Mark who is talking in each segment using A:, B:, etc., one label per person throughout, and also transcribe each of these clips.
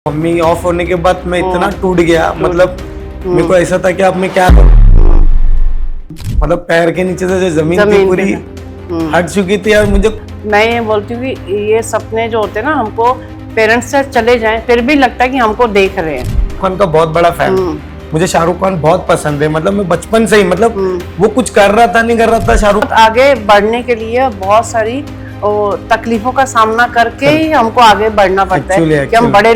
A: Mummy of होने के बाद मैं इतना टूट गया, मतलब मेरे को ऐसा था कि अब मैं क्या करूं। मतलब पैर के नीचे से जो जमीन थी पूरी हट चुकी थी यार। मुझे
B: मैं ये बोलती हूँ कि ये सपने जो होते हैं ना, हमको पेरेंट्स से चले जाएं फिर भी लगता है कि हमको देख रहे हैं।
A: शाहरुख खान का बहुत बड़ा फैन, मुझे शाहरुख खान बहुत पसंद है। मतलब मैं बचपन से ही, मतलब वो कुछ कर रहा था नहीं कर रहा था, शाहरुख
B: आगे बढ़ने के लिए बहुत सारी तकलीफों का सामना करके ही हमको आगे बढ़ना पड़ता है कि हम बड़े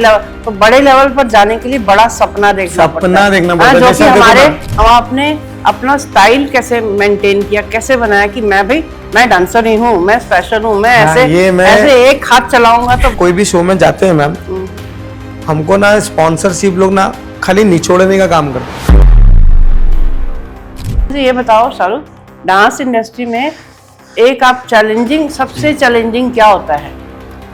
B: लेवल पर जाने के लिए बड़ा सपना देखना पड़ता है। जो कि हम अपना स्टाइल कैसे मेंटेन किया, कैसे बनाया कि मैं डांसर ही हूँ, मैं स्पेशल हूँ, मैं ऐसे एक हाथ चलाऊंगा। तो
A: कोई भी शो में जाते हैं मैम, हमको ना स्पॉन्सरशिप लोग ना खाली निचोड़ने का काम करते हैं।
B: ये बताओ शाहरुख, डांस इंडस्ट्री में एक आप सबसे चैलेंजिंग क्या होता है?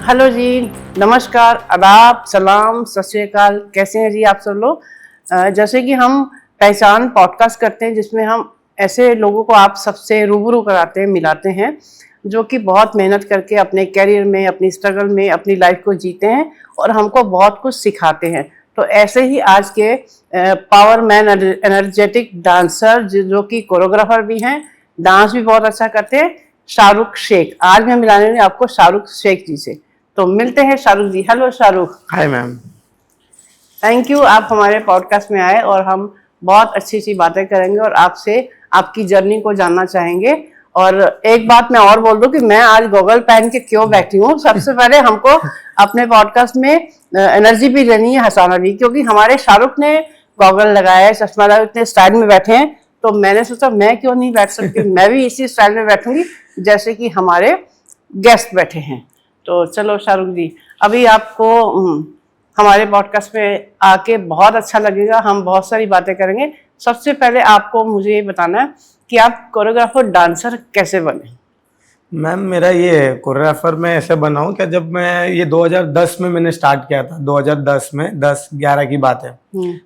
B: हेलो जी, नमस्कार, आदाब, सलाम, सत श्री अकाल, कैसे हैं जी आप सब लोग? जैसे कि हम पहचान पॉडकास्ट करते हैं जिसमें हम ऐसे लोगों को आप सबसे रूबरू कराते हैं, मिलाते हैं, जो कि बहुत मेहनत करके अपने कैरियर में, अपनी स्ट्रगल में, अपनी लाइफ को जीते हैं और हमको बहुत कुछ सिखाते हैं। तो ऐसे ही आज के पावर मैन एनर्जेटिक डांसर जो कि कोरियोग्राफर भी हैं, डांस भी बहुत अच्छा करते हैं, शाहरुख शेख। आज मैं मिलाने वाली आपको शाहरुख शेख जी से। तो मिलते हैं Shahrukh ji. Hello Shahrukh.
A: Hi ma'am.
B: Thank you, आप हमारे पॉडकास्ट में आए और हम बहुत अच्छी अच्छी बातें करेंगे और आपसे आपकी जर्नी को जानना चाहेंगे। और एक बात मैं और बोल दूं कि मैं आज गॉगल पहन के क्यों बैठी हूँ। सबसे पहले हमको अपने पॉडकास्ट में एनर्जी भी लेनी है, हंसाना भी, क्योंकि हमारे शाहरुख ने गॉगल लगाया है, चश्मा लगाया, इतने स्टाइल में बैठे हैं, तो मैंने सोचा मैं क्यों नहीं बैठ सकती, मैं भी इसी स्टाइल में बैठूंगी जैसे कि हमारे गेस्ट बैठे हैं। तो चलो शाहरुख जी, अभी आपको हमारे पॉडकास्ट में आके बहुत अच्छा लगेगा, हम बहुत सारी बातें करेंगे। सबसे पहले आपको मुझे ये बताना है कि आप कोरियोग्राफर डांसर कैसे बने?
A: मैम मेरा ये कोरियोग्राफर मैं ऐसे बना हूँ कि जब मैं ये 2010 में मैंने स्टार्ट किया था, 2010 में 10-11 की बात है।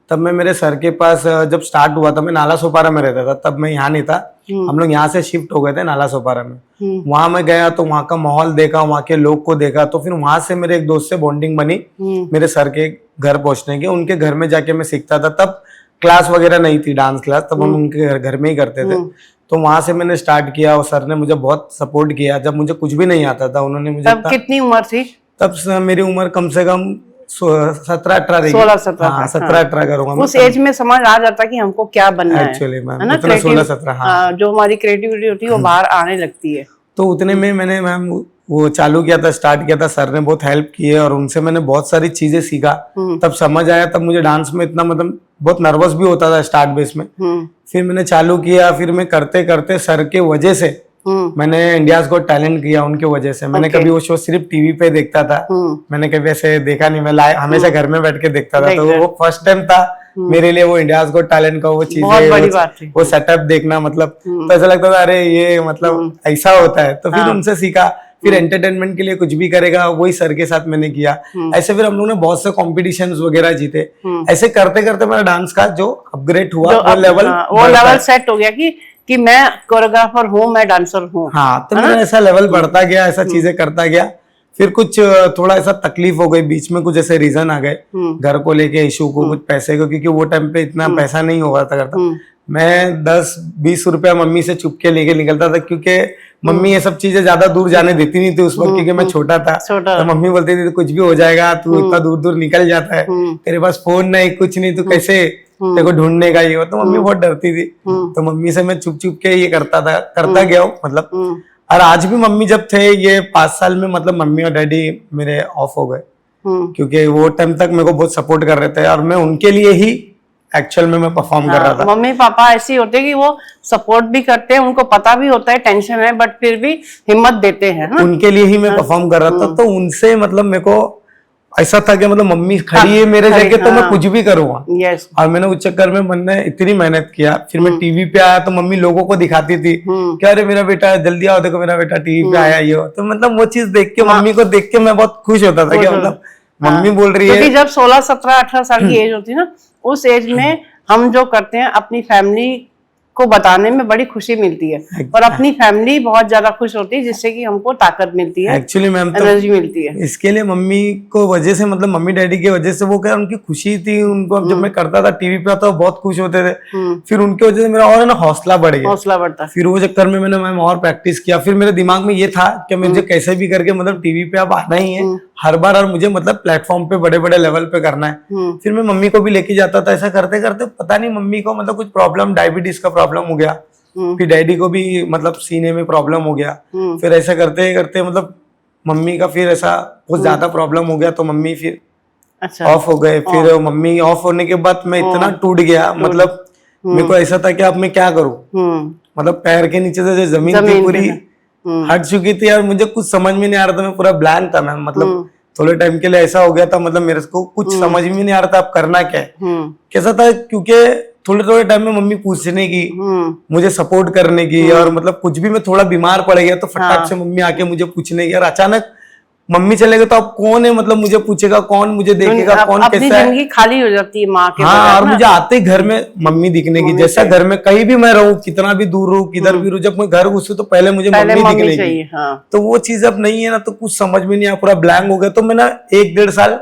A: तब मैं मेरे सर के पास जब स्टार्ट हुआ था, मैं नाला सोपारा में रहता था, तब मैं यहाँ नहीं था, हम लोग यहाँ से शिफ्ट हो गए थे नाला सोपारा में। वहां मैं गया तो वहाँ का माहौल देखा, वहाँ के लोग को देखा, तो फिर वहां से मेरे एक दोस्त से बॉन्डिंग बनी मेरे सर के घर पहुंचने की। उनके घर में जाके मैं सीखता था, तब क्लास वगैरह नहीं थी, डांस क्लास, तब हम उनके घर में ही करते थे। तो वहां से मैंने स्टार्ट किया और सर ने मुझे बहुत सपोर्ट किया। जब मुझे कुछ भी नहीं आता था, उन्होंने मुझे
B: तब कितनी उम्र थी?
A: तब मेरी उम्र कम से कम 17-18 17-18 करूंगा।
B: उस एज में समझ आ जाता कि हमको क्या बनना है
A: एक्चुअली मैम,
B: है ना?
A: 16-17
B: जो हमारी क्रिएटिविटी होती है वो बाहर आने लगती है।
A: तो उतने में मैंने मैम वो चालू किया था, स्टार्ट किया था। सर ने बहुत हेल्प की है और उनसे मैंने बहुत सारी चीजें सीखा। तब समझ आया, तब मुझे डांस में इतना, मतलब बहुत नर्वस भी होता था स्टार्ट बेस में। फिर मैंने चालू किया, फिर मैं करते करते सर के वजह से मैंने इंडियाज गॉट टैलेंट किया, उनके वजह से। मैंने कभी वो शो सिर्फ टीवी पे देखता था, मैंने कभी ऐसे देखा नहीं, मैं हमेशा घर में बैठ के देखता था। तो वो फर्स्ट टाइम था मेरे लिए, वो इंडियाज गॉट टैलेंट का वो चीजें, वो सेटअप देखना, मतलब तो ऐसा लगता था अरे ये मतलब ऐसा होता है। तो फिर उनसे सीखा। फिर एंटरटेनमेंट के लिए कुछ भी करेगा वही सर के साथ मैंने किया। ऐसे फिर हम लोगों ने बहुत से कॉम्पिटिशन्स वगैरह जीते। ऐसे करते करते मेरा डांस का जो अपग्रेड हुआ, वो लेवल
B: सेट हो गया कि मैं कोरियोग्राफर हूँ, मैं डांसर हूँ।
A: हाँ, तो मेरा ऐसा लेवल बढ़ता गया, ऐसा चीजें करता गया। फिर कुछ थोड़ा ऐसा तकलीफ हो गई बीच में, कुछ ऐसे रीजन आ गए घर को लेके, इशू को, कुछ पैसे को, क्योंकि वो टाइम पे इतना पैसा नहीं हुआ था करता। मैं 10-20 रुपया मम्मी से चुप के लेके निकलता था, क्योंकि मम्मी ये सब चीजें ज्यादा दूर जाने देती नहीं थी उस वक्त, क्योंकि मैं छोटा था। तो मम्मी बोलती थी कुछ भी हो जाएगा, तू इतना दूर दूर निकल जाता है, तेरे पास फोन नहीं, कुछ नहीं, तू कैसे तेरे को ढूंढने का ये हो। तो मम्मी बहुत डरती थी, तो मम्मी से मैं चुप चुप के ये करता गया हूँ, मतलब। और आज भी मम्मी जब थे ये 5 साल में, मतलब मम्मी और डैडी मेरे ऑफ हो गए, क्योंकि वो टाइम तक मेरे को बहुत सपोर्ट कर रहे थे और मैं उनके लिए ही एक्चुअल में मैं परफॉर्म कर रहा था।
B: मम्मी पापा ऐसे होते कि वो सपोर्ट भी करते हैं, उनको पता भी होता है टेंशन है, बट फिर भी हिम्मत देते हैं।
A: उनके लिए ही मैं परफॉर्म कर रहा था। तो उनसे मतलब मेरे को ऐसा था कि मतलब मम्मी खड़ी है मेरे जगह, तो मैं कुछ भी करूंगा। और मैंने उस चक्कर में मैंने इतनी मेहनत किया। फिर मैं टीवी पे आया तो मम्मी लोगों को दिखाती थी क्या, अरे मेरा बेटा जल्दी आओ, देखो मेरा बेटा टीवी पे आया, ये हो। तो मतलब वो चीज देख के, मम्मी को देख के मैं बहुत खुश होता था कि मतलब मम्मी बोल रही है।
B: जब 16-17-18 साल की एज होती है ना, उस एज में हम जो करते हैं अपनी फैमिली को बताने में बड़ी खुशी मिलती है और अपनी फैमिली बहुत ज्यादा खुश होती है, जिससे कि हमको ताकत मिलती है,
A: एक्चुअली मैम
B: एनर्जी मिलती है।
A: इसके लिए मम्मी को वजह से, मतलब मम्मी डैडी की वजह से, वो क्या उनकी खुशी थी उनको, जब मैं करता था टीवी पे आता, वो बहुत खुश होते थे। फिर उनकी वजह से मेरा और है ना हौसला बढ़ गया,
B: हौसला बढ़ता।
A: फिर वो चक्कर में मैंने मैम और प्रैक्टिस किया। फिर मेरे दिमाग में ये था कि मुझे कैसे भी करके मतलब टीवी पे अब आना ही है हर बार, और मुझे मतलब प्लेटफॉर्म पे बड़े बड़े लेवल पे करना है। फिर मैं मम्मी को भी लेके जाता था। ऐसा करते करते पता नहीं मम्मी को मतलब कुछ प्रॉब्लम, डायबिटीज का प्रॉब्लम हो गया, फिर डैडी को भी मतलब सीने में प्रॉब्लम हो गया। फिर ऐसा करते करते मतलब मम्मी का फिर ऐसा बहुत ज्यादा प्रॉब्लम हो गया, तो मम्मी फिर ऑफ हो गए। फिर मम्मी ऑफ होने के बाद मैं इतना टूट गया, मतलब मेरे को ऐसा था कि अब मैं क्या करूं, मतलब पैर के नीचे से जो जमीन थी पूरी हट चुकी थी यार, मुझे कुछ समझ में नहीं आ रहा था, मैं पूरा ब्लैंक था मैम। मतलब थोड़े टाइम के लिए ऐसा हो गया था, मतलब मेरे को कुछ समझ में नहीं आ रहा था अब करना क्या है, कैसा था। क्योंकि थोड़े थोड़े टाइम में मम्मी पूछने की, मुझे सपोर्ट करने की, और मतलब कुछ भी मैं थोड़ा बीमार पड़ गया तो फटाक से मम्मी आके मुझे पूछने की। और अचानक मम्मी चले गए तो अब कौन है, मतलब मुझे पूछेगा कौन, मुझे देखेगा कौन, कैसा है, जिंदगी
B: खाली हो जाती है माँ के।
A: हाँ, और मुझे आते ही घर में मम्मी दिखने की, जैसा घर में कहीं भी मैं रहूं, कितना भी दूर रहूं, किधर भी रहूं, जब मैं घर घुसूं तो पहले मुझे मम्मी दिखने की। तो वो चीज अब नहीं है ना, तो कुछ समझ में नहीं आया, पूरा ब्लैंक हो गया। तो मैं ना 1-1.5 साल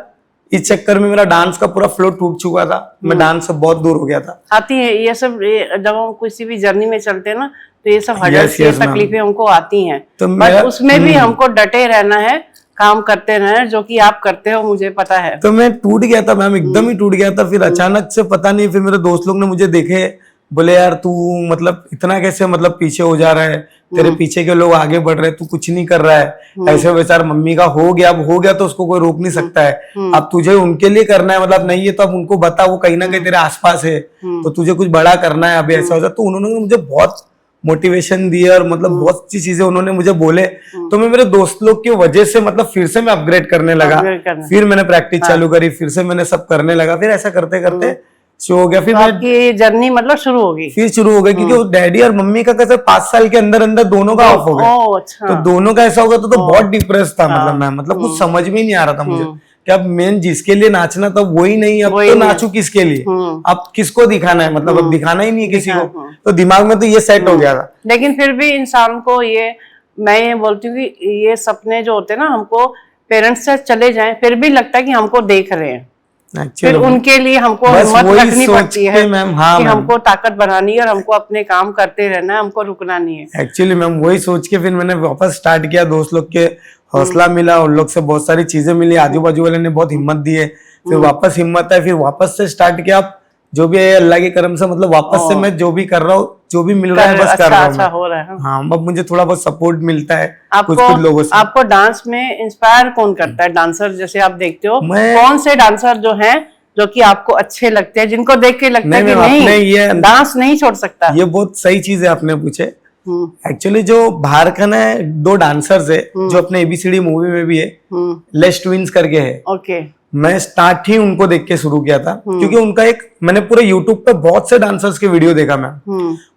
A: इस चक्कर में मेरा डांस का पूरा फ्लो टूट चुका था, मैं डांस से बहुत दूर हो गया था।
B: आती है ये सब, जब हम किसी भी जर्नी में चलते हैं ना, तो ये सब हर्डल्स, ये तकलीफें हमको आती हैं, तो बट उसमें भी हमको डटे रहना है, काम करते रहे, जो कि आप करते हो, मुझे पता है।
A: तो मैं टूट गया था मैम, एकदम ही टूट गया था। फिर अचानक से पता नहीं, फिर मेरे दोस्त लोग ने मुझे देखे, बोले यार तू मतलब इतना कैसे मतलब पीछे हो जा रहा है, तेरे पीछे के लोग आगे बढ़ रहे हैं, तू कुछ नहीं कर रहा है। ऐसे बेचार मम्मी का हो गया, अब हो गया तो उसको कोई रोक नहीं सकता है, अब तुझे उनके लिए करना है, मतलब नहीं है तो अब उनको बता, वो कहीं ना कहीं तेरे आसपास है, तो तुझे कुछ बड़ा करना है अभी, ऐसा हो जाए। तो उन्होंने मुझे बहुत मोटिवेशन दिया, और मतलब बहुत अच्छी चीजें उन्होंने मुझे बोले। तो मैं मेरे दोस्त लोग की वजह से मतलब फिर से मैं अपग्रेड करने लगा, फिर मैंने प्रैक्टिस चालू करी, फिर से मैंने सब करने लगा। फिर ऐसा करते करते शो हो गया। फिर
B: आपकी जर्नी मतलब शुरू हो गई,
A: फिर शुरू हो गई, क्योंकि डैडी और मम्मी का कैसे 5 साल के अंदर अंदर दोनों का ऑफ हो गया।
B: अच्छा।
A: तो दोनों का ऐसा हो गया, तो बहुत डिप्रेस था, मतलब मैं, मतलब कुछ समझ में ही नहीं आ रहा था मुझे कि अब मेन जिसके लिए नाचना था वही नहीं, अब तो नाचू किसके लिए, अब किसको दिखाना है, मतलब अब दिखाना ही नहीं है किसी को। तो दिमाग में तो ये सेट हो गया था।
B: लेकिन फिर भी इंसान को मैं ये बोलती हूँ कि ये सपने जो होते हैं ना, हमको पेरेंट्स से चले जाएं फिर भी लगता है कि हमको देख रहे हैं, फिर उनके लिए हमको हिम्मत रखनी पड़ती है कि हमको ताकत बनानी है और हमको अपने काम करते रहना है, हमको रुकना नहीं है।
A: एक्चुअली मैम वही सोच के फिर मैंने वापस स्टार्ट किया, दोस्त लोग के हौसला मिला, उन लोग से बहुत सारी चीजें मिली, आजू बाजू वाले ने बहुत हिम्मत दी है, फिर वापस हिम्मत है, फिर वापस से स्टार्ट किया। अब जो भी है अल्लाह के करम से, मतलब वापस से मैं जो भी कर रहा हूँ, जो भी मिल रहा है बस कर रहा हूँ।
B: अच्छा हो रहा है।
A: हाँ, अब मुझे थोड़ा बहुत सपोर्ट मिलता है कुछ लोगों से।
B: आपको डांस में इंस्पायर कौन करता है? डांसर जैसे आप देखते हो, कौन से डांसर जो हैं जो कि आपको अच्छे लगते हैं, जिनको देख के लगता है कि नहीं ये डांस नहीं छोड़ सकता?
A: ये बहुत सही चीज है आपने पूछे। एक्चुअली जो बाहर का ना 2 डांसर्स है जो अपने एबीसीडी मूवी में भी है, लेस ट्विंस करके है।
B: ओके।
A: मैं स्टार्ट ही उनको देख के शुरू किया था, क्योंकि उनका मैंने पूरे यूट्यूब पे बहुत से डांसर्स के वीडियो देखा मैं,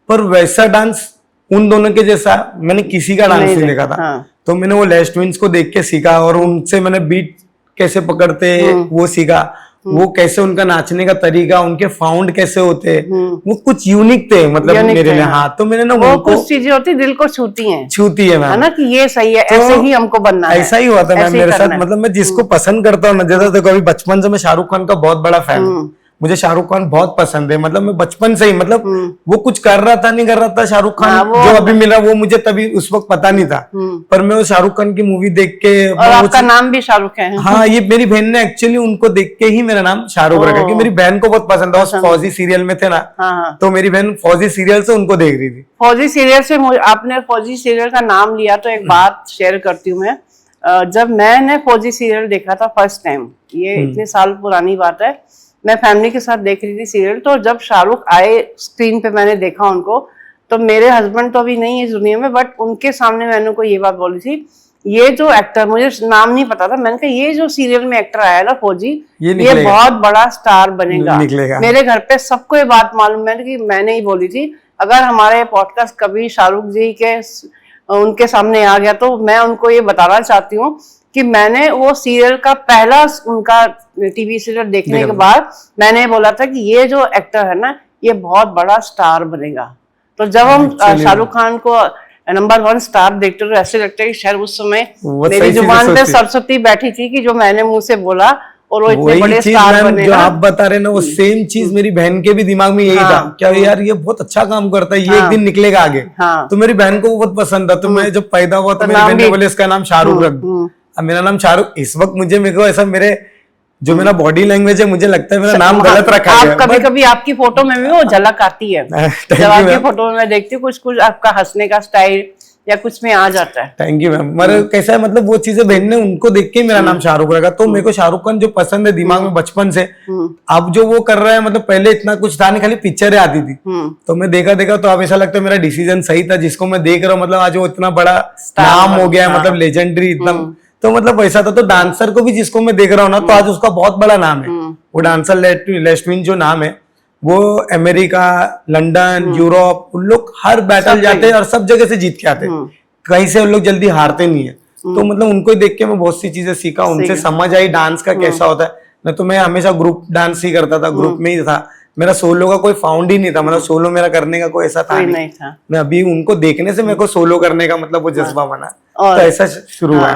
A: पर वैसा डांस उन दोनों के जैसा मैंने किसी का डांस नहीं देखा था। तो मैंने वो लेस ट्विंस को देख के सीखा, और उनसे मैंने बीट कैसे पकड़ते वो सीखा, वो कैसे उनका नाचने का तरीका, उनके फाउंड कैसे होते, वो कुछ यूनिक थे, मतलब मेरे लिए। हाँ, तो मैंने ना
B: वो कुछ चीजें होती दिल को छूती हैं
A: मैम,
B: है ना, कि ये सही है, ऐसे ही हमको बनना है।
A: ऐसा ही हुआ था मैम मेरे साथ। मतलब मैं जिसको पसंद करता हूँ ना, जैसा देखो अभी बचपन से मैं शाहरुख खान का बहुत बड़ा फैन हूँ, मुझे शाहरुख खान बहुत पसंद है। मतलब मैं बचपन से ही, मतलब वो कुछ कर रहा था नहीं कर रहा था, शाहरुख खान जो अभी मिला वो मुझे तभी उस वक्त पता नहीं था, पर मैं वो शाहरुख खान की मूवी देख के।
B: और आपका नाम भी शाहरुख है?
A: हाँ, ये मेरी बहन ने एक्चुअली उनको देख के ही मेरा नाम शाहरुख रखा, क्योंकि मेरी बहन को बहुत पसंद था, फौजी सीरियल में थे ना, तो मेरी बहन फौजी सीरियल से उनको देख रही थी।
B: फौजी सीरियल से आपने फौजी सीरियल का नाम लिया तो एक बात शेयर करती हूँ मैं। जब मैंने फौजी सीरियल देखा था फर्स्ट टाइम, ये इतने साल पुरानी बात है, मैं फैमिली के साथ देख रही थी सीरियल, तो जब शाहरुख आए स्क्रीन पे मैंने देखा उनको, तो मेरे हस्बैंड तो अभी नहीं है इस दुनिया में, बट उनके सामने मैंने उनको ये बात बोली थी, ये जो एक्टर, मुझे नाम नहीं पता था, मैंने कहा ये जो सीरियल में एक्टर आया ना फौजी, ये बहुत बड़ा स्टार बनेगा, मेरे घर पे सबको ये बात मालूम है कि मैंने ही बोली थी। अगर हमारे पॉडकास्ट कभी शाहरुख जी के उनके सामने आ गया तो मैं उनको ये बताना चाहती हूँ कि मैंने वो सीरियल का पहला उनका टीवी सीरियल देखने के बाद मैंने बोला था कि ये जो एक्टर है ना, ये बहुत बड़ा स्टार बनेगा। तो जब हम शाहरुख खान को नंबर 1 स्टार देखते तो ऐसे लगता है कि शायद उस समय मेरी जुबान पे सरस्वती बैठी थी कि जो मैंने मुंह से बोला और वो इतने बड़े स्टार बने।
A: जो आप बता रहे ना वो सेम चीज मेरी बहन के भी दिमाग में यही था, क्या यार ये बहुत अच्छा काम करता है, ये एक दिन निकलेगा आगे। तो मेरी बहन को वो बहुत पसंद था, तो मैं जब पैदा हुआ तो मेरी बहन ने बोले इसका नाम शाहरुख रख दो। अब मेरा नाम शाहरुख इस वक्त मेरे को ऐसा जो मेरा बॉडी लैंग्वेज है मुझे लगता है मेरा नाम गलत रखा गया।
B: कभी कभी आपकी फोटो में भी वो झलक आती है, जब आपकी फोटो में देखती हूँ कुछ आपका हंसने का स्टाइल या कुछ में आ जाता है।
A: Thank you ma'am. मगर कैसा है मतलब वो चीजें बहन ने उनको देख के मेरा नाम शाहरुख रखा, तो मेरे को शाहरुख खान जो पसंद है दिमाग में बचपन से। अब जो वो कर रहा है मतलब पहले इतना कुछ था नहीं, खाली पिक्चरें आती थी, तो मैं देखा तो अब ऐसा लगता है मेरा डिसीजन सही था, जिसको मैं देख रहा हूँ मतलब आज वो इतना बड़ा नाम हो गया है, मतलब लेजेंडरी एकदम। तो मतलब वैसा था, तो डांसर को भी जिसको मैं देख रहा हूँ ना तो आज उसका बहुत बड़ा नाम है। वो डांसर लेस्टविन जो नाम है वो अमेरिका, लंदन, यूरोप, उन लोग हर बैटल जाते हैं और सब जगह से जीत के आते हैं, कहीं से उन लोग जल्दी हारते नहीं है। तो मतलब उनको देख के मैं बहुत सी चीजें सीखा, उनसे समझ आई डांस का कैसा होता है। न तो मैं हमेशा ग्रुप डांस ही करता था, ग्रुप में ही था, मेरा सोलो का कोई फाउंड ही नहीं था, मतलब सोलो मेरा करने का कोई ऐसा था नहीं था। मैं अभी उनको देखने से मेरे को सोलो करने का मतलब वो जज्बा बना, तो ऐसा शुरू हुआ।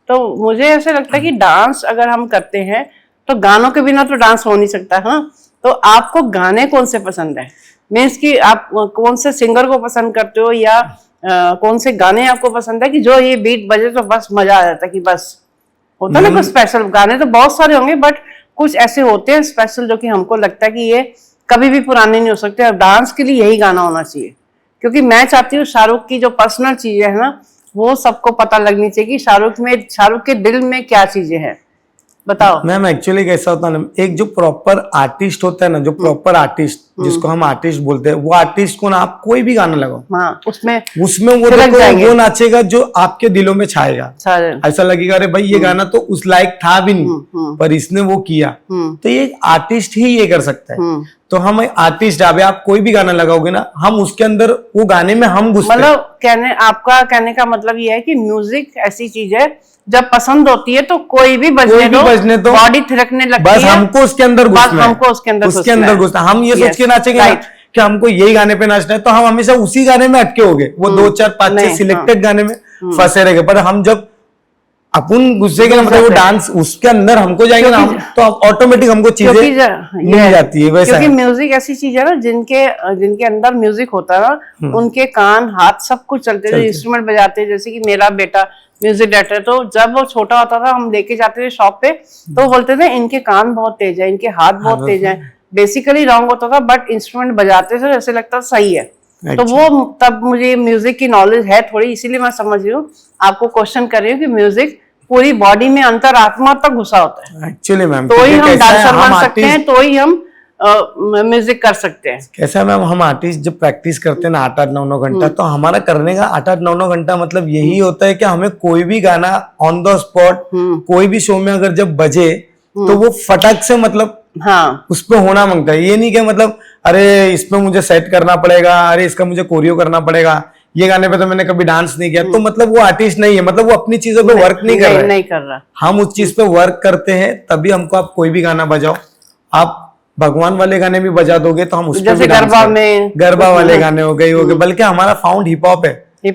B: तो मुझे ऐसे लगता है कि डांस अगर हम करते हैं तो गानों के बिना तो डांस हो नहीं सकता। हाँ, तो आपको गाने कौन से पसंद है, मीन्स कि आप कौन से सिंगर को पसंद करते हो, या कौन से गाने आपको पसंद है कि जो ये बीट बजे तो बस मजा आ जाता है कि बस होता ना कुछ स्पेशल गाने तो बहुत सारे होंगे, बट कुछ ऐसे होते हैं स्पेशल जो कि हमको लगता है कि ये कभी भी पुराने नहीं हो सकते और डांस के लिए यही गाना होना चाहिए। क्योंकि मैं चाहती हूँ शाहरुख की जो पर्सनल चीजें है ना वो सबको पता लगनी चाहिए कि शाहरुख के दिल में क्या चीजें हैं। बताओ
A: मैम। एक्चुअली कैसा होता है ना, एक जो प्रॉपर आर्टिस्ट होता है ना, जो प्रॉपर आर्टिस्ट जिसको हम आर्टिस्ट बोलते हैं, वो आर्टिस्ट को ना आप कोई भी गाना लगाओ,
B: हाँ, उसमें
A: वो देखो वो नाचेगा जो आपके दिलों में छाएगा। ऐसा लगेगा अरे भाई ये गाना तो उस लायक था भी नहीं पर इसने वो किया, तो ये आर्टिस्ट ही ये कर सकता है। तो हम आर्टिस्ट अभी आप कोई भी गाना लगाओगे ना, हम उसके अंदर वो गाने में हम घुसते हैं।
B: मतलब आपका कहने का मतलब ये है कि म्यूजिक ऐसी चीज है जब पसंद होती है तो कोई भी बजने दो बॉडी थिरकने लगती है,
A: बस हमको उसके अंदर घुसना। हम ये सोच के नाचेंगे कि हमको यही गाने पे नाचना है, तो हम हमेशा उसी गाने में अटके होंगे, वो 2 4 5 6 सिलेक्टेड गाने में फंसे रहेंगे। पर हम जब अपन घुसेंगे ना मतलब वो डांस उसके अंदर हमको जाएंगे ना, तो ऑटोमेटिक हमको चीजें मिल जाती है। वैसा
B: क्योंकि म्यूजिक ऐसी चीज है ना जिनके अंदर म्यूजिक होता है ना, उनके कान हाथ सब कुछ चलते हैं, इंस्ट्रूमेंट बजाते हैं। जैसे कि मेरा बेटा म्यूजिक डायरेक्टर, तो जब वो छोटा होता था हम लेके जाते थे शॉप पे, तो बोलते थे इनके कान बहुत तेज है, इनके हाथ बहुत तेज है। बेसिकली रॉन्ग होता था, बट इंस्ट्रूमेंट बजाते थे ऐसे लगता सही है। तो वो तब मुझे म्यूजिक की नॉलेज है थोड़ी, इसीलिए मैं समझ रही हूँ, आपको क्वेश्चन कर रही हूँ कि म्यूजिक पूरी बॉडी में अंतरात्मा तक घुसा होता है
A: एक्चुअली मैम,
B: तो ही हम डांसर बन सकते हैं, तो ही हम म्यूजिक कर सकते हैं।
A: कैसा मैम, हम आर्टिस्ट जब प्रैक्टिस करते हैं ना 8-8 9-9 घंटा, तो हमारा करने का 8-8 9-9 घंटा मतलब यही होता है कि हमें कोई भी गाना ऑन द स्पॉट कोई भी शो में अगर जब बजे तो वो फटक से मतलब उस पे होना मांगता है। ये नहीं कि मतलब अरे इसमें मुझे सेट करना पड़ेगा, अरे इसका मुझे कोरियो करना पड़ेगा, ये गाने पे तो मैंने कभी डांस नहीं किया, तो मतलब वो आर्टिस्ट नहीं है, मतलब वो अपनी चीजों पे वर्क नहीं कर रहा। हम उस चीज पे वर्क करते हैं, तभी हमको आप कोई भी गाना बजाओ, आप भगवान वाले गाने भी बजा दोगे तो हम उस पे भी गरबा वाले गाने हो गए बल्कि हमारा फाउंड हिप हॉप है,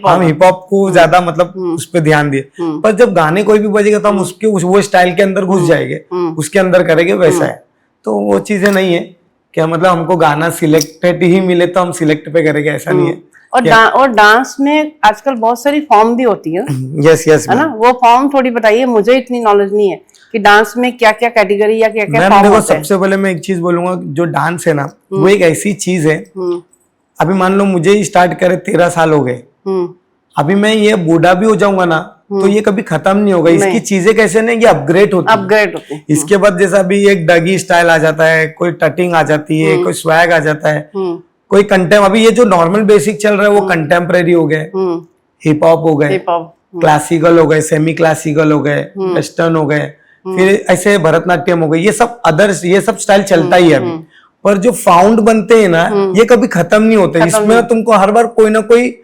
A: हम हिप हॉप को ज्यादा मतलब उस पे ध्यान दिए। पर जब गाने कोई भी बजेगा तो हम उसके वो स्टाइल के अंदर घुस जाएंगे, उसके अंदर करेंगे, वैसा है। तो वो चीजें नहीं है क्या मतलब हमको गाना सिलेक्टेड ही मिले तो हम सिलेक्ट पे करेंगे, ऐसा नहीं है।
B: और डांस में आजकल बहुत सारी फॉर्म भी होती है।
A: यस
B: है ना, वो फॉर्म थोड़ी बताइए, मुझे इतनी नॉलेज नहीं है कि डांस में क्या क्या कैटेगरी या क्या क्या फॉर्म होते हैं।
A: सबसे पहले मैं एक चीज बोलूंगा, जो डांस है ना वो एक ऐसी चीज है, अभी मान लो मुझे स्टार्ट करे 13 साल हो गए, अभी मैं ये बूढ़ा भी हो जाऊंगा ना तो ये कभी खत्म नहीं होगा। इसकी चीजें कैसे ना ये अपग्रेड होती है। इसके बाद जैसा अभी एक डगी स्टाइल आ जाता है, कोई टटिंग आ जाती है, कोई स्वैग आ जाता है, कोई अभी ये जो नॉर्मल बेसिक चल रहा है वो कंटेम्परेरी हो गए, हिप हॉप हो गए, क्लासिकल हो गए, सेमी क्लासिकल हो गए, वेस्टर्न हो गए, फिर ऐसे भरतनाट्यम हो गए, ये सब अदर्स, ये सब स्टाइल चलता ही है अभी। पर जो फाउंड बनते हैं ना ये कभी खत्म नहीं होते, इसमें तुमको हर बार कोई ना कोई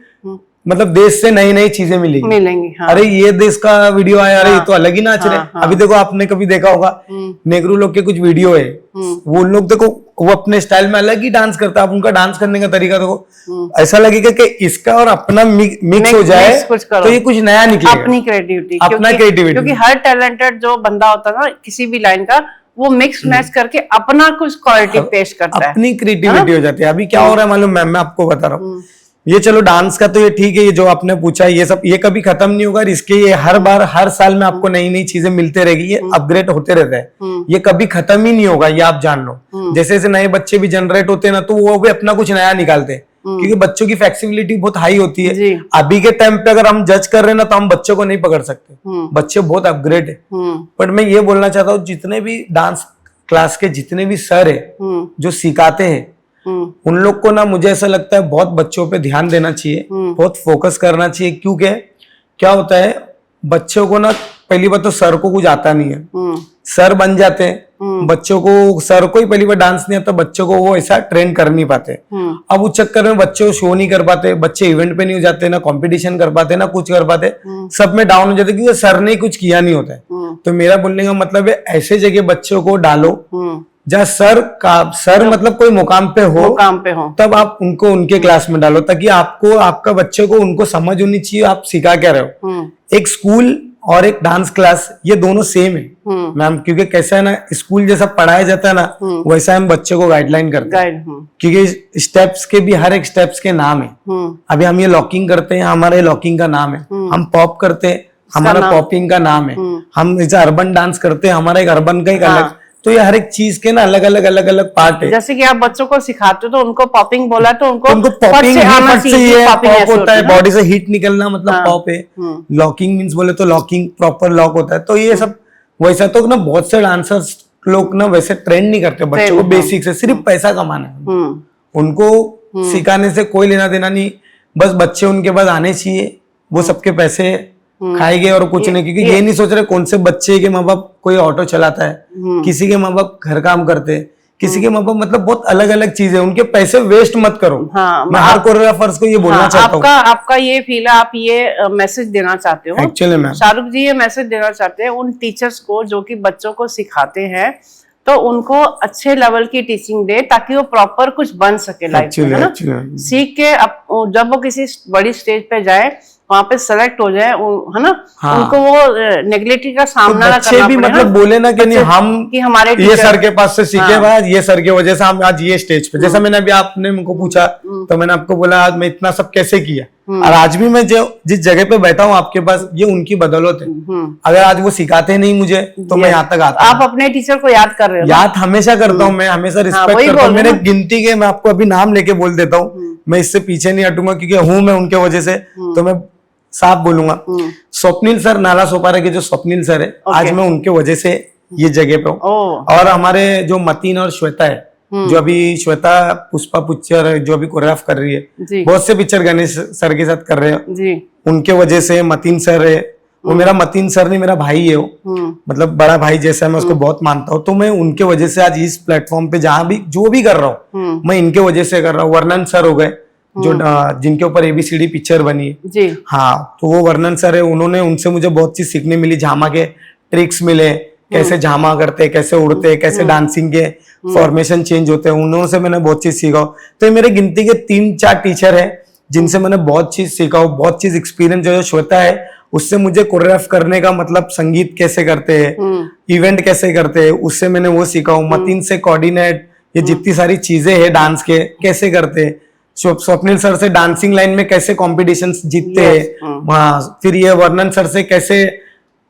A: मतलब देश से नई नई चीजें मिलेंगी। हाँ। अरे ये देश का वीडियो आया, अरे ये तो अलग ही नाच रहे। अभी देखो आपने कभी देखा होगा नेहरू लोग के कुछ वीडियो है, वो लोग देखो वो अपने स्टाइल में अलग ही डांस करता है, आप उनका डांस करने का तरीका देखो, ऐसा लगेगा कि इसका और अपना मिक्स हो जाए तो ये कुछ नया निकलेगा।
B: अपनी क्रिएटिविटी,
A: अपना क्रिएटिविटी,
B: क्योंकि हर टैलेंटेड जो बंदा होता है ना किसी भी लाइन का, वो मिक्स मैच करके अपना कुछ क्वालिटी पेश करता है,
A: अपनी क्रिएटिविटी हो जाती है। अभी क्या हो रहा है मालूम मैम, मैं आपको बता रहा हूँ, ये चलो डांस का तो ये ठीक है, ये जो आपने पूछा ये सब ये कभी खत्म नहीं होगा, इसके ये हर बार हर साल में आपको नई नई चीजें मिलते रहेगी, ये अपग्रेड होते रहता है, ये कभी खत्म ही नहीं होगा, ये आप जान लो। जैसे जैसे नए बच्चे भी जनरेट होते हैं ना, तो वो भी अपना कुछ नया निकालते हैं, क्योंकि बच्चों की फ्लेक्सिबिलिटी बहुत हाई होती है। अभी के टाइम पे अगर हम जज कर रहे हैं ना, तो हम बच्चों को नहीं पकड़ सकते, बच्चे बहुत अपग्रेड है। बट मैं ये बोलना चाहता हूँ, जितने भी डांस क्लास के जितने भी सर है जो सिखाते हैं, उन लोग को ना मुझे ऐसा लगता है बहुत बच्चों पे ध्यान देना चाहिए, बहुत फोकस करना चाहिए, क्योंकि क्या होता है बच्चों को ना, पहली बात तो सर को कुछ आता नहीं है, सर बन जाते हैं बच्चों को, सर को ही पहली बार डांस नहीं आता, बच्चों को वो ऐसा ट्रेन कर नहीं पाते। अब उस चक्कर में बच्चे को शो नहीं कर पाते, बच्चे इवेंट पे नहीं हो जाते, ना कंपटीशन कर पाते, ना कुछ कर पाते, सब में डाउन हो जाते, क्योंकि सर ने कुछ किया नहीं होता है। तो मेरा बोलने का मतलब है ऐसे जगह बच्चों को डालो जहाँ सर मतलब कोई मुकाम पे हो, तब आप उनको उनके क्लास में डालो, ताकि आपको आपका बच्चे को उनको समझ होनी चाहिए आप सिखा क्या रहे हो। एक स्कूल और एक डांस क्लास ये दोनों सेम है मैम, क्योंकि कैसा है ना, स्कूल जैसा पढ़ाया जाता है ना, वैसा हम बच्चे को गाइडलाइन करते हैं, क्योंकि स्टेप्स के भी हर एक स्टेप्स के नाम है। अभी हम ये लॉकिंग करते हैं, हमारे लॉकिंग का नाम है, हम पॉप करते हैं, हमारा पॉपिंग का नाम है, हम जैसे अर्बन डांस करते हैं, हमारा एक अर्बन का एक अलग, तो ये हर एक चीज के ना अलग अलग पार्ट है।
B: जैसे कि आप बच्चों को सिखाते हो तो उनको पॉपिंग बोला तो उनको
A: पॉपिंग पॉप होता है, बॉडी से हीट निकलना मतलब पॉप है। लॉकिंग मींस बोले तो लॉकिंग प्रॉपर लॉक होता है। तो ये सब वैसा तो ना बहुत से डांसर्स लोग ना वैसे ट्रेन नहीं करते बच्चों को बेसिक से, सिर्फ पैसा कमाना है, उनको सिखाने से कोई लेना देना नहीं, बस बच्चे उनके पास आने चाहिए, वो सबके पैसे खाएंगे और कुछ नहीं, क्योंकि ये नहीं सोच रहे कौन से बच्चे के माँ बाप कोई ऑटो चलाता है, किसी के माँ बाप घर काम करते हैं, किसी के माँ बाप मतलब बहुत अलग अलग चीजें, उनके पैसे वेस्ट मत करो। मैं हर कोरियोग्राफर्स को ये बोलना चाहता हूँ।
B: आपका ये फील है, आप ये मैसेज देना चाहते हो
A: एक्चुअली मैम,
B: शाहरुख जी ये मैसेज देना चाहते हैं उन टीचर्स को जो कि बच्चों को सिखाते हैं, तो उनको अच्छे लेवल की टीचिंग दे ताकि वो प्रॉपर कुछ बन सके लाइफ में, है ना, सीख के जब वो किसी बड़ी स्टेज पे जाए, वहाँ पे सेलेक्ट हो जाए, है ना, उनको वो नेगेटिविटी का सामना ना करना
A: भी
B: पड़े,
A: मतलब बोले ना कि नहीं हम
B: कि हमारे
A: ये सर के पास से सीखे बाद ये सर की वजह से हम आज ये स्टेज पे, जैसा मैंने अभी आपने मुझको पूछा तो मैंने आपको बोला आज मैं इतना सब कैसे किया, और आज भी मैं जो जिस जगह पे बैठा हूँ आपके पास, ये उनकी बदौलत है। अगर आज वो सिखाते नहीं मुझे तो मैं यहाँ तक आता।
B: आप अपने टीचर को याद कर रहे हो?
A: याद हमेशा करता हूँ मैं, हमेशा रिस्पेक्ट करता हूँ। मेरे गिनती के मैं आपको अभी नाम लेके बोल देता हूँ, मैं इससे पीछे नहीं हटूंगा, क्योंकि हूँ मैं उनके वजह से, तो मैं साफ बोलूंगा। स्वप्निल सर, नाला सोपारा के जो स्वप्निल सर है, आज मैं उनके वजह से ये जगह पे हूँ। और हमारे जो मतीन और श्वेता है, जो अभी श्वेता पुष्पा पिक्चर जो अभी कोरियोग्राफ कर रही है, बहुत से पिक्चर गणेश सर के साथ कर रहे हैं, उनके वजह से मतीन सर है, वो मेरा मतीन सर नहीं मेरा भाई है, वो मतलब बड़ा भाई जैसा है, मैं उसको बहुत मानता हूँ। तो मैं उनके वजह से आज इस प्लेटफॉर्म पे जहां भी जो भी कर रहा हूँ मैं इनके वजह से कर रहा हूँ। वर्णन सर हो गए जो जिनके ऊपर ABCD पिक्चर बनी है
B: जी,
A: हाँ, तो वो वर्णन सर है, उन्होंने उनसे मुझे बहुत चीज सीखने मिली, झामा के ट्रिक्स मिले, कैसे झामा करते, कैसे उड़ते, कैसे डांसिंग के फॉर्मेशन चेंज होते हैं, उन्होंने से मैंने बहुत चीज सीखा। तो ये मेरे गिनती के 3-4 टीचर है जिनसे मैंने बहुत चीज सीखा, बहुत चीज एक्सपीरियंस जो श्वेता है उससे मुझे कोरियोग्राफ करने का मतलब संगीत कैसे करते हैं, इवेंट कैसे करते हैं, उससे मैंने वो सीखा हूँ। मतीन से कोऑर्डिनेट, ये जितनी सारी चीजें है डांस के कैसे करते हैं, स्वप्निल सर से डांसिंग लाइन में कैसे कॉम्पिटिशंस जीतते हैं, फिर ये वर्णन सर से कैसे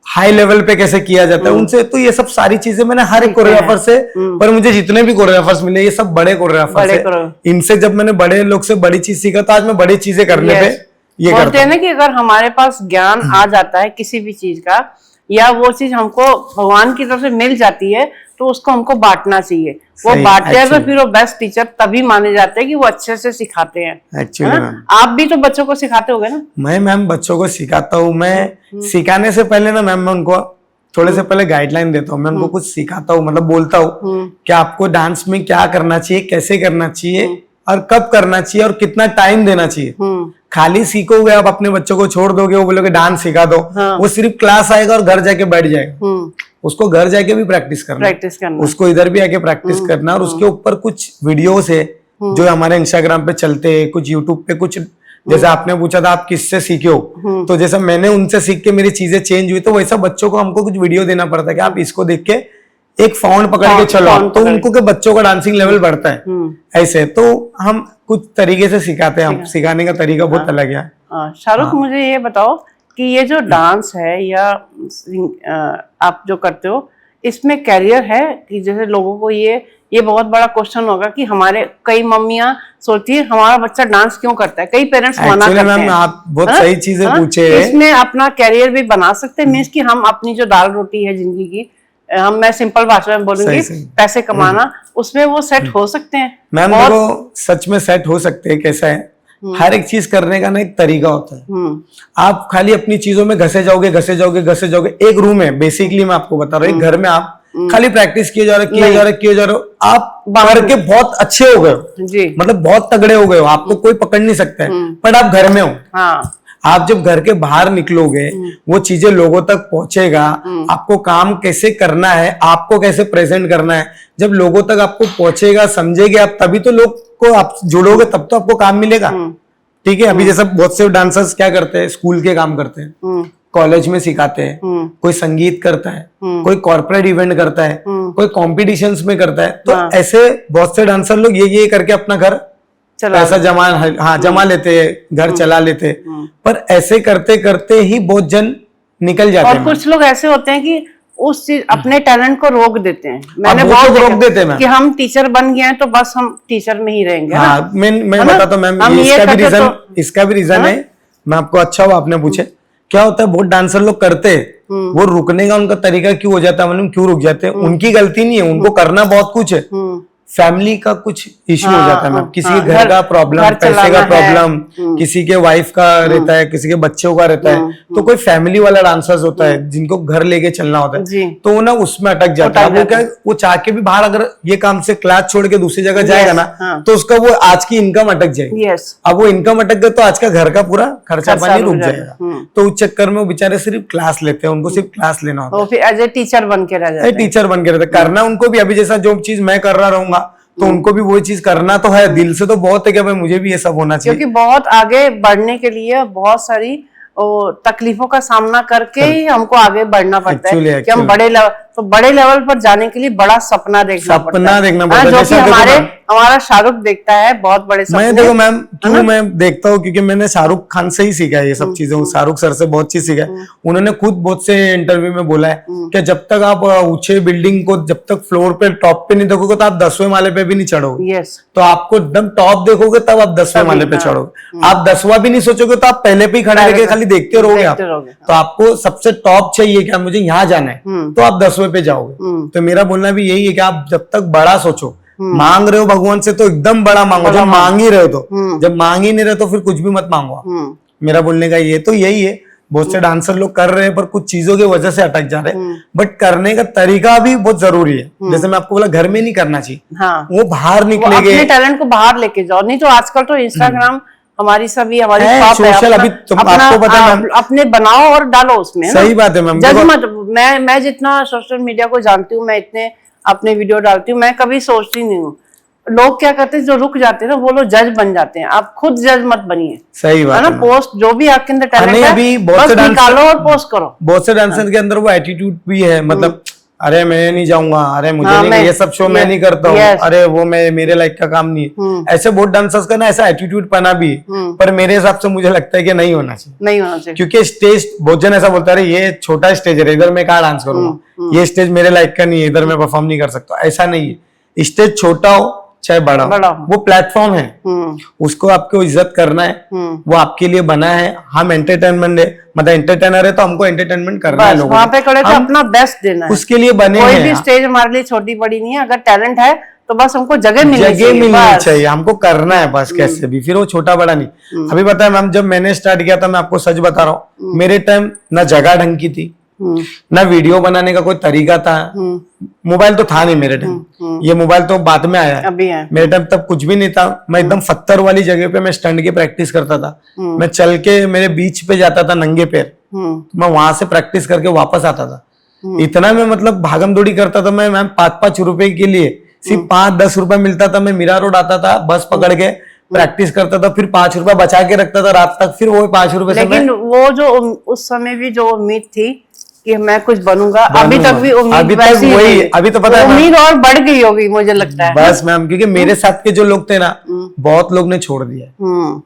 A: हाई लेवल पे कैसे किया जाता है उनसे, तो ये सब सारी चीजें मैंने हर एक कोरियोग्राफर से, पर मुझे जितने भी कोरियोग्राफर्स मिले ये सब बड़े कोरियोग्राफर है, इनसे जब मैंने बड़े लोग से बड़ी चीज सीखा तो आज मैं बड़ी चीजें करने पे ये
B: बोलते हैं ना कि अगर हमारे पास ज्ञान आ जाता है किसी भी चीज का, या वो चीज हमको भगवान की तरफ से मिल जाती है, तो उसको हमको बांटना चाहिए। वो बांटते हैं तो फिर वो बेस्ट टीचर तभी माने जाते हैं कि वो अच्छे से सिखाते हैं।
A: एक्चुअली
B: आप भी तो बच्चों को सिखाते होगे ना?
A: मैं मैम बच्चों को सिखाता हूँ। मैं सिखाने से पहले ना मैम मैं उनको थोड़े से पहले गाइडलाइन देता हूँ, मैं उनको कुछ सिखाता हूँ, मतलब बोलता हूँ कि आपको डांस में क्या करना चाहिए, कैसे करना चाहिए और कब करना चाहिए और कितना टाइम देना चाहिए। खाली सीखोगे आप अपने बच्चों को छोड़ दोगे, वो बोलोगे डांस सिखा दो, वो सिर्फ क्लास आएगा और घर जाके बैठ जाएगा। उसको घर जाके भी प्रैक्टिस करना, उसको इधर भी आके प्रैक्टिस करना, और उसके ऊपर कुछ वीडियोस है जो हमारे इंस्टाग्राम पे चलते हैं, कुछ यूट्यूब पे, कुछ जैसे आपने पूछा था आप किससे सीखे हो, तो जैसे मैंने उनसे सीख के मेरी चीजें चेंज हुई, तो वैसा बच्चों को हमको कुछ वीडियो देना पड़ता है कि आप इसको देख के एक फाउंड पकड़ के चलो, तो उनको के बच्चों का डांसिंग लेवल बढ़ता है। ऐसे तो हम कुछ तरीके से सिखाते हैं, हम सिखाने का तरीका बहुत अलग है।
B: शाहरुख, मुझे ये बताओ कि ये जो डांस है या आप जो करते हो, इसमें कैरियर है कि जैसे लोगों को ये बहुत बड़ा क्वेश्चन होगा कि हमारे कई मम्मियां सोचती है हमारा बच्चा डांस क्यों करता है, कई पेरेंट्स मना करते हैं।
A: आप बहुत सही चीजें पूछे।
B: इसमें अपना कैरियर भी बना सकते हैं, मीन्स कि हम अपनी जो दाल रोटी है जिंदगी की, मैं सिंपल भाषा में बोलूंगी, पैसे कमाना, उसमें वो सेट हो सकते हैं।
A: मैम देखो, सच में सेट हो सकते हैं। कैसा है, हर एक चीज करने का ना एक तरीका होता है। आप खाली अपनी चीजों में घसे जाओगे। एक रूम है, बेसिकली मैं आपको बता रहा हूँ, एक घर में आप खाली प्रैक्टिस किए जा रहे हो, आप बाहर के बहुत अच्छे हो गए हो, मतलब बहुत तगड़े हो गए हो, आपको कोई पकड़ नहीं सकता है, बट आप घर में हो। आप जब घर के बाहर निकलोगे, वो चीजें लोगों तक पहुंचेगा, आपको काम कैसे करना है, आपको कैसे प्रेजेंट करना है, जब लोगों तक आपको पहुंचेगा, समझेगे आप, तभी तो लोग को आप जुड़ोगे, तब तो आपको काम मिलेगा। ठीक है, अभी जैसे बहुत से डांसर्स क्या करते हैं, स्कूल के काम करते हैं, कॉलेज में सिखाते हैं, कोई संगीत करता है, कोई कॉर्पोरेट इवेंट करता है, कोई कॉम्पिटिशंस में करता है, तो ऐसे बहुत से डांसर लोग ये करके अपना घर पैसा जमा लेते हैं, घर चला लेते हैं, पर ऐसे करते करते ही बहुत जन निकल जाते हैं।
B: और कुछ लोग ऐसे होते हैं कि उस चीज अपने टैलेंट को रोक देते हैं। मैंने
A: बहुत रोक देते हैं
B: कि हम टीचर बन गए हैं तो बस हम टीचर में ही रहेंगे।
A: हाँ, मैं बताता हूँ मैम, इसका भी रीजन है। मैं आपको, अच्छा हुआ आपने पूछे। क्या होता है, बहुत डांसर लोग करते हैं, वो रुकने का उनका तरीका क्यों हो जाता है, मतलब क्यों रुक जाते हैं, उनकी गलती नहीं है, उनको करना बहुत कुछ है, फैमिली का कुछ इश्यू हो जाता है मैम, किसी के घर का प्रॉब्लम, पैसे का प्रॉब्लम, किसी के वाइफ का रहता है, किसी के बच्चों का रहता है, तो कोई फैमिली वाला डांसर्स होता है जिनको घर लेके चलना होता है, तो ना उसमें अटक जाता है। वो क्या, वो चाह के भी बाहर अगर ये काम से क्लास छोड़ के दूसरी जगह जाएगा ना, तो उसका वो आज की इनकम अटक जाएगी। अब वो इनकम अटक गई तो आज का घर का पूरा खर्चा पानी रुक जाएगा। तो उस चक्कर में वो बेचारे सिर्फ क्लास लेते हैं, उनको सिर्फ क्लास लेना होता है,
B: एज ए टीचर बन के रह जाते हैं।
A: टीचर बन के रहते, करना उनको भी अभी जैसा जो चीज मैं कर रहा रहूंगा, तो उनको भी वो चीज करना तो है, दिल से तो बहुत है कि भाई मुझे भी ये सब होना चाहिए,
B: क्योंकि बहुत आगे बढ़ने के लिए बहुत सारी तकलीफों का सामना करके ही हमको आगे बढ़ना पड़ता है कि हम बड़े लेवल पर जाने के लिए बड़ा सपना देखना पड़ता है, जो कि हमारा शाहरुख देखता है, बहुत बड़े सपने।
A: मैं देखो मैम, क्यों मैं देखता हूँ, क्योंकि मैंने शाहरुख खान से ही सीखा है ये सब चीजें, शाहरुख सर से बहुत चीज सीखा है। उन्होंने खुद बहुत से इंटरव्यू में बोला है कि जब तक आप ऊंचे बिल्डिंग को, जब तक फ्लोर पे टॉप पे नहीं देखोगे तो आप 10वें माले पे भी नहीं चढ़ोगे। तो आपको एकदम टॉप देखोगे तब आप 10वें माले पे चढ़ोगे। आप 10वां भी नहीं सोचोगे तो आप पहले पे ही खड़े रह खाली देखते रहोगे आप। तो आपको सबसे टॉप चाहिए क्या, मुझे यहाँ जाना है, तो आप 10वें पे जाओगे। तो मेरा बोलना भी यही है कि आप जब तक बड़ा सोचो, मांग रहे हो भगवान से तो एकदम बड़ा मांगो, जब मांग ही रहे हो तो, जब मांग ही नहीं रहे तो फिर कुछ भी मत मांगो। मेरा बोलने का ये तो यही है। बहुत से डांसर लोग कर रहे हैं पर कुछ चीजों की वजह से अटक जा रहे हैं, बट करने का तरीका भी बहुत जरूरी है। जैसे मैं आपको बोला, घर में नहीं करना चाहिए, वो बाहर निकलेंगे,
B: अपने टैलेंट को बाहर लेके जाओ। नहीं तो आजकल तो इंस्टाग्राम हमारी सभी हमारी
A: सोशल, अभी आपको पता है मैम,
B: अपने बनाओ और डालो उसमें।
A: सही बात है मैम,
B: जज मत। मैं जितना सोशल मीडिया को जानती हूँ, मैं इतने अपने वीडियो डालती हूँ, मैं कभी सोचती नहीं हूँ। लोग क्या करते हैं, जो रुक जाते हैं ना, वो लोग जज बन जाते हैं। आप खुद जज मत बनिए।
A: सही बात
B: है ना। पोस्ट जो भी आपके अंदर टैलेंट है, बस निकालो और पोस्ट करो।
A: बहुत से डांसर के अंदर वो एटीट्यूड भी है, मतलब अरे मैं नहीं जाऊंगा, अरे मुझे नहीं, ये सब शो मैं नहीं करता हूँ, अरे वो मेरे लाइक का काम नहीं है। ऐसे बहुत डांसर्स का ना ऐसा एटीट्यूड पना भी है, पर मेरे हिसाब से मुझे लगता है कि नहीं होना चाहिए, क्योंकि स्टेज, बहुत जन ऐसा बोलता है ये छोटा स्टेज है, इधर मैं कहाँ डांस करूंगा, ये स्टेज मेरे लाइक का नहीं है, इधर मैं परफॉर्म नहीं कर सकता। ऐसा नहीं है, स्टेज छोटा हो चाहे बड़ा हो, वो प्लेटफॉर्म है, उसको आपको इज्जत करना है, वो आपके लिए बना है। हम एंटरटेनमेंट है, मतलब एंटरटेनर है, तो हमको एंटरटेनमेंट करना है, लोगों
B: वहां पे खड़े तो अपना बेस्ट देना है,
A: उसके लिए बने
B: कोई भी स्टेज हमारे लिए छोटी बड़ी नहीं है। अगर टैलेंट है तो बस हमको जगह मिलनी
A: चाहिए, हमको करना है बस, कैसे भी, फिर वो छोटा बड़ा नहीं। अभी बताया मैम, जब मैंने स्टार्ट किया था, मैं आपको सच बता रहा हूँ, मेरे टाइम ना जगह ढंग की थी, ना वीडियो बनाने का कोई तरीका था, मोबाइल तो था नहीं मेरे टाइम, ये मोबाइल तो बाद में आया है, मेरे टाइम तब कुछ भी नहीं था। मैं एकदम पत्थर वाली जगह पे मैं स्टंट की प्रैक्टिस करता था, मैं चल के मेरे बीच पे जाता था नंगे पैर, मैं वहां से प्रैक्टिस करके वापस आता था। इतना मैं मतलब भागम दौड़ी करता था मैं मैम, 5-5 रुपए के लिए सिर्फ 5-10 रुपए मिलता था, मैं मीरा रोड आता था बस पकड़ के प्रैक्टिस करता था, फिर 5 रुपए बचा के रखता था रात तक, फिर वो 5 रुपए से
B: लेकिन वो जो उस समय भी जो उम्मीद थी कि मैं कुछ बनूंगा, अभी तक भी उम्मीद
A: अभी तक
B: वैसी ही
A: वही,
B: है।
A: अभी तो पता है
B: उम्मीद और बढ़ गई होगी मुझे लगता है।
A: बस मैम, क्योंकि मेरे साथ के जो लोग थे ना, बहुत लोग ने छोड़ दिया है।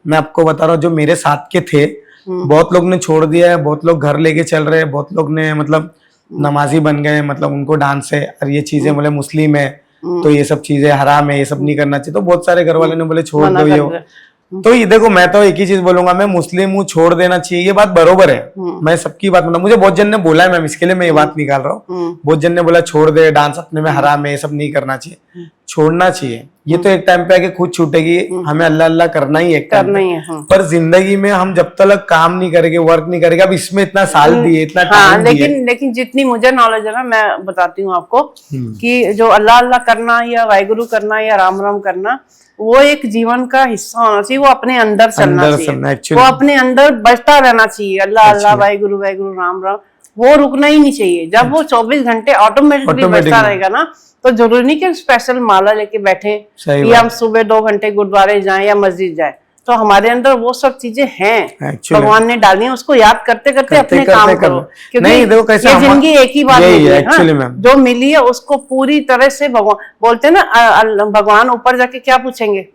A: मैं आपको बता रहा हूँ, जो मेरे साथ के थे बहुत लोग ने छोड़ दिया है, बहुत लोग घर लेके चल रहे हैं, बहुत लोग ने मतलब नमाजी बन गए, मतलब उनको डांस है और ये चीजें बोले मुस्लिम है तो ये सब चीजें हराम है, ये सब नहीं करना चाहिए, तो बहुत सारे घर वाले ने बोले छोड़ दो ये। तो ये देखो, मैं तो एक ही चीज बोलूंगा, मैं मुस्लिम हूँ, छोड़ देना चाहिए, ये बात बरोबर है। मैं सबकी बात मतलब, मुझे बहुत जन ने बोला है मैम, इसके लिए मैं ये बात निकाल रहा हूँ। बहुत जन ने बोला छोड़ दे, डांस अपने में हराम है, ये सब नहीं करना चाहिए। छोड़ना चाहिए, ये तो एक टाइम पे आके खुद छूटेगी, हमें अल्लाह अल्लाह करना ही है एक टाइम पे। पर जिंदगी में हम जब तक काम नहीं करेंगे, वर्क नहीं करेंगे, अब इसमें इतना साल दिए, इतना टाइम दिए।
B: लेकिन जितनी मुझे नॉलेज है ना, मैं बताती हूँ आपको कि जो अल्लाह अल्लाह करना या वाहिगुरु करना या राम राम करना, वो एक जीवन का हिस्सा होना चाहिए, वो अपने अंदर चलना चाहिए, वो अपने अंदर बजता रहना चाहिए, अल्लाह अल्लाह वाहिगुरु वाहिगुरु राम राम, वो रुकना ही नहीं चाहिए। जब वो 24 घंटे ऑटोमेटिकली बजता रहेगा ना, तो जरूरी नहीं कि स्पेशल माला लेके बैठे या हम सुबह 2 घंटे गुरुद्वारे जाएं या मस्जिद जाएं, तो हमारे अंदर वो सब चीजें हैं, भगवान ने डाली हैं, उसको याद करते करते अपने काम करो, क्योंकि ये जिंदगी एक ही बार मिली है, जो मिली है उसको पूरी तरह से भगवान बोलते हैं ना, भगवान ऊपर जाके क्या पूछेंगे,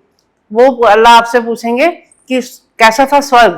B: वो अल्लाह आपसे पूछेंगे कि कैसा था स्वर्ग,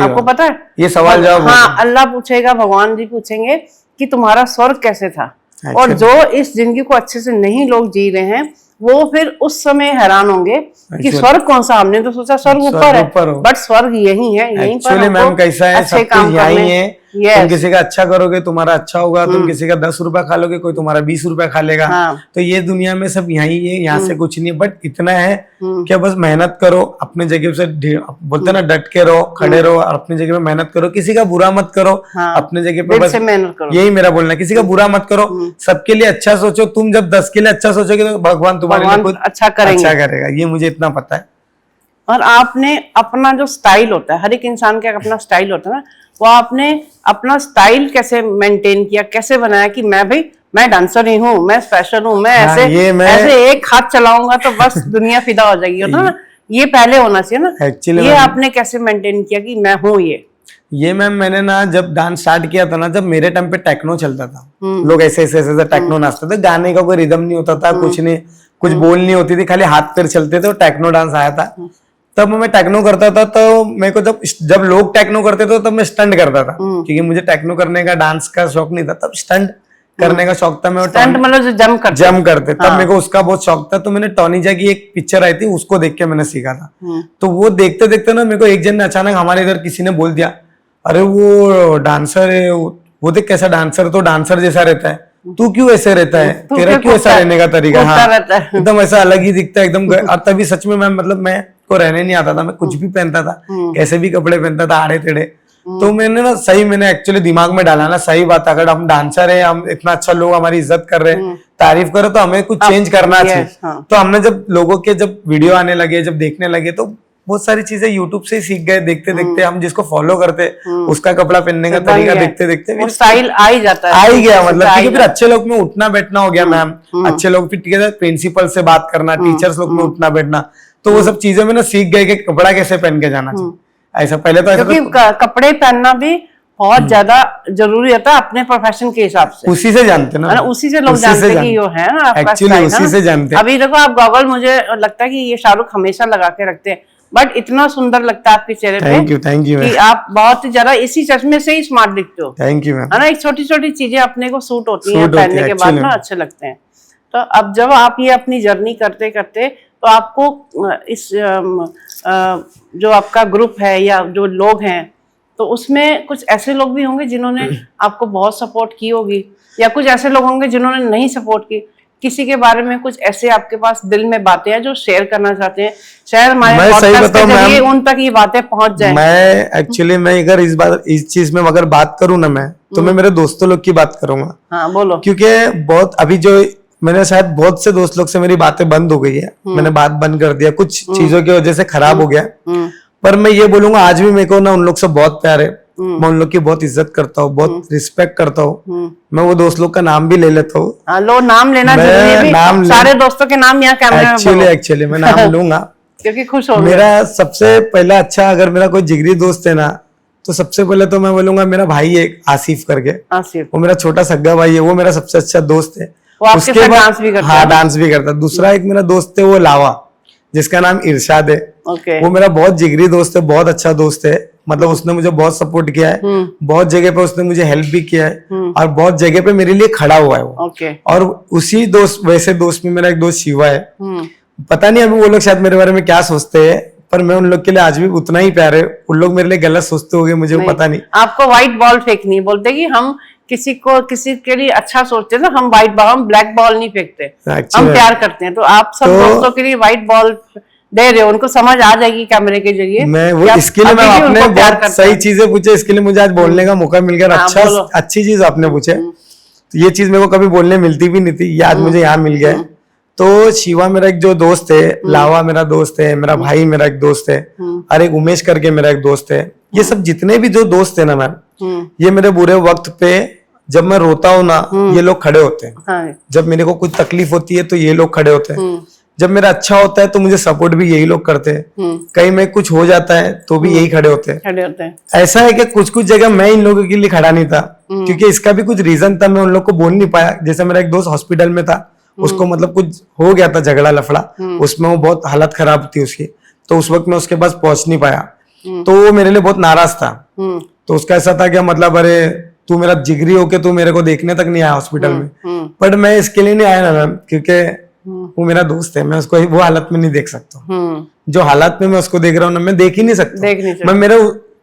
B: आपको पता है ये सवाल जवाब? हाँ, अल्लाह पूछेगा, भगवान जी पूछेंगे कि तुम्हारा स्वर्ग कैसे था। और जो इस जिंदगी को अच्छे से नहीं लोग जी रहे हैं, वो फिर उस समय हैरान होंगे कि स्वर्ग कौन सा, हमने तो सोचा स्वर्ग ऊपर है, बट स्वर्ग यही है, यहीं पर
A: मैम कैसा है, सब कुछ यही है। तुम किसी का अच्छा करोगे तुम्हारा अच्छा होगा, तुम किसी का 10 रुपया खा लोगे, कोई तुम्हारा 20 रुपया खा लेगा। तो ये दुनिया में सब यही है, यहाँ से कुछ नहीं। बट इतना है कि बस मेहनत करो, अपने जगह से बोलते ना, डट के रहो, खड़े रहो और अपनी जगह पे मेहनत करो, किसी का बुरा मत करो, अपने जगह पे बस मेहनत करो, यही मेरा बोलना है। किसी का बुरा मत करो, सबके लिए अच्छा सोचो। तुम जब 10 के लिए अच्छा सोचोगे तो भगवान तुम्हारे लिए कुछ अच्छा करेगा, ये मुझे इतना पता है।
B: और आपने अपना जो स्टाइल होता है, हर एक इंसान का अपना स्टाइल होता है ना, वो आपने अपना स्टाइल कैसे मेंटेन किया, कैसे बनाया कि मैं डांसर ही हूँ, मैं स्पेशल हूँ, मैं ऐसे एक हाथ चलाऊंगा तो बस दुनिया फिदा हो जाएगी, होता ना, ये पहले होना चाहिए ना। एक्चुअली ये आपने कैसे मेंटेन किया कि मैं हूँ ये
A: मैम, मैंने ना जब डांस स्टार्ट किया था ना, जब मेरे टाइम पे टेक्नो चलता था, लोग ऐसे टेक्नो नाचते थे, गाने का कोई रिदम नहीं होता था, कुछ नहीं, कुछ बोल नहीं होती थी, खाली हाथ पैर चलते थे, टेक्नो डांस आया था। तब मैं टेक्नो करता था, तो मेरे को जब लोग टेक्नो करते थे तब मैं स्टंट करता था, क्योंकि मुझे टेक्नो करने का, डांस का शौक नहीं था, तब स्टंट करने का शौक था। मैं
B: मतलब
A: जम करते तब मेरे को उसका बहुत शौक था। तो मैंने टॉनी जा की एक पिक्चर आई थी, उसको देख के मैंने सीखा था। तो वो देखते देखते ना, मेरे को एक जन ने अचानक हमारे इधर किसी ने बोल दिया, अरे वो डांसर है, वो देख कैसा डांसर, तो डांसर जैसा रहता है, तू क्यों ऐसे रहता है, तेरा क्यों ऐसा रहने का तरीका, हाँ एकदम ऐसा अलग ही दिखता है एकदम। और तभी सच में मैं मतलब मैं को रहने नहीं आता था, मैं कुछ भी पहनता था, कैसे भी कपड़े पहनता था, आड़े टेढ़े। तो मैंने ना मैंने एक्चुअली दिमाग में डाला ना, सही बात, अगर हम डांसर है, हम इतना अच्छा, लोग हमारी इज्जत कर रहे हैं, तारीफ करे, तो हमें कुछ चेंज करना चाहिए। तो हमने जब लोगों के जब वीडियो आने लगे, जब देखने लगे, तो बहुत सारी चीजें यूट्यूब से सीख गए, देखते देखते। हम जिसको फॉलो करते, उसका कपड़ा पहनने का तरीका देखते देखते
B: स्टाइल आ ही जाता है,
A: आ ही गया मतलब। क्योंकि फिर अच्छे लोग में उठना बैठना हो गया मैम, अच्छे लोग, फिर प्रिंसिपल से बात करना, टीचर्स लोग में उठना बैठना, तो वो सब चीजें मैंने सीख गए कि कपड़ा कैसे पहन के जाना चाहिए। ऐसा पहले तो
B: कपड़े पहनना भी बहुत ज्यादा जरूरी होता है अपने प्रोफेशन के हिसाब से,
A: उसी से जानते ना,
B: उसी से लोग जानते हैं कि ये है ना,
A: एक्चुअली उसी से जानते हैं।
B: अभी देखो आप गॉगल, मुझे लगता है कि ये शाहरुख हमेशा लगा के रखते हैं, बट इतना सुंदर लगता है आपके चेहरे पे।
A: थैंक यू
B: कि आप बहुत ही ज्यादा इसी चश्मे से ही स्मार्ट दिखते हो।
A: Thank you ma'am.
B: है ना, एक छोटी छोटी चीजें अपने को सूट होती हैं, पहनने के बाद ना अच्छे लगते हैं। तो अब जब आप ये अपनी जर्नी करते करते, तो आपको इस जो आपका ग्रुप है या जो लोग हैं, तो उसमें कुछ ऐसे लोग भी होंगे जिन्होंने आपको बहुत सपोर्ट की होगी, या कुछ ऐसे लोग होंगे जिन्होंने नहीं सपोर्ट की। किसी के बारे में कुछ ऐसे आपके पास दिल में बातें हैं जो शेयर करना चाहते हैं, शायद हमारे पॉडकास्ट के जरिए उन तक ये बातें पहुंच जाए।
A: मैं अगर इस चीज में अगर बात करूं ना, मैं तो मैं मेरे दोस्तों लोग की बात करूंगा।
B: हाँ बोलो।
A: क्योंकि बहुत अभी जो मैंने शायद बहुत से दोस्त लोग से मेरी बातें बंद हो गई है, मैंने बात बंद कर दिया, कुछ चीजों की वजह से खराब हो गया। पर मैं ये बोलूंगा, आज भी मेरे को ना उन लोग से बहुत प्यार है, मैं उन लोग की बहुत इज्जत करता हूँ, बहुत रिस्पेक्ट करता हूँ। मैं वो दोस्त लोग का नाम भी ले लेता हूँ।
B: लो, नाम लेना जरूरी है भी। सारे दोस्तों के नाम यहाँ कैमरे में बोलो।
A: एक्चुअली मैं नाम लूंगा
B: क्योंकि खुश होंगे।
A: मेरा सबसे पहला अच्छा, अगर मेरा कोई जिगरी दोस्त है ना, तो सबसे पहले तो मैं बोलूंगा मेरा भाई है आसिफ करके।
B: आसिफ,
A: वो मेरा छोटा सग्गा भाई है, वो मेरा सबसे अच्छा दोस्त है।
B: वो आपके साथ डांस भी करता है?
A: हाँ, डांस भी करता है। दूसरा एक मेरा दोस्त है वो लावा, जिसका नाम इरशाद है।
B: ओके।
A: वो मेरा बहुत जिगरी दोस्त है, बहुत अच्छा दोस्त है। मतलब उसने मुझे बहुत सपोर्ट किया है, बहुत जगह पे उसने मुझे हेल्प भी किया है और बहुत जगह पे मेरे लिए खड़ा हुआ है वो।
B: ओके।
A: और उसी दोस्त, वैसे दोस्त में मेरा एक दोस्त शिवा है। पता नहीं अभी वो लोग शायद मेरे बारे में क्या सोचते हैं, पर मैं उन लोग के लिए आज भी उतना ही प्यार है। उन लोग मेरे लिए गलत सोचते होंगे, मुझे पता नहीं।
B: आपको व्हाइट बॉल फेंकनी बोलते कि हम किसी के लिए अच्छा सोचते हैं, तो हम व्हाइट बॉल, हम ब्लैक बॉल नहीं फेंकते, हम प्यार करते हैं। तो आप सब दोस्तों के लिए व्हाइट बॉल दे रहे हो, उनको समझ आ जाएगी कैमरे के जरिए।
A: मैं वो इसके लिए मैं आपने बहुत सही चीजें पूछे, इसके लिए मुझे आज बोलने का मौका मिल गया। अच्छा, अच्छी चीज आपने पूछे, तो ये चीज मेरे को कभी बोलने मिलती भी नहीं थी, ये आज मुझे यहाँ मिल गया है। तो शिवा मेरा एक जो दोस्त है, लावा मेरा दोस्त है, मेरा भाई मेरा एक दोस्त है, और एक उमेश करके मेरा एक दोस्त है। ये सब जितने भी जो दोस्त है ना मैम, ये मेरे बुरे वक्त पे जब मैं रोता हूँ ना, ये लोग खड़े होते हैं। जब मेरे को कुछ तकलीफ होती है तो ये लोग खड़े होते हैं। जब मेरा अच्छा होता है तो मुझे सपोर्ट भी यही लोग करते हैं। कहीं में कुछ हो जाता है तो भी यही खड़े होते हैं। ऐसा है कि कुछ कुछ जगह मैं इन लोगों के लिए खड़ा नहीं था, क्योंकि इसका भी कुछ रीजन था, मैं उन लोग को बोल नहीं पाया। जैसे मेरा एक दोस्त हॉस्पिटल में था, उसको मतलब कुछ हो गया था, झगड़ा लफड़ा, उसमें वो बहुत हालत खराब थी उसकी, तो उस वक्त मैं उसके पास पहुंच नहीं पाया। तो वो मेरे लिए बहुत नाराज था। तो उसका ऐसा था कि मतलब अरे तू मेरा जिगरी होके तू मेरे को देखने तक नहीं आया हॉस्पिटल में। बट मैं इसके लिए नहीं आया ना मैम, क्योंकि वो मेरा दोस्त है, मैं उसको वो हालत में नहीं देख सकता। जो हालत में मैं उसको देख रहा हूँ ना, मैं देख ही नहीं सकता। मैं मेरे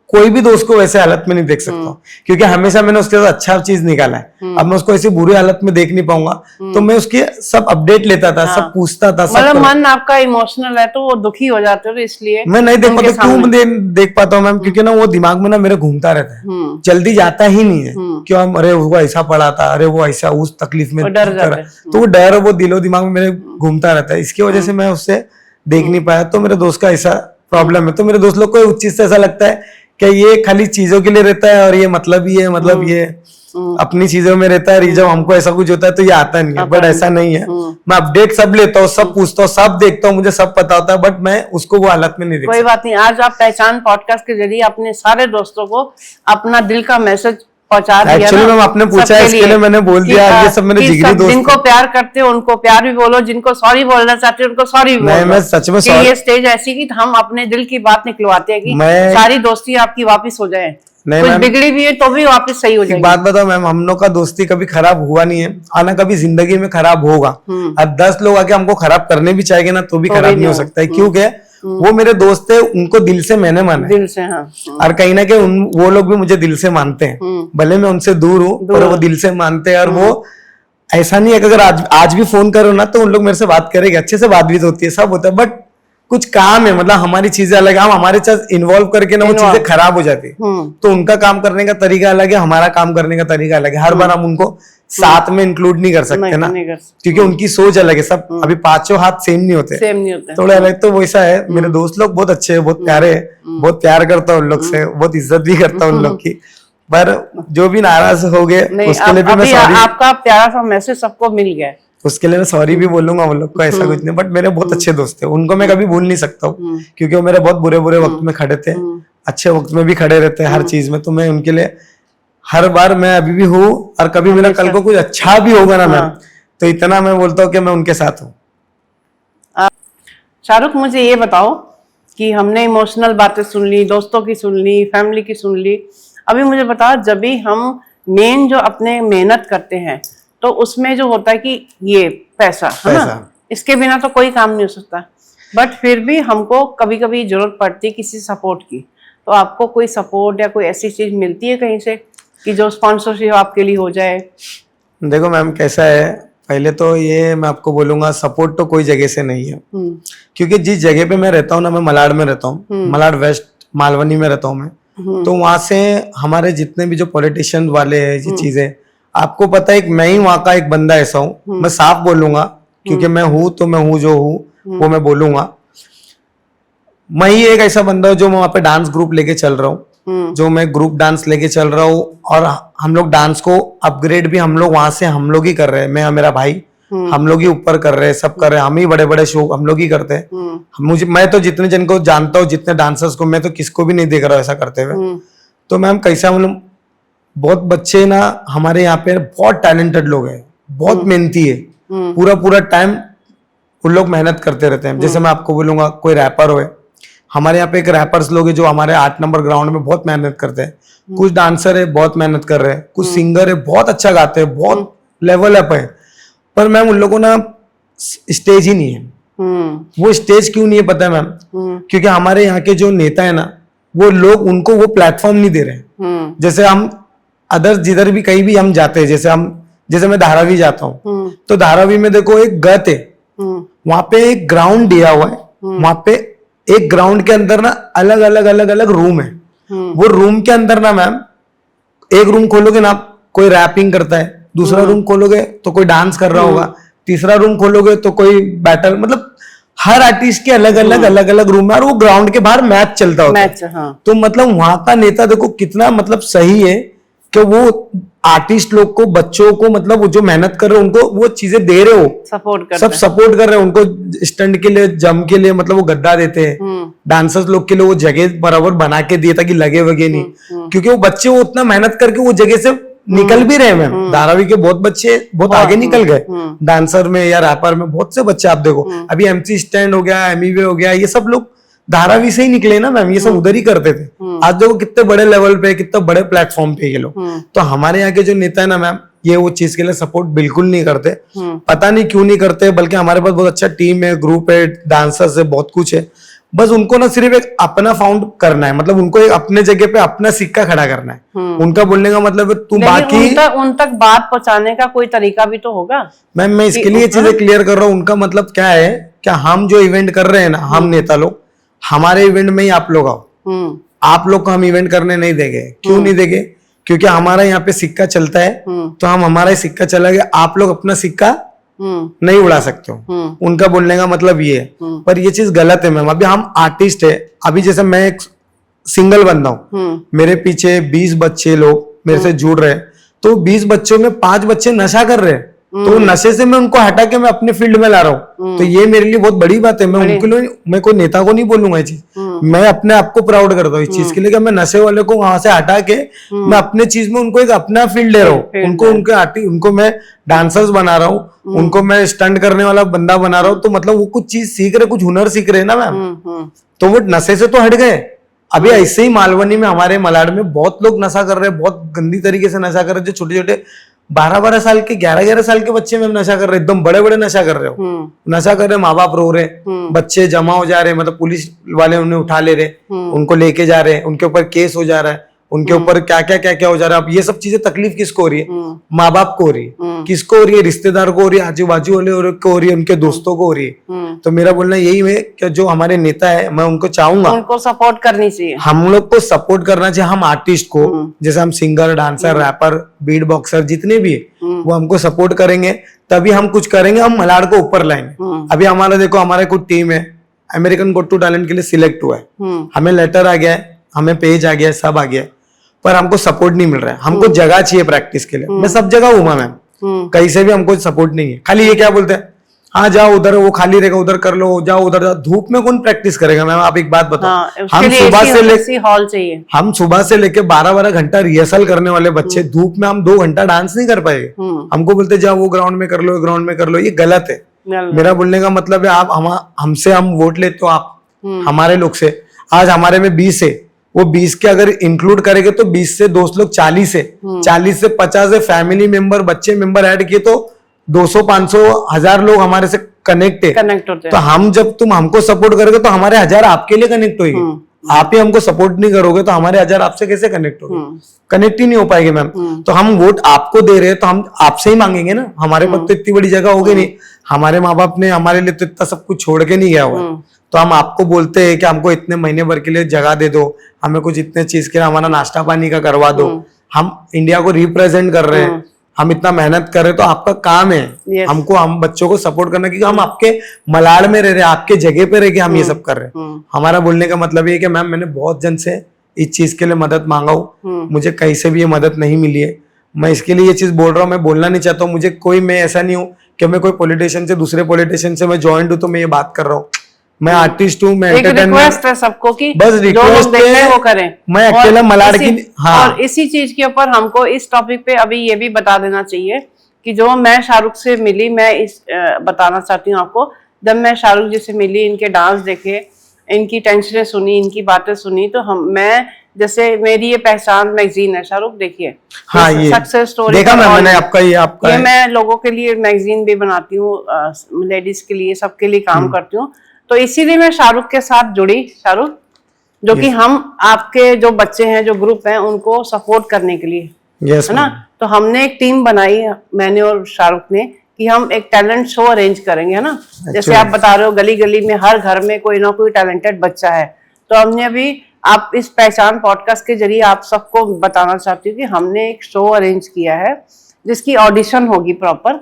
A: कोई भी दोस्त को वैसे हालत में नहीं देख सकता, क्योंकि हमेशा मैंने उसके साथ अच्छा चीज निकाला है। अब मैं उसको ऐसी बुरी हालत में देख नहीं पाऊंगा, तो मैं उसकी सब अपडेट लेता था, सब पूछता था।
B: मतलब मन आपका इमोशनल है तो वो दुखी हो जाते हो, इसलिए
A: मैं नहीं देख पाता। क्यों देख पाता हूँ मैम? क्योंकि ना वो दिमाग में ना मेरे घूमता रहता है, जल्दी जाता ही नहीं है। क्यों? अरे वो ऐसा पड़ा था, अरे वो ऐसा उस तकलीफ में तो वो डर, वो दिलो दिमाग में मेरे घूमता रहता है। इसकी वजह से मैं उससे देख नहीं पाया। तो मेरे दोस्त का ऐसा प्रॉब्लम है। तो मेरे दोस्त लोग को उस चीज से ऐसा लगता है कि ये खाली चीजों के लिए रहता है और ये मतलब ही है, मतलब ये अपनी चीजों में रहता है। जब हमको ऐसा कुछ होता है तो ये आता नहीं है, बट ऐसा नहीं है। मैं अपडेट सब लेता हूँ, सब पूछता हूँ, सब देखता हूँ, मुझे सब पता होता है, बट मैं उसको वो हालत में नहीं देखता।
B: कोई बात नहीं, आज आप पहचान पॉडकास्ट के जरिए अपने सारे दोस्तों को अपना दिल का मैसेज पहुंचा दिया।
A: एक्चुअली मैम आपने पूछा है, इसके लिए मैंने बोल दिया। ये सब मेरे जिगरी दोस्त,
B: जिनको प्यार करते हो उनको प्यार भी बोलो, जिनको सॉरी बोलना चाहते हो उनको सॉरी भी बोलो।
A: मैं सच में
B: ये स्टेज ऐसी कि हम अपने दिल की बात निकलवाते हैं कि सारी दोस्ती आपकी वापस हो जाए। कुछ बिगड़ी भी है तो भी वापस सही हो जाएगी।
A: बात बताओ मैम, हम लोग का दोस्ती कभी खराब हुआ नहीं है, आना कभी जिंदगी में खराब होगा। अब 10 लोग आके हमको खराब करने भी चाहेंगे ना, तो भी खराब नहीं हो सकता है, क्योंकि वो मेरे दोस्त है, उनको दिल से मैंने माना,
B: दिल से। हाँ।
A: और कहीं ना कहीं वो लोग भी मुझे दिल से मानते हैं। भले मैं उनसे दूर हूँ, पर वो दिल से मानते हैं। और वो ऐसा नहीं है कि अगर आज भी फोन करो ना तो उन लोग मेरे से बात करेंगे, अच्छे से बात भी होती है, सब होता है, बट कुछ काम है, मतलब हमारी चीजें अलग है, हम हमारे साथ इन्वॉल्व करके ना वो चीजें खराब हो जाती है। तो उनका काम करने का तरीका अलग है, हमारा काम करने का तरीका अलग है। हर बार हम उनको साथ में इंक्लूड नहीं कर सकते ना, क्योंकि उनकी सोच अलग है। सब अभी पांचों हाथ सेम नहीं होते, थोड़ा अलग। तो वैसा है। मेरे दोस्त लोग बहुत अच्छे हैं, बहुत प्यारे हैं, बहुत प्यार करता हूँ उन लोग से, बहुत इज्जत भी करता हूँ उन लोग की। पर जो भी नाराज हो गए उसके लिए भी मैं सॉरी।
B: आपका प्यारा सा मैसेज सबको मिल गया,
A: उसके लिए मैं सॉरी भी बोलूंगा उन लोग को, ऐसा कुछ नहीं। बट मेरे बहुत अच्छे दोस्त थे, उनको मैं कभी भूल नहीं सकता हूँ, क्योंकि वो मेरे बहुत बुरे बुरे वक्त में खड़े थे, अच्छे वक्त में भी खड़े रहते हैं, हर चीज में। तो मैं उनके लिए हर बार, मैं अभी भी हूँ, और कभी मेरा कल को कुछ अच्छा भी होगा ना मैम, तो इतना मैं बोलता हूँ कि मैं उनके साथ हूँ।
B: शाहरुख, मुझे ये बताओ कि हमने इमोशनल बातें सुन ली, दोस्तों की सुन ली, फैमिली की सुन ली। अभी मुझे बताओ, जब भी हम मेन जो अपने मेहनत करते हैं तो उसमें जो होता है कि ये पैसा है ना, इसके बिना तो कोई काम नहीं हो सकता, बट फिर भी हमको कभी कभी जरूरत पड़ती है किसी सपोर्ट की। तो आपको कोई सपोर्ट या कोई ऐसी चीज मिलती है कहीं से कि जो स्पॉन्सरशिप आपके लिए हो जाए?
A: देखो मैम, कैसा है, पहले तो ये मैं आपको बोलूंगा, सपोर्ट तो कोई जगह से नहीं है, क्योंकि जिस जगह पे मैं रहता हूँ ना, मैं मलाड में रहता हूँ, मलाड वेस्ट मालवनी में रहता हूँ मैं। तो वहां से हमारे जितने भी जो पॉलिटिशियन वाले हैं, ये चीजें आपको पता है, मैं ही वहां का एक बंदा ऐसा हूँ, मैं साफ बोलूंगा, क्योंकि मैं हूँ तो मैं हूँ, जो हूँ वो मैं बोलूंगा। मैं ही एक ऐसा बंदा हूँ जो मैं वहां पे डांस ग्रुप लेके चल रहा हूँ, जो मैं ग्रुप डांस लेके चल रहा हूँ, और हम लोग डांस को अपग्रेड भी हम लोग वहां से हम लोग ही कर रहे हैं, मैं और मेरा भाई हम लोग ही ऊपर कर रहे हैं, सब कर रहे हैं, हम ही बड़े बड़े शो हम लोग ही करते हैं। मैं तो जितने जन को जानता हूँ, जितने डांसर्स को, मैं तो किसको भी नहीं देख रहा ऐसा करते हुए। तो मैम कैसा, मतलब बहुत बच्चे ना हमारे यहाँ पे बहुत टैलेंटेड लोग हैं, बहुत मेहनती है, पूरा टाइम उन लोग मेहनत करते रहते हैं। जैसे मैं आपको बोलूंगा, कोई रैपर हो, हमारे यहाँ पे एक रैपर्स लोग हैं जो हमारे 8 नंबर ग्राउंड में बहुत मेहनत करते हैं। कुछ डांसर है बहुत मेहनत कर रहे हैं, कुछ सिंगर है बहुत अच्छा गाते हैं, बहुत लेवल अप है, पर मैम उन लोगों ना स्टेज ही नहीं है। वो स्टेज क्यों नहीं है पता है मैम? क्योंकि हमारे यहाँ के जो नेता है ना, वो लोग उनको वो प्लेटफॉर्म नहीं दे रहे। जैसे हम अदर जिधर भी कहीं भी हम जाते हैं, जैसे मैं धारावी जाता हूँ, तो धारावी में देखो एक गत है, वहां पे एक ग्राउंड दिया हुआ है, वहां पे एक ग्राउंड के अंदर ना अलग अलग रूम है। वो रूम के अंदर ना मैम, एक रूम खोलोगे ना कोई रैपिंग करता है, दूसरा रूम खोलोगे तो कोई डांस कर रहा होगा, तीसरा रूम खोलोगे तो कोई बैटल, मतलब हर आर्टिस्ट के अलग अलग रूम है, और वो ग्राउंड के बाहर मैच चलता होता है।
B: हाँ।
A: तो मतलब वहां का नेता देखो कितना मतलब सही है कि वो आर्टिस्ट लोग को, बच्चों को, मतलब वो जो मेहनत कर रहे हो उनको वो चीजें दे रहे हो,
B: सपोर्ट कर
A: सब सपोर्ट कर रहे हैं उनको, स्टंट के लिए, जम के लिए, मतलब वो गद्दा देते हैं, डांसर्स लोग के लिए वो जगह बराबर बना के दिए ताकि लगे वगे नहीं, क्योंकि वो बच्चे वो उतना मेहनत करके वो जगह से निकल भी रहे हैं मैम। धारावी के बहुत बच्चे बहुत आगे निकल गए डांसर में या रैपर में, बहुत से बच्चे आप देखो, अभी एमसी स्टैंड हो गया, एमईवे हो गया, ये सब लोग धारावी से ही निकले ना मैम, ये सब उधर ही करते थे। आज देखो कितने बड़े लेवल पे, कितने बड़े प्लेटफॉर्म पे ये लोग। तो हमारे यहाँ के जो नेता है ना मैम, ये वो चीज के लिए सपोर्ट बिल्कुल नहीं करते, पता नहीं क्यों नहीं करते, बल्कि हमारे पास बहुत अच्छा टीम है, ग्रुप है, डांसर्स है, बहुत कुछ है, बस उनको ना सिर्फ एक अपना फाउंड करना है, मतलब उनको एक अपने जगह पे अपना सिक्का खड़ा करना है। उनका बोलने का मतलब है तू बाकी
B: उन तक बात पहुंचाने का कोई तरीका भी तो होगा
A: मैम। मैं इसके लिए चीजें क्लियर कर रहा हूँ, उनका मतलब क्या है, क्या हम जो इवेंट कर रहे हैं ना, हम नेता लोग, हमारे इवेंट में ही आप लोग आओ, आप लोग को हम इवेंट करने नहीं देंगे। क्यों नहीं देंगे? क्योंकि हमारा यहाँ पे सिक्का चलता है, तो हम हमारा ही सिक्का चला गया, आप लोग अपना सिक्का नहीं उड़ा सकते हो। उनका बोलने का मतलब ये है, पर ये चीज गलत है मैम। अभी हम आर्टिस्ट है, अभी जैसे मैं एक सिंगल बंदा हूँ, मेरे पीछे 20 बच्चे लोग मेरे से जुड़ रहे हैं, तो 20 बच्चों में 5 बच्चे नशा कर रहे हैं, तो नशे से मैं उनको हटा के मैं अपने फील्ड में ला रहा हूँ, तो ये मेरे लिए बहुत बड़ी बात है। मैं उनके लिए, मैं कोई नेता को नहीं बोलूंगा ये चीज, मैं अपने आप को प्राउड करता हूँ इस चीज के लिए कि मैं नशे वाले को वहां से हटा के मैं अपने चीज में उनको एक अपना फील्ड दे रहा हूँ, उनको मैं डांसर्स बना रहा हूँ, उनको मैं स्टंट करने वाला बंदा बना रहा हूँ। तो मतलब वो कुछ चीज सीख रहे, कुछ हुनर सीख रहे ना मैम, तो वो नशे से तो हट गए। अभी ऐसे ही मालवनी में, हमारे मलाड में बहुत लोग नशा कर रहे हैं, बहुत गंदी तरीके से नशा कर रहे हैं, जो छोटे छोटे 12-12 साल के, 11-11 साल के बच्चे में नशा कर रहे, एकदम बड़े बड़े नशा कर रहे हो, नशा कर रहे, माँ बाप रो रहे, बच्चे जमा हो जा रहे, मतलब पुलिस वाले उन्हें उठा ले रहे, उनको लेके जा रहे, उनके ऊपर केस हो जा रहा है, उनके ऊपर क्या क्या हो जा रहा है। अब ये सब चीजें तकलीफ किसको हो रही है? माँ बाप को हो रही है, किसको हो रही है? रिश्तेदार को हो रही है, आजू बाजू वाले को हो रही है, उनके दोस्तों को हो रही है। तो मेरा बोलना यही है कि जो हमारे नेता है, मैं उनको चाहूंगा,
B: उनको सपोर्ट करनी चाहिए,
A: हम लोग को सपोर्ट करना चाहिए, हम आर्टिस्ट को, जैसे हम singer, dancer, rapper, beat boxer जितने भी है वो हमको सपोर्ट करेंगे, तभी हम कुछ करेंगे, हम मलाड को ऊपर लाएंगे। अभी हमारा देखो, हमारे कुछ टीम है, अमेरिकन गॉट टू टैलेंट के लिए सिलेक्ट हुआ है, हमें लेटर आ गया है, हमें पेज आ गया है, सब आ गया है, पर हमको सपोर्ट नहीं मिल रहा है। हमको जगह चाहिए प्रैक्टिस के लिए। मैं सब जगह हूँ मैम, कहीं से भी हमको सपोर्ट नहीं है। खाली ये क्या बोलते हैं, हाँ जाओ उधर, वो खाली रहेगा, उधर कर लो, जाओ उधर जाओ। धूप में कौन प्रैक्टिस करेगा मैम? आप एक बात बताओ, हम सुबह से लेके 12-12 घंटा रिहर्सल करने वाले बच्चे, धूप में हम 2 घंटा डांस नहीं कर पाएंगे। हमको बोलते जाओ वो ग्राउंड में कर लो, ग्राउंड में कर लो, ये गलत है। मेरा बोलने का मतलब है, आप हमसे हम वोट लेते हो, आप हमारे लोग से, आज हमारे में 20 है, वो 20 के अगर इंक्लूड करेंगे तो 20 से दोस्त लोग 40 है, 40 से 50 है, फैमिली मेंबर, बच्चे मेंबर ऐड किए तो 200, 500, 1000 लोग हमारे से कनेक्ट होते हैं। तो हम, जब तुम हमको सपोर्ट करोगे तो हमारे 1000 आपके लिए कनेक्ट होगी। आप ही हमको सपोर्ट नहीं करोगे तो हमारे 1000 आपसे कैसे कनेक्ट होंगे? कनेक्ट ही नहीं हो पाएंगे मैम। तो हम वोट आपको दे रहे हैं तो हम आपसे ही मांगेंगे ना, हमारे पास तो इतनी बड़ी जगह होगी नहीं, हमारे माँ बाप ने हमारे लिए तो इतना सब कुछ छोड़ के नहीं गया हुआ, तो हम आपको बोलते हैं कि हमको इतने महीने भर के लिए जगह दे दो, हमें कुछ इतने चीज के लिए हमारा नाश्ता पानी का करवा दो, हम इंडिया को रिप्रेजेंट कर रहे हैं, हम इतना मेहनत कर रहे हैं, तो आपका काम है हमको, हम बच्चों को सपोर्ट करना, क्योंकि हम आपके मलाड में रह रहे हैं, आपके जगह पे रह के हम ये सब कर रहे हैं। हमारा बोलने का मतलब ये है कि मैम, मैंने बहुत जन से इस चीज के लिए मदद मांगा हूँ, मुझे कहीं से भी ये मदद नहीं मिली है। मैं इसके लिए ये चीज बोल रहा हूँ, मैं बोलना नहीं चाहता हूँ। मुझे कोई, मैं ऐसा नहीं हूँ कि मैं कोई पॉलिटिशियन से, दूसरे पॉलिटिशियन से मैं ज्वाइंट हूँ तो मैं ये बात कर रहा हूँ। मैं आर्टिस्ट हूँ, मैं
B: एक रिक्वेस्ट है सबको कि
A: बस
B: जो
A: रिक्वेस्ट
B: लोग देख रहे हैं वो करें।
A: मैं अकेला मलाड की, हाँ।
B: और इसी चीज के ऊपर हमको इस टॉपिक पे अभी ये भी बता देना चाहिए कि जो मैं शाहरुख से मिली, मैं इस बताना चाहती हूँ आपको। जब मैं शाहरुख जी से मिली, इनके डांस देखे, इनकी टेंशनें सुनी, इनकी बातें सुनी, तो मैं जैसे मेरी ये पहचान मैगजीन है शाहरुख, देखिए
A: हाँ, ये
B: सक्सेस स्टोरी
A: देखा मैंने आपका, ये
B: मैं लोगों के लिए मैगजीन भी बनाती हूँ, लेडीज के लिए, सबके लिए काम करती हूँ। तो इसीलिए मैं शाहरुख के साथ जुड़ी, शाहरुख जो कि हम आपके जो बच्चे हैं, जो ग्रुप हैं, उनको सपोर्ट करने के लिए, है ना। तो हमने एक टीम बनाई, मैंने और शाहरुख ने, कि हम एक टैलेंट शो अरेंज करेंगे, है ना। जैसे आप बता रहे हो गली गली में हर घर में कोई ना कोई टैलेंटेड बच्चा है, तो हमने अभी आप इस पहचान पॉडकास्ट के जरिए आप सबको बताना चाहती हूँ कि हमने एक शो अरेंज किया है जिसकी ऑडिशन होगी प्रॉपर।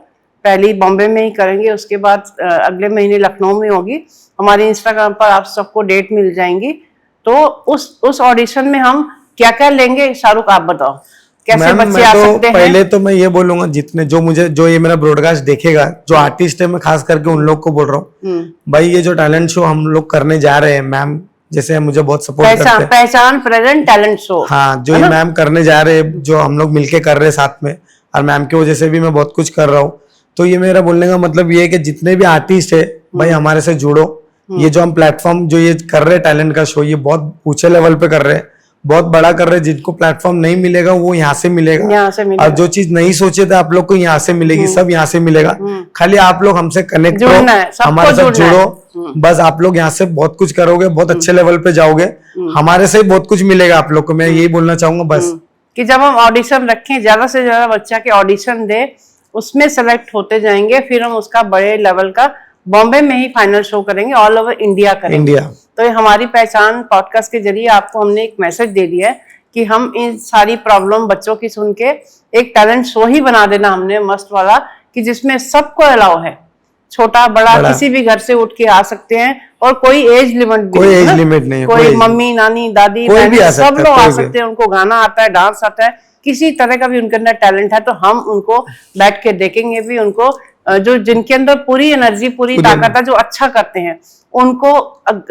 B: पहली बॉम्बे में ही करेंगे, उसके बाद अगले महीने लखनऊ में होगी। हमारे इंस्टाग्राम पर आप सबको डेट मिल जाएंगी। तो उस ऑडिशन में हम क्या क्या लेंगे, शाहरुख आप बताओ, कैसे बच्चे आ सकते हैं।
A: पहले तो मैं ये बोलूंगा, जितने जो ये मेरा ब्रॉडकास्ट देखेगा, जो आर्टिस्ट है, मैं खास करके उन लोग को बोल रहा हूँ, भाई ये जो टैलेंट शो हम लोग करने जा रहे हैं, मैम जैसे मुझे बहुत सपोर्ट करते हैं,
B: पहचान प्रेजेंट टैलेंट शो,
A: हाँ, जो ये मैम करने जा रहे हैं, जो हम लोग मिलके कर रहे हैं साथ में, और मैम की वजह से भी मैं बहुत कुछ कर रहा हूँ। तो ये मेरा बोलने का मतलब ये है कि जितने भी आर्टिस्ट है भाई हमारे से जुड़ो। ये जो हम प्लेटफॉर्म जो ये कर रहे हैं टैलेंट का शो, ये बहुत ऊंचे लेवल पे कर रहे हैं, बहुत बड़ा कर रहे हैं। जिनको प्लेटफॉर्म नहीं मिलेगा वो यहाँ से मिलेगा, और जो चीज नहीं सोचे थे आप लोग को यहाँ से मिलेगी, सब यहाँ से मिलेगा। खाली आप लोग हमसे कनेक्ट करो, हमारे साथ जुड़ो, बस आप लोग यहाँ से बहुत कुछ करोगे, बहुत अच्छे लेवल पे जाओगे, हमारे से बहुत कुछ मिलेगा आप लोग को। मैं यही बोलना चाहूंगा बस,
B: कि जब हम ऑडिशन रखें, ज्यादा से ज्यादा बच्चा के ऑडिशन दे, उसमें सेलेक्ट होते जाएंगे, फिर हम उसका बड़े लेवल का बॉम्बे में ही फाइनल शो करेंगे, ऑल ओवर इंडिया करेंगे। तो ये हमारी पहचान पॉडकास्ट के जरिए आपको हमने एक मैसेज दे दिया है कि हम इन सारी प्रॉब्लम बच्चों की सुन के एक टैलेंट शो ही बना देना हमने मस्त वाला, कि जिसमें सबको अलाउ है, छोटा बड़ा किसी भी घर से उठ के आ सकते हैं, और कोई एज लिमिट नहीं है, कोई मम्मी नानी दादी सब लोग आ सकते हैं। उनको गाना आता है, डांस आता है, किसी तरह का भी उनके अंदर टैलेंट है, तो हम उनको बैठ के देखेंगे भी। उनको जो जिनके अंदर पूरी एनर्जी, पूरी ताकत है, जो अच्छा करते हैं, उनको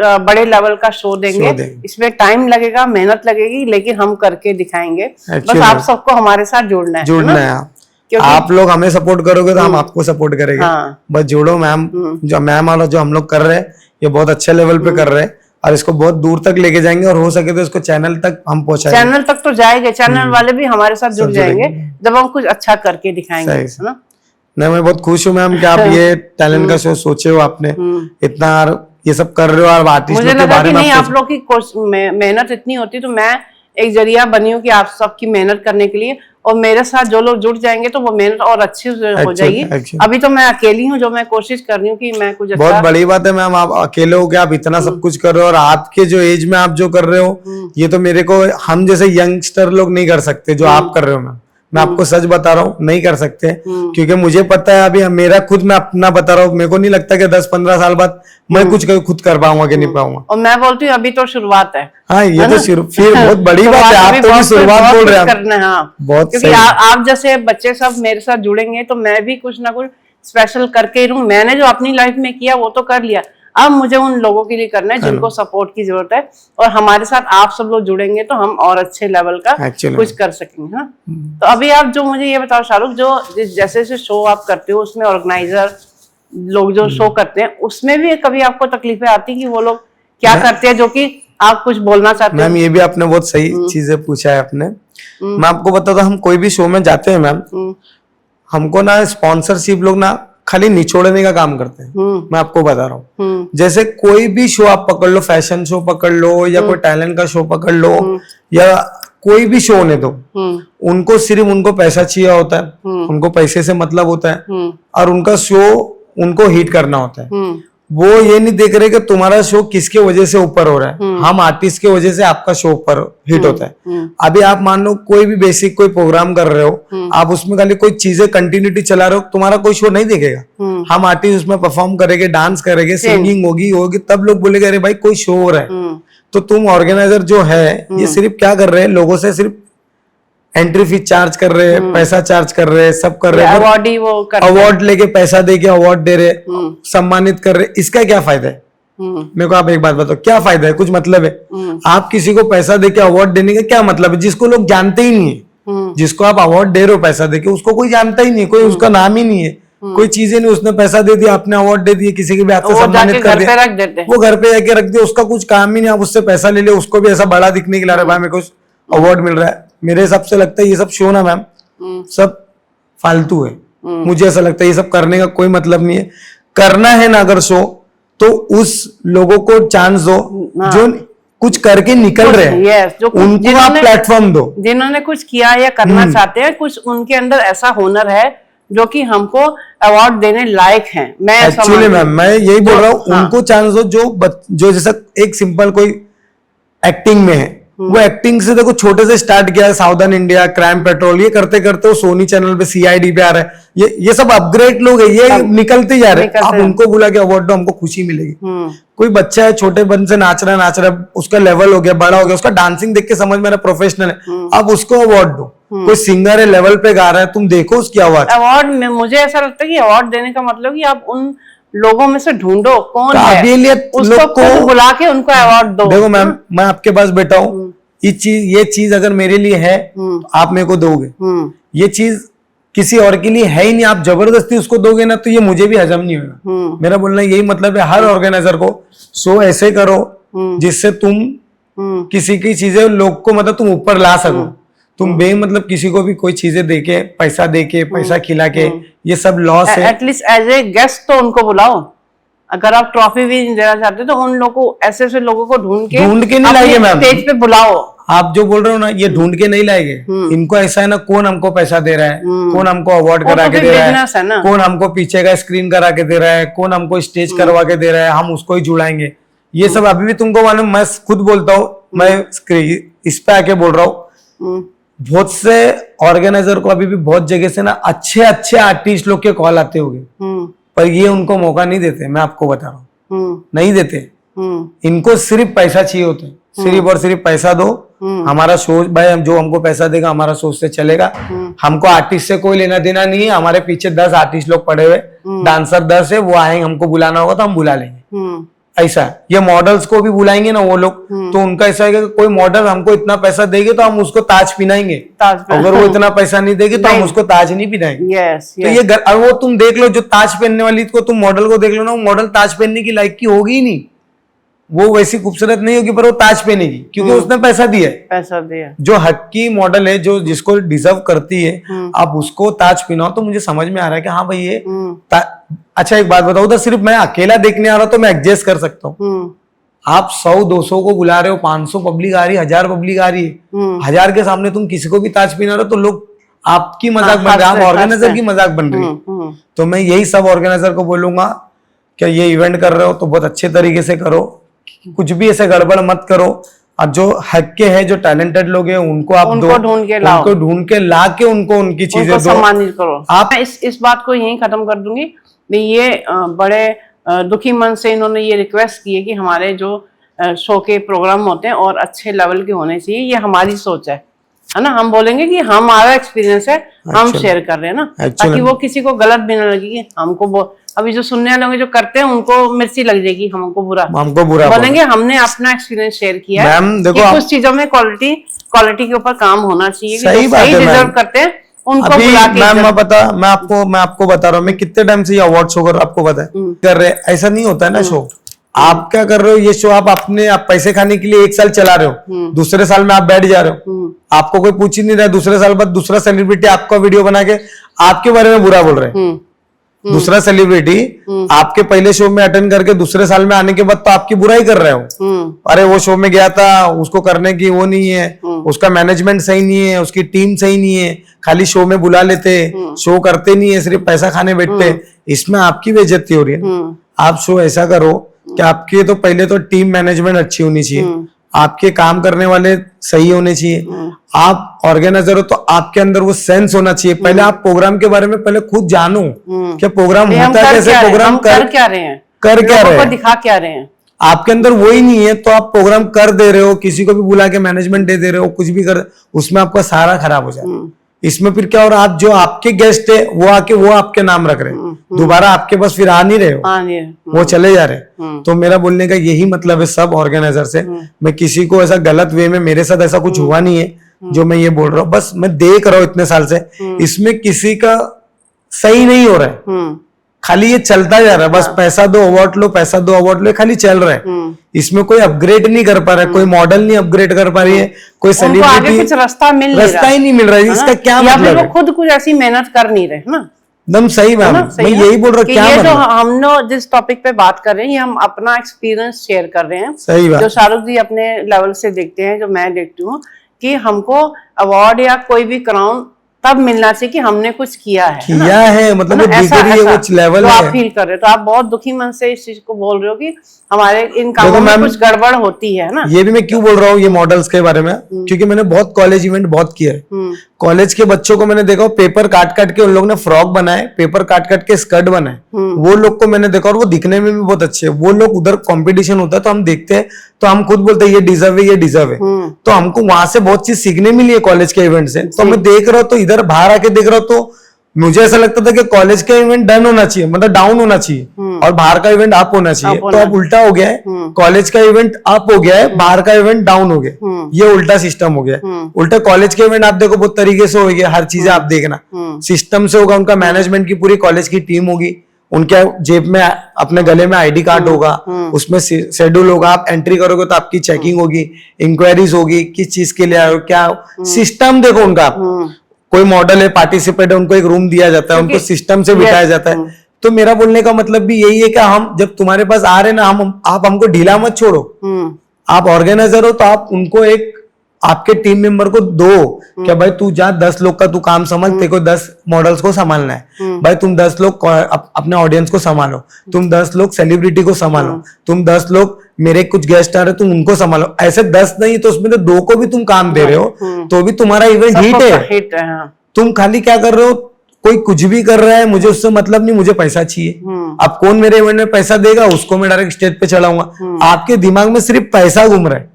B: बड़े लेवल का शो देंगे। इसमें टाइम लगेगा, मेहनत लगेगी, लेकिन हम करके दिखाएंगे। बस आप सबको हमारे साथ जुड़ना है।
A: आप लोग हमें सपोर्ट करोगे तो हम आपको सपोर्ट करेंगे। बस जुड़ो मैम, जो मैम वाला जो हम लोग कर रहे हैं, ये बहुत अच्छे लेवल पे कर रहे हैं, और इसको बहुत दूर तक लेके जाएंगे, और हो सके तो इसको चैनल तक हम पहुंचाएंगे।
B: चैनल तक तो जाएंगे, चैनल वाले भी हमारे साथ जुड़ जाएंगे जब हम कुछ अच्छा करके दिखाएंगे, है ना।
A: नहीं, मैं बहुत खुश हूँ मैम कि आप ये टैलेंट का शो सोचे हो, आपने इतना ये सब कर रहे हो, और आर्टिस्ट
B: मुझे लगा कि नहीं, आप लोग की मेहनत इतनी होती, तो मैं एक जरिया बनी हूँ कि आप सबकी मेहनत करने के लिए, और मेरे साथ जो लोग जुड़ जाएंगे तो वो मेहनत और अच्छी हो जाएगी। अभी तो मैं अकेली हूँ, जो मैं कोशिश कर रही हूँ कि मैं कुछ अच्छा।
A: बहुत बड़ी बात है मैम, आप अकेले हो, आप इतना सब कुछ कर रहे हो, और आपके जो एज में आप जो कर रहे हो, ये तो मेरे को, हम जैसे यंगस्टर लोग नहीं कर सकते जो आप कर रहे हो मैम। मैं आपको सच बता रहा हूँ, नहीं कर सकते, क्योंकि मुझे पता है अभी मेरा खुद, मैं अपना बता रहा हूँ, मेरे को नहीं लगता कि 10-15 साल बाद मैं कुछ खुद कर पाऊंगा कि नहीं पाऊंगा।
B: और मैं बोलती हूँ अभी तो शुरुआत है।
A: हाँ, ये तो फिर बहुत बड़ी बात है, आप तो भी शुरुआत बोल रहे हैं।
B: हाँ,
A: बहुत,
B: क्योंकि आप जैसे बच्चे सब मेरे साथ जुड़ेंगे तो मैं भी कुछ ना कुछ स्पेशल करके ही रहूं। मैंने जो अपनी लाइफ में किया वो तो कर लिया, अब मुझे उन लोगों के लिए करना है जिनको सपोर्ट की जरूरत है, और हमारे साथ आप सब लोग जुड़ेंगे तो हम और अच्छे लेवल का कुछ कर सकेंगे। हाँ, तो अभी आप जो मुझे ये बताओ शाहरुख, जो जैसे जैसे शो आप करते हो, उसमें ऑर्गेनाइजर लोग जो शो करते हैं, उसमें भी कभी आपको तकलीफें आती कि वो लोग क्या करते हैं, जो कि आप कुछ बोलना चाहते हैं?
A: मैम, ये भी आपने बहुत सही चीजें पूछा है आपने। मैं आपको बताता हूँ, हम कोई भी शो में जाते हैं मैम, हमको ना स्पॉन्सरशिप लोग ना खाली निचोड़ने का काम करते हैं। मैं आपको बता रहा हूँ, जैसे कोई भी शो आप पकड़ लो, फैशन शो पकड़ लो, या कोई टैलेंट का शो पकड़ लो, या कोई भी शो होने दो, उनको सिर्फ उनको पैसा चाहिए होता है, उनको पैसे से मतलब होता है, और उनका शो उनको हिट करना होता है। वो ये नहीं देख रहे कि तुम्हारा शो किसके वजह से ऊपर हो रहा है, हम आर्टिस्ट के वजह से आपका शो ऊपर हिट होता है। अभी आप मान लो कोई भी बेसिक कोई प्रोग्राम कर रहे हो, आप उसमें खाली कोई चीजें कंटिन्यूटी चला रहे हो, तुम्हारा कोई शो नहीं देखेगा। हम आर्टिस्ट उसमें परफॉर्म करेंगे, डांस करेंगे, सिंगिंग होगी, तब लोग बोलेंगे अरे भाई कोई शो हो रहा है। तो तुम ऑर्गेनाइजर जो है ये सिर्फ क्या कर रहे हैं, लोगों से सिर्फ एंट्री फीस चार्ज कर रहे हैं, पैसा चार्ज कर रहे हैं, सब कर रहे हैं,
B: अवार्ड ही वो कर
A: अवार्ड लेके पैसा दे के अवार्ड दे रहे, सम्मानित कर रहे, इसका क्या फायदा है? मेरे को आप एक बात बताओ, क्या फायदा है? कुछ मतलब है? आप किसी को पैसा देके अवार्ड देने का क्या मतलब है, जिसको लोग जानते ही नहीं है? जिसको आप अवार्ड दे रहे हो पैसा देके, उसको कोई जानता ही नहीं, कोई उसका नाम ही नहीं है, कोई चीजें नहीं, उसने पैसा दे दिया, आपने अवार्ड दे दिया, किसी के भी हाथ से सम्मानित कर दिया, वो घर पे जाके रख दिया, उसका कुछ काम ही नहीं, आप उससे पैसा ले लिया, उसको भी ऐसा बड़ा दिखने के लिए भाई मेरे को अवार्ड मिल रहा है। मेरे हिसाब से लगता है ये सब शो ना मैम सब फालतू है। मुझे ऐसा लगता है ये सब करने का कोई मतलब नहीं है। करना है ना अगर शो तो उस लोगों को चांस दो जो कुछ करके निकल रहे हैं, उनको आप प्लेटफॉर्म दो।
B: जिन्होंने कुछ किया या करना चाहते हैं, कुछ उनके अंदर ऐसा हुनर है जो कि हमको अवार्ड देने लायक हैं। मैं
A: एक्चुअली मैम मैं यही बोल रहा हूँ, उनको चांस दो जो जैसा एक सिंपल कोई एक्टिंग में है, वो एक्टिंग से देखो छोटे से स्टार्ट किया है, सावधान इंडिया, क्राइम पेट्रोल, ये करते करते वो सोनी चैनल पे CID पे आ रहा है, ये सब अपग्रेड लोग है, ये निकलते जा रहे हैं। आप उनको बुला के अवार्ड दो, हमको खुशी मिलेगी। कोई बच्चा है छोटे बन से नाच रहा है, उसका लेवल हो गया, बड़ा हो गया, उसका डांसिंग देख के समझ में प्रोफेशनल है, आप उसको अवार्ड दो। कोई सिंगर है लेवल पे गा रहा है, तुम देखो उसकी आवाज।
B: अवार्ड में मुझे ऐसा लगता है कि अवार्ड देने का मतलब कि आप उन लोगों में से ढूंढो कौन है, उसको बुला के उनको अवार्ड दो।
A: देखो मैम मैं आपके पास बैठा हूँ, ये चीज अगर मेरे लिए है तो आप मेरे को दोगे, ये चीज किसी और के लिए है ही नहीं, आप जबरदस्ती उसको दोगे ना तो ये मुझे भी हजम नहीं होगा। मेरा बोलना यही मतलब है, हर ऑर्गेनाइजर को शो ऐसे करो जिससे तुम किसी की चीजें लोग को मतलब तुम ऊपर ला सको। तुम मतलब किसी को भी कोई चीजें देके पैसा खिला के ये सब लॉस है।
B: एटलीस्ट एज ए गेस्ट तो उनको बुलाओ। अगर आप ट्रॉफी भी देना चाहते हो तो उन लोगों को ऐसे लोगों को ढूंढ के नहीं लाएंगे मैम, स्टेज पे बुलाओ।
A: आप जो बोल रहे हो ना ये ढूंढ के नहीं लाएंगे, इनको ऐसा है ना, कौन हमको पैसा दे रहा है, कौन हमको अवार्ड करा के दे रहा है, कौन हमको पीछे का स्क्रीन करा के दे रहा है, कौन हमको स्टेज करवा के दे रहा है, हम उसको ही जुड़ाएंगे। ये सब अभी भी तुमको मालूम, मैं खुद बोलता हूँ, मैं इस पे आके बोल रहा हूँ, बहुत से ऑर्गेनाइजर को अभी भी बहुत जगह से ना अच्छे आर्टिस्ट लोग के कॉल आते होंगे, पर ये उनको मौका नहीं देते। मैं आपको बता रहा हूँ नहीं देते, इनको सिर्फ पैसा चाहिए होता है, सिर्फ और सिर्फ पैसा दो, हमारा शो भाई जो हमको पैसा देगा हमारा शो से चलेगा, हमको आर्टिस्ट से कोई लेना देना नहीं है, हमारे पीछे 10 आर्टिस्ट लोग पड़े हुए, डांसर 10 है, वो आएंगे, हमको बुलाना होगा तो हम बुला लेंगे। ऐसा ये मॉडल्स को भी बुलाएंगे ना वो लोग, तो उनका ऐसा है कि कोई मॉडल हमको इतना पैसा देगी तो हम उसको ताज पिनाएंगे, अगर वो इतना पैसा नहीं देगी तो हम उसको ताज नहीं पिनाएंगे। तो ये वो तुम देख लो, जो ताज पहनने वाली को तुम मॉडल को देख लो ना, वो मॉडल ताज पहनने की लायक की होगी ही नहीं, वो वैसी खूबसूरत नहीं होगी, पर वो ताज पहनेगी क्योंकि उसने पैसा दिया। जो हक की मॉडल है, जो जिसको डिजर्व करती है, आप उसको ताज पहनाओ। तो मुझे समझ में आ रहा है कि हाँ भाई ये अच्छा एक बात बताओ, उधर सिर्फ मैं अकेला देखने आ रहा हूं तो मैं एडजस्ट कर सकता हूँ। आप 100-200 को बुला रहे हो, 500 पब्लिक आ रही है, 1000 पब्लिक आ रही है, 1000 के सामने तुम किसी को भी ताज पहना रहे हो तो लोग आपकी मजाक बन रहे हैं, आप ऑर्गेनाइजर की मजाक बन रही है। तो मैं यही सब ऑर्गेनाइजर को बोलूंगा कि ये इवेंट कर रहे हो तो बहुत अच्छे तरीके से करो, कुछ भी ऐसे गड़बड़ मत करो। और जो हक के हैं, जो टैलेंटेड लोग हैं, उनको आप
B: उनको ढूंढ के
A: ला के उनको उनकी चीजें दो,
B: सम्मानित करो।
A: आप
B: इस बात को यहीं खत्म कर दूंगी। ये बड़े दुखी मन से इन्होंने ये रिक्वेस्ट की है कि हमारे जो शो के प्रोग्राम होते हैं और अच्छे लेवल के होने चाहिए। ये हमारी सोच है ना, हम बोलेंगे कि हमारा एक्सपीरियंस है, हम शेयर कर रहे हैं ना, ताकि वो किसी को गलत भी ना लगे कि हमको अभी जो सुनने वाले जो करते हैं उनको मिर्ची लग जाएगी, हमको बुरा बोलेंगे। हमने अपना एक्सपीरियंस शेयर किया है कि कुछ चीजों में क्वालिटी के ऊपर काम होना चाहिए, सही डिजर्व करते हैं उनको बुला के।
A: मैं आपको बता रहा हूँ, मैं कितने टाइम से ये अवार्ड शो कर, आपको पता है कर रहे, ऐसा नहीं होता है ना शो। आप क्या कर रहे हो, ये शो आप पैसे खाने के लिए 1 साल चला रहे हो, दूसरे साल में आप बैठ जा रहे हो, आपको कोई पूछ ही नहीं रहा, दूसरे साल बाद दूसरा सेलिब्रिटी आपका वीडियो बना के आपके बारे में बुरा बोल रहे हैं। दूसरा सेलिब्रिटी आपके पहले शो में अटेंड करके दूसरे साल में आने के बाद तो आपकी बुराई कर रहे हो, अरे वो शो में गया था, उसको करने की वो नहीं है, उसका मैनेजमेंट सही नहीं है, उसकी टीम सही नहीं है, खाली शो में बुला लेते, शो करते नहीं है, सिर्फ पैसा खाने बैठते। इसमें आपकी बेइज्जती हो रही है। आप शो ऐसा करो कि आपके तो पहले तो टीम मैनेजमेंट अच्छी होनी चाहिए, आपके काम करने वाले सही होने चाहिए, आप ऑर्गेनाइजर हो तो आपके अंदर वो सेंस होना चाहिए। पहले आप प्रोग्राम के बारे में पहले खुद जानो कि प्रोग्राम होता है कैसे, प्रोग्राम कर क्या रहे हैं,
B: दिखा क्या रहे हैं।
A: आपके अंदर वो ही नहीं है तो आप प्रोग्राम कर दे रहे हो, किसी को भी बुला के मैनेजमेंट दे रहे हो, कुछ भी कर, उसमें आपका सारा खराब हो जाए। इसमें फिर क्या हो रहा है, आप जो आपके गेस्ट है वो आके वो आपके नाम रख रहे हैं, दोबारा आपके पास फिर आ नहीं रहे हो, वो चले जा रहे हैं। तो मेरा बोलने का यही मतलब है सब ऑर्गेनाइजर से, मैं किसी को ऐसा गलत वे में, मेरे साथ ऐसा कुछ हुआ नहीं है जो मैं ये बोल रहा हूँ, बस मैं देख रहा हूँ इतने साल से, इसमें किसी का सही नहीं हो रहा है, खाली ये चलता जा रहा है, बस पैसा दो अवार्ड लो, पैसा दो अवार्ड लो, खाली चल रहा है। इसमें कोई अपग्रेड नहीं कर पा रहा है, कोई मॉडल नहीं अपग्रेड कर पा रही है, कोई सेलिब्रिटी,
B: कुछ रास्ता
A: ही नहीं मिल रहा है। इसका क्या मतलब है?
B: खुद कुछ ऐसी मेहनत कर नहीं रहे ना।
A: एकदम सही बात, मैं यही बोल रहा हूँ। क्या
B: ये जो हम लोग जिस टॉपिक पे बात कर रहे हैं, ये हम अपना एक्सपीरियंस शेयर कर रहे हैं।
A: सही बात।
B: जो शाहरुख जी अपने लेवल से देखते हैं, जो मैं देखती हूँ, कि हमको अवार्ड या कोई भी क्राउन तब मिलना चाहिए कि हमने कुछ किया है,
A: मतलब वो डिग्री है, वो लेवल है।
B: आप फील कर रहे हो, तो आप बहुत दुखी मन से इस चीज को बोल रहे हो कि हमारे इन कामों में कुछ गड़बड़ होती है ना।
A: ये भी मैं क्यों बोल रहा हूँ ये मॉडल्स के बारे में, क्योंकि मैंने बहुत कॉलेज इवेंट बहुत किया है। कॉलेज के बच्चों को मैंने देखा, पेपर काट काट के उन लोग ने फ्रॉक बनाए, पेपर काट काट के स्कर्ट बनाए, वो लोग को मैंने देखा और वो दिखने में भी बहुत अच्छे है। वो लोग उधर कंपटीशन होता है तो हम देखते हैं, तो हम खुद बोलते हैं ये डिजर्व है, ये डिजर्व है। तो हमको वहां से बहुत चीज सीखने मिली है कॉलेज के इवेंट से। तो मैं देख रहा हूँ, तो इधर बाहर आके देख रहा हूँ, तो मुझे ऐसा लगता था कि कॉलेज का इवेंट डन होना चाहिए, मतलब डाउन होना चाहिए, और बाहर का इवेंट अप होना चाहिए। तो अब उल्टा हो गया है, कॉलेज का इवेंट अप हो गया है, बाहर का इवेंट डाउन हो गया, ये उल्टा सिस्टम हो गया। उल्टा कॉलेज के इवेंट आप देखो बहुत तरीके से हो गया, हर चीजें आप देखना सिस्टम से होगा, उनका मैनेजमेंट की पूरी कॉलेज की टीम होगी, उनके जेब में अपने गले में आईडी कार्ड होगा, उसमें शेड्यूल होगा, आप एंट्री करोगे तो आपकी चेकिंग होगी, इंक्वायरीज होगी, किस चीज के लिए आए हो, क्या सिस्टम देखो उनका। कोई मॉडल है, पार्टिसिपेट है, उनको एक रूम दिया जाता है, उनको सिस्टम से बिठाया जाता है। तो मेरा बोलने का मतलब भी यही है कि हम जब तुम्हारे पास आ रहे ना, आप हमको ढीला मत छोड़ो। आप ऑर्गेनाइजर हो तो आप उनको एक आपके टीम मेंबर को दो कि भाई तू जा 10 लोग का तू काम संभाल, तेरे को 10 मॉडल्स को संभालना है, भाई तुम 10 लोग अपने ऑडियंस को संभालो, तुम 10 लोग सेलिब्रिटी को संभालो, तुम 10 लोग मेरे कुछ गेस्ट आ रहे तुम उनको संभालो। ऐसे 10 नहीं तो उसमें तो 2 को भी तुम काम दे रहे हो, तो भी तुम्हारा इवेंट हिट है। तुम खाली क्या कर रहे हो, कोई कुछ भी कर रहा है, मुझे उससे मतलब नहीं, मुझे पैसा चाहिए। अब कौन मेरे इवेंट में पैसा देगा, उसको मैं डायरेक्ट स्टेज पे चढ़ाऊंगा। आपके दिमाग में सिर्फ पैसा घूम रहा है,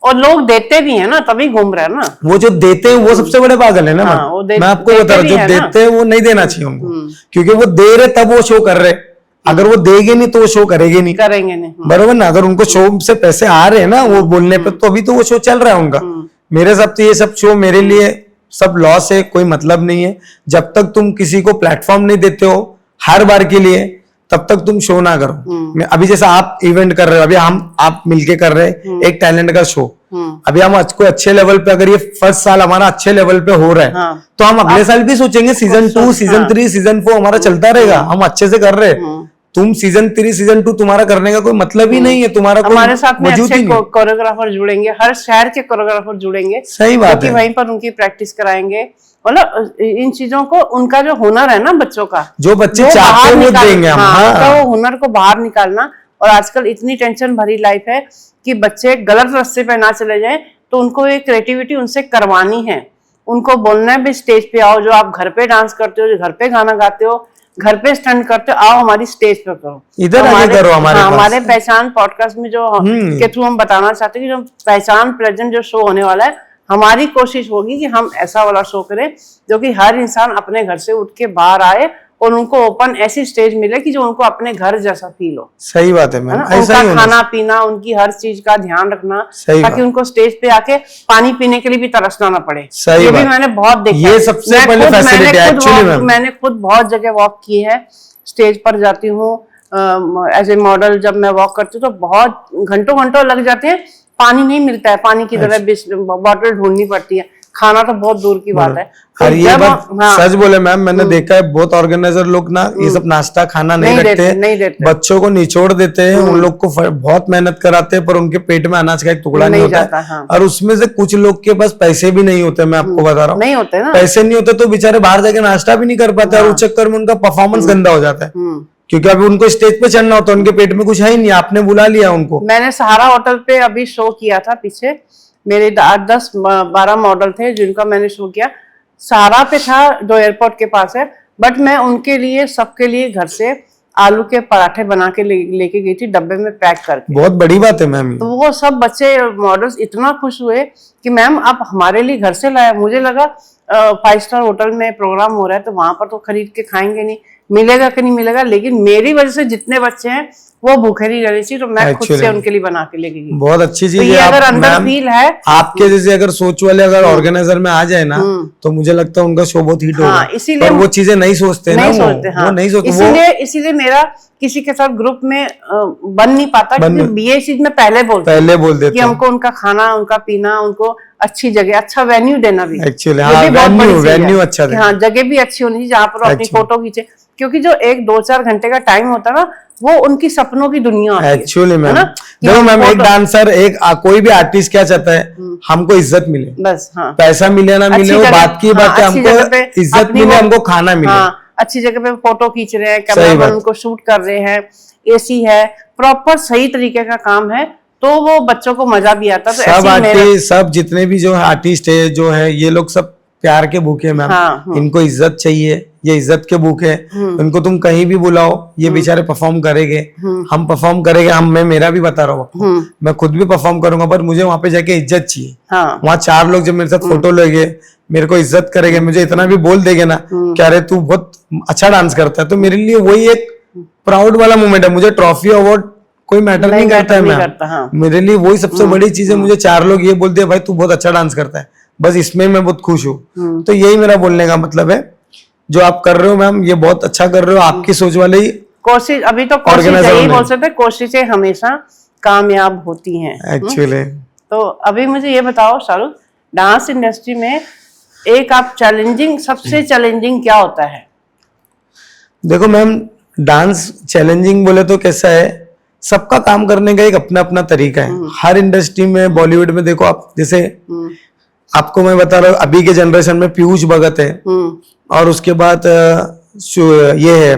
B: और लोग देते भी है ना, तभी घूम रहे हैं ना।
A: वो जो देते हैं वो सबसे बड़े पागल है ना। मैं आपको बता रहा हूँ, जो देते हैं वो नहीं देना चाहिए उनको, क्योंकि वो दे रहे तब वो शो कर रहे। अगर वो देंगे नहीं तो वो शो करेंगे नहीं, बरोबर ना। अगर उनको शो से पैसे आ रहे हैं ना वो बोलने पे, तो अभी तो वो शो चल रहा है उनका। मेरे साथ तो ये सब शो मेरे लिए सब लॉस है, कोई मतलब नहीं है। जब तक तुम किसी को प्लेटफॉर्म नहीं देते हो हर बार के लिए, तब तक तुम शो ना करो। अभी जैसा आप इवेंट कर रहे हो, अभी आप मिलके कर रहे हैं एक टैलेंट का शो, अभी हम कोई अच्छे लेवल पे, अगर ये फर्स्ट साल हमारा अच्छे लेवल पे हो रहा है, तो हम अगले साल भी सोचेंगे सीजन 2, सीजन 3, सीजन 4 हमारा चलता रहेगा, हम अच्छे से कर रहे हैं। तुम सीजन 3, सीजन 2 तुम्हारा करने का कोई मतलब ही नहीं है, तुम्हारा
B: हमारे साथ में अच्छे कोरियोग्राफर जुड़ेंगे, हर शहर के कोरियोग्राफर जुड़ेंगे,
A: सही बात है,
B: वहीं पर उनकी प्रैक्टिस कराएंगे। मतलब इन चीजों को, उनका जो हुनर है ना बच्चों का,
A: जो बच्चे चाहते हैं वो देंगे हम।
B: वो हुनर को बाहर निकालना। और आजकल इतनी टेंशन भरी लाइफ है कि बच्चे गलत रास्ते पे ना चले जाएं, तो उनको एक क्रिएटिविटी उनसे करवानी है। उनको बोलना है भी स्टेज पे आओ, जो आप घर पे डांस करते हो, जो घर पे गाना गाते हो, घर पे स्टंट करते हो, आओ हमारी स्टेज पे करो,
A: इधर आके करो
B: हमारे पहचान पॉडकास्ट में जो के थ्रू हम बताना चाहते हैं कि जो पहचान प्रेजेंट जो शो होने वाला है, हमारी कोशिश होगी कि हम ऐसा वाला शो करें जो कि हर इंसान अपने घर से उठ के बाहर आए और उनको ओपन ऐसी स्टेज मिले कि जो उनको अपने घर जैसा फील हो।
A: सही बात है मैम,
B: उनका खाना पीना, उनकी हर चीज का ध्यान रखना, ताकि उनको स्टेज पे आके पानी पीने के लिए भी तरसना ना पड़े। ये भी मैंने बहुत देखा,
A: ये सबसे पहले फैसिलिटी है एक्चुअली मैम।
B: मैंने खुद बहुत जगह वॉक की है, स्टेज पर जाती हूँ एज ए मॉडल, जब मैं वॉक करती हूँ तो बहुत घंटों घंटों लग जाते हैं, पानी नहीं मिलता है, पानी की तरह बॉटल ढूंढनी पड़ती है, खाना तो बहुत दूर की बात है।
A: और ये बात सच बोले मैम, मैंने देखा है बहुत ऑर्गेनाइजर लोग ना ये सब नाश्ता खाना नहीं रखते, बच्चों को निचोड़ देते हैं, उन लोग को बहुत मेहनत कराते हैं, पर उनके पेट में अनाज का एक टुकड़ा नहीं होता है। और उसमें से कुछ लोग के पास पैसे भी नहीं होते, मैं आपको बता रहा हूँ,
B: नहीं होते ना,
A: पैसे नहीं होते तो बेचारे बाहर जाके नाश्ता भी नहीं कर पाते, और उस चक्कर में उनका परफॉर्मेंस गंदा हो जाता है, क्योंकि अभी उनको स्टेज पे चढ़ना होता है, उनके पेट में कुछ है ही नहीं, आपने बुला लिया उनको।
B: मैंने सहारा होटल पे अभी शो किया था, पीछे मेरे 8-10-12 मॉडल थे जिनका मैंने शो किया, सहारा पे था जो एयरपोर्ट के पास है, बट मैं उनके लिए सबके लिए घर से आलू के पराठे बना के लेके गई थी डब्बे में पैक करके।
A: बहुत बड़ी बात है मैम।
B: तो वो सब बच्चे मॉडल्स इतना खुश हुए कि मैम आप हमारे लिए घर से लाए। मुझे लगा 5 स्टार होटल में प्रोग्राम हो रहा है तो वहां पर तो खरीद के खाएंगे नहीं, मिलेगा कि नहीं मिलेगा, लेकिन मेरी वजह से जितने बच्चे हैं वो भूखे नहीं रह रही थी, तो मैं खुद से उनके लिए बना के लेके गई।
A: बहुत अच्छी चीज
B: तो ये अगर अंदर फील है
A: आपके जैसे अगर सोच वाले अगर ऑर्गेनाइजर में आ जाए ना तो मुझे लगता है उनका शो बहुत हिट होगा।
B: इसीलिए
A: पर वो चीजें नहीं सोचते ना, वो नहीं सोचते।
B: इसीलिए मेरा किसी के साथ ग्रुप में बन नहीं पाता, क्योंकि ये चीज में पहले बोल देते कि हमको उनका खाना, उनका पीना, उनको अच्छी जगह, अच्छा वेन्यू देना भी
A: एक्चुअली वेन्यू अच्छा देना।
B: हाँ, जगह भी अच्छी होनी चाहिए जहाँ पर अपनी फोटो खींचे, क्योंकि जो 1-2-4 घंटे का टाइम होता है ना, वो उनकी सपनों की दुनिया होती है।
A: एक्चुअली मैम देखो मैम, एक डांसर कोई भी आर्टिस्ट क्या चाहता है, हमको इज्जत मिले बस। हाँ, पैसा मिले ना मिले वो बात की बात है, हमको इज्जत मिले, हमको खाना मिले।
B: अच्छी जगह पे फोटो खींच रहे हैं, कैमरामैन उनको शूट कर रहे हैं, एसी है, प्रॉपर सही तरीके का काम है, तो वो बच्चों को मजा भी आता। तो
A: सब आर्टिस्ट, सब जितने भी जो आर्टिस्ट है जो है, ये लोग सब प्यार के भूखे हैं मैम। इनको इज्जत चाहिए, ये इज्जत के भूखे हैं। इनको तुम कहीं भी बुलाओ, ये बेचारे परफॉर्म करेंगे, हम परफॉर्म करेंगे। मैं मेरा भी बता रहा हूँ, मैं खुद भी परफॉर्म करूंगा, पर मुझे वहां पे जाके इज्जत चाहिए। वहाँ 4 लोग जब मेरे साथ फोटो लेंगे, मेरे को इज्जत करेंगे, मुझे इतना भी बोल देंगे ना कि अरे तू बहुत अच्छा डांस करता है, तो मेरे लिए वही एक प्राउड वाला मोमेंट है। मुझे ट्रॉफी अवार्ड कोई मैटर नहीं करता है मैम, मेरे लिए वही सबसे बड़ी चीज है। मुझे 4 लोग ये बोलते हैं भाई तू बहुत अच्छा डांस करता है, बस इसमें मैं बहुत खुश हूँ। तो यही मेरा बोलने का मतलब है, जो आप कर रहे हो मैम ये बहुत अच्छा कर रहे हो। आपकी सोच वाले ही
B: कोशिश, अभी तो कोशिश यही बोल सकते, कोशिशें हमेशा कामयाब होती हैं
A: एक्चुअली।
B: तो अभी मुझे ये बताओ शाहरुख, डांस इंडस्ट्री में एक आप सबसे चैलेंजिंग क्या होता है?
A: देखो मैम, डांस चैलेंजिंग बोले तो कैसा है, सबका काम करने का एक अपना अपना तरीका है। हर इंडस्ट्री में, बॉलीवुड में देखो आप, जैसे आपको मैं बता रहा हूँ, अभी के जनरेशन में पीयूष भगत है, और उसके बाद ये है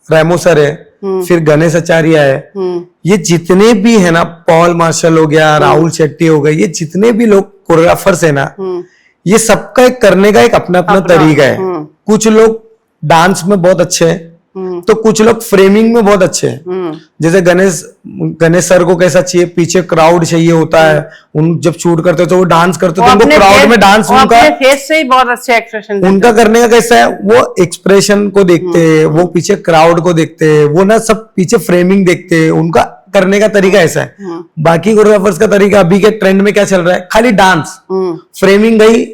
A: रेमो सर है, फिर गणेश आचार्य है। ये जितने भी है ना, पॉल मार्शल हो गया, राहुल शेट्टी हो गए, ये जितने भी लोग कोरियोग्राफर्स है ना, ये सबका एक करने का एक अपना अपना तरीका है। कुछ लोग डांस में बहुत अच्छे हैं, तो कुछ लोग फ्रेमिंग में बहुत अच्छे हैं। जैसे गणेश सर को कैसा चाहिए, पीछे क्राउड चाहिए होता है, उन जब शूट करते तो वो डांस करते तो उनको क्राउड में डांस, उनका
B: फेस से ही बहुत अच्छे एक्सप्रेशन,
A: उनका करने का कैसा है, वो एक्सप्रेशन को देखते हैं, वो पीछे क्राउड को देखते हैं, वो ना सब पीछे फ्रेमिंग देखते हैं, उनका करने का तरीका ऐसा है। बाकी कोरियोग्राफर्स का तरीका, अभी के ट्रेंड में क्या चल रहा है, खाली डांस, फ्रेमिंग गई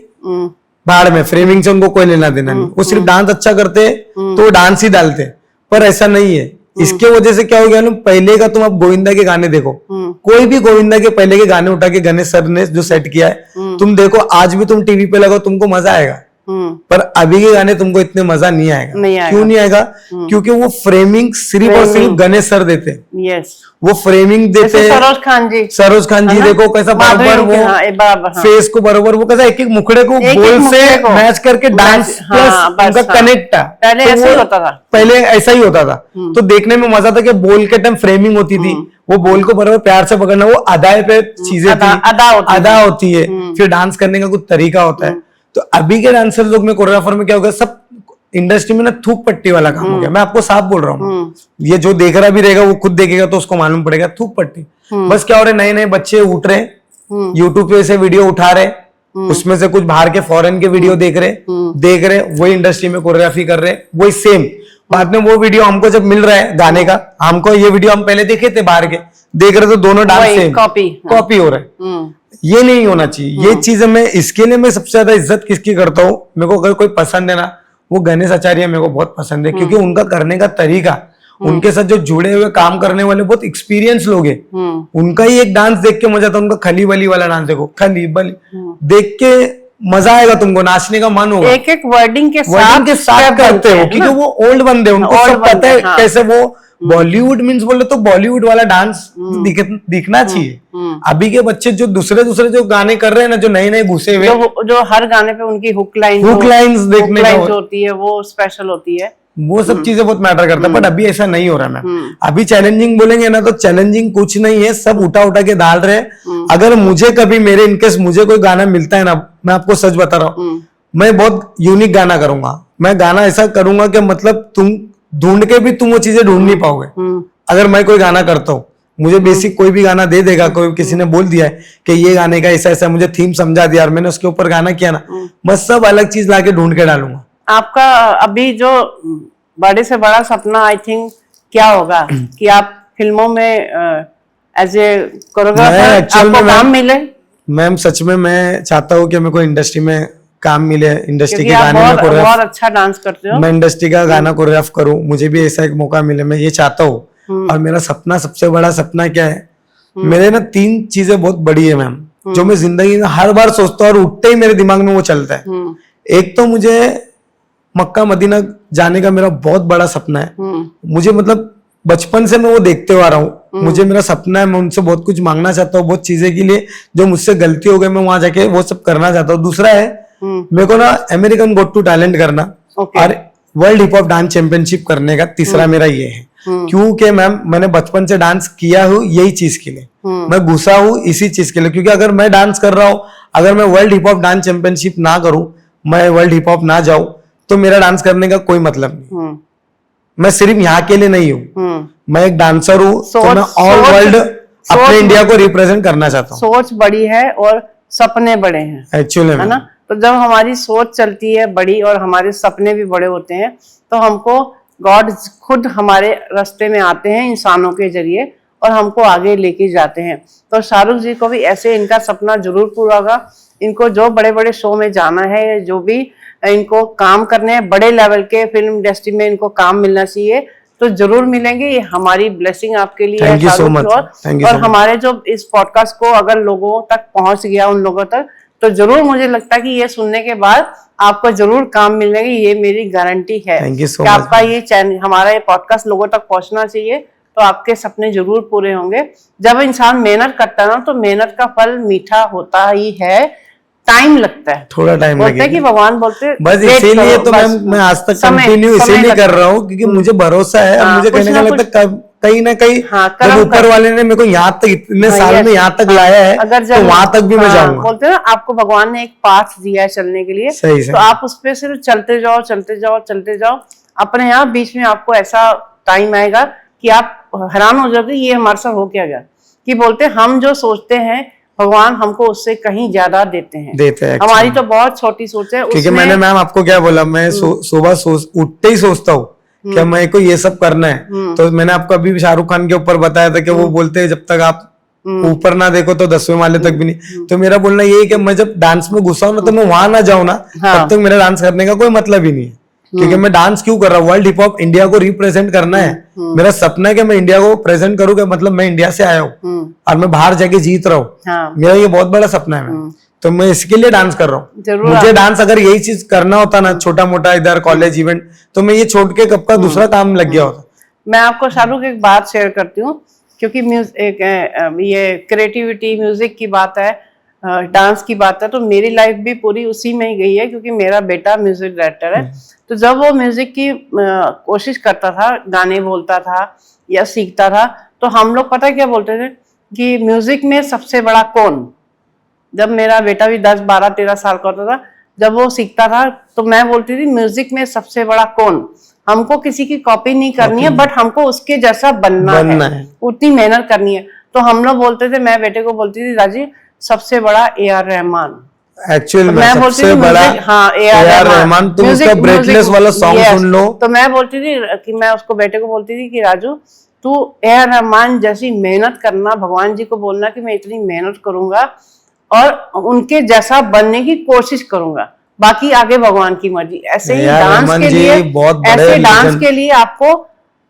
A: बाढ़ में, फ्रेमिंग से उनको कोई लेना देना नहीं, वो सिर्फ डांस अच्छा करते तो वो डांस ही डालते, पर ऐसा नहीं है। इसके वजह से क्या हो गया ना, पहले का तुम अब गोविंदा के गाने देखो, कोई भी गोविंदा के पहले के गाने उठा के गणेश सर ने जो सेट किया है, तुम देखो, आज भी तुम टीवी पे लगाओ तुमको मजा आएगा, पर अभी के गाने तुमको इतने मजा नहीं आएगा। क्यों नहीं आएगा? क्योंकि वो फ्रेमिंग सिर्फ और सिर्फ गणेश सर देते हैं। वो फ्रेमिंग देते हैं। सरोज खान जी देखो कैसा बराबर वो फेस को बराबर, वो कैसा एक एक मुखड़े को बोल से मैच करके डांस प्लस उनका कनेक्ट था।
B: पहले ऐसा ही होता था,
A: पहले ऐसा ही होता था। तो देखने में मजा था कि बोल के टाइम फ्रेमिंग होती थी, वो बोल को बराबर प्यार से पकड़ना, वो अदाए पे चीजें अदा होती है, फिर डांस करने का कुछ तरीका होता है। तो अभी के डांसर लोग में, कोरियोग्राफर में क्या हो गया, सब इंडस्ट्री में ना थूक पट्टी वाला काम हो गया। मैं आपको साफ बोल रहा हूँ, ये जो देख रहा भी रहेगा वो खुद देखेगा तो उसको मालूम पड़ेगा, थूक पट्टी। बस क्या हो रहा है, नए नए बच्चे उठ रहे, यूट्यूब पे से वीडियो उठा रहे, उसमें से कुछ बाहर के फॉरेन के वीडियो देख रहे, वही इंडस्ट्री में कोरियोग्राफी कर रहे, वही सेम। बाद में वो वीडियो हमको जब मिल रहा है गाने का, हमको ये वीडियो हम पहले देखे थे बाहर के, देख रहे तो दोनों डांस सेम, कॉपी हो रहा है। ये नहीं होना चाहिए। ये चीजें मैं, इसके लिए मैं सबसे ज्यादा इज्जत किसकी करता हूँ, मेरे को अगर कोई पसंद है ना, वो गणेश आचार्य मेरे को बहुत पसंद है, क्योंकि उनका करने का तरीका, उनके साथ जो जुड़े हुए काम करने वाले बहुत एक्सपीरियंस लोग हैं, उनका ही एक डांस देख के मजा था। उनका खली बली वाला डांस देखो, खली बली देख के मजा आएगा, तुमको नाचने का मन होगा।
B: एक एक वर्डिंग के साथ
A: करते हो, क्योंकि वो ओल्ड बंदे, उनको सब पता है कैसे वो बॉलीवुड मीन्स बोले तो बॉलीवुड वाला डांस दिखना चाहिए। अभी के बच्चे जो दूसरे जो गाने कर रहे हैं ना, जो नए नए घुसे हुए,
B: जो हर गाने पे उनकी हुक
A: लाइंस देखने को
B: होती है, वो स्पेशल होती है।
A: वो सब चीजें बहुत मैटर करता है, बट अभी ऐसा नहीं हो रहा मैम। अभी चैलेंजिंग बोलेंगे ना तो चैलेंजिंग कुछ नहीं है, सब उठा के डाल रहे हैं। अगर मुझे कभी इनकेस मुझे कोई गाना मिलता है ना, मैं आपको सच बता रहा हूँ, मैं बहुत यूनिक गाना करूंगा। मैं गाना ऐसा करूंगा कि मतलब तुम ढूंढ के भी तुम वो चीजें ढूंढ नहीं पाओगे। अगर मैं कोई गाना करता हूँ, मुझे बेसिक कोई भी गाना दे देगा, कोई किसी ने बोल दिया है कि ये गाने का ऐसा ऐसा, मुझे थीम समझा दिया और मैंने उसके ऊपर गाना किया ना, मैं सब अलग चीज लाके ढूंढ के डालूंगा।
B: आपका अभी जो बड़े से बड़ा सपना आई थिंक क्या होगा कि आप फिल्मों में एज ए कोरियोग्राफर आपको काम मिले?
A: मैम सच में मैं चाहता हूँ कि मेरे को इंडस्ट्री में काम मिले, इंडस्ट्री के गाने में
B: बहुत अच्छा डांस करते हो,
A: मैं इंडस्ट्री का गाना कोरियोग्राफ करूँ, मुझे भी ऐसा एक मौका मिले, मैं ये चाहता हूँ। और मेरा सपना, सबसे बड़ा सपना क्या है, मेरे ना 3 चीजें बहुत बड़ी है मैम, जो मैं जिंदगी में हर बार सोचता हूँ और उठते ही मेरे दिमाग में वो चलता है। एक तो मुझे मक्का मदीना जाने का मेरा बहुत बड़ा सपना है। मुझे मतलब बचपन से मैं वो देखते हुआ आ रहा हूँ, मुझे मेरा सपना है, मैं उनसे बहुत कुछ मांगना चाहता हूँ, बहुत चीजें के लिए जो मुझसे गलती हो गई, मैं वहां जाके वो सब करना चाहता हूँ। दूसरा है मेरे को ना अमेरिकन गॉट टू टैलेंट करना और world hip hop dance championship करने का, तीसरा मेरा ये है। क्योंकि मैम मैंने बचपन से डांस किया हूँ यही चीज के लिए, मैं घुसा हूँ इसी चीज के लिए, क्योंकि अगर मैं डांस कर रहा हूँ, अगर मैं world hip hop dance championship ना करूँ, मैं वर्ल्ड हिप हॉप ना जाऊँ, तो मेरा डांस करने का कोई मतलब नहीं। मैं सिर्फ यहाँ के लिए नहीं हूँ, मैं एक डांसर हूँ, तो मैं ऑल वर्ल्ड अपने इंडिया को रिप्रेजेंट करना चाहता हूँ।
B: सोच बड़ी है और सपने बड़े हैं
A: एक्चुअली,
B: है ना। तो जब हमारी सोच चलती है बड़ी और हमारे सपने भी बड़े होते हैं, तो हमको गॉड खुद हमारे रास्ते में आते हैं इंसानों के जरिए और हमको आगे लेके जाते हैं। तो शाहरुख जी को भी ऐसे इनका सपना जरूर पूरा होगा। इनको जो बड़े बड़े शो में जाना है, जो भी इनको काम करने हैं बड़े लेवल के फिल्म इंडस्ट्री में, इनको काम मिलना चाहिए, तो जरूर मिलेंगे। ये हमारी ब्लेसिंग आपके लिए है शाहरुख। और हमारे जो इस पॉडकास्ट को अगर लोगों तक पहुंच गया, उन लोगों तक, तो जरूर मुझे लगता है कि ये सुनने के बाद आपको जरूर काम मिलेंगे, ये मेरी गारंटी है कि आपका ये चैनल, हमारा ये पॉडकास्ट लोगों तक पहुंचना चाहिए, तो आपके सपने जरूर पूरे होंगे। जब इंसान मेहनत करता है ना, तो मेहनत का फल मीठा होता ही है, टाइम लगता है, थोड़ा टाइम लगता है कि भगवान बोलते हैं,
A: बस इसीलिए तो मैं आज तक कंटिन्यू इसीलिए कर रहा हूँ, क्योंकि मुझे भरोसा है। और मुझे कहने का लगता है कहीं ना कहीं जब ऊपर वाले ने मेरे को यहाँ तक इतने साल में यहाँ तक लाया है, तो वहां तक भी मैं जाऊंगा।
B: बोलते हैं ना, आपको भगवान ने एक पाथ दिया है चलने के लिए, तो आप उस पर सिर्फ चलते जाओ, चलते जाओ, चलते जाओ। अपने यहाँ बीच में आपको ऐसा टाइम आएगा कि आप हैरान हो जाओगे, ये हमारे साथ हो क्या गया। कि बोलते हम जो सोचते हैं भगवान हमको उससे कहीं ज्यादा देते हैं। हमारी तो बहुत छोटी सोच है।
A: क्योंकि मैंने मैम आपको क्या बोला, मैं सुबह उठते ही सोचता हूँ कि मेरे को ये सब करना है। तो मैंने आपको अभी शाहरुख खान के ऊपर बताया था कि वो बोलते हैं जब तक आप ऊपर ना देखो तो 10वें माले तक भी नहीं। तो मेरा बोलना ये है कि मैं जब डांस में घुसा हूं ना, तो मैं वहां ना जाऊं ना, तब तक मेरा डांस करने का कोई मतलब ही नहीं है। क्योंकि मैं डांस क्यों कर रहा हूँ, वर्ल्ड हिप हॉप इंडिया को रिप्रेजेंट करना है। मेरा सपना है कि मैं इंडिया को प्रेजेंट करूँ, मतलब मैं इंडिया से आया हूँ और मैं बाहर जाके जीत रहा हूँ। मेरा ये बहुत बड़ा सपना है, तो मैं इसके लिए डांस कर रहा हूँ। मुझे डांस अगर यही चीज करना होता ना, छोटा मोटा इधर कॉलेज इवेंट, तो मैं ये छोड़ के कब का दूसरा काम लग गया होता।
B: मैं आपको शाहरुख एक बात शेयर करती हूँ, क्योंकि ये क्रिएटिविटी म्यूजिक की बात है, डांस की बात है, तो मेरी लाइफ भी पूरी उसी में ही गई है, क्योंकि मेरा बेटा म्यूजिक डायरेक्टर है। तो जब वो म्यूजिक की कोशिश करता था, गाने बोलता था या सीखता था, तो हम लोग पता क्या बोलते थे कि म्यूजिक में सबसे बड़ा कौन। जब मेरा बेटा भी 10, 12, 13 साल का होता था, जब वो सीखता था, तो मैं बोलती थी म्यूजिक में सबसे बड़ा कौन। हमको किसी की कॉपी नहीं करनी है, बट हमको उसके जैसा बनना है, उतनी मेहनत करनी है। तो हम लोग बोलते थे, मैं बेटे को बोलती थी, राजी सबसे बड़ा AR रहमान।
A: एक्चुअल में सबसे बड़ा AR रहमान। तुम उसका ब्रेथलेस वाला सॉन्ग सुन लो।
B: तो मैं बोलती थी कि मैं उसको बेटे को बोलती थी कि राजू तू AR रहमान जैसी मेहनत करना, भगवान जी को बोलना कि मैं इतनी मेहनत करूंगा और उनके जैसा बनने की कोशिश करूंगा, बाकी आगे भगवान की मर्जी। ऐसे ही डांस के लिए, ऐसे डांस के लिए आपको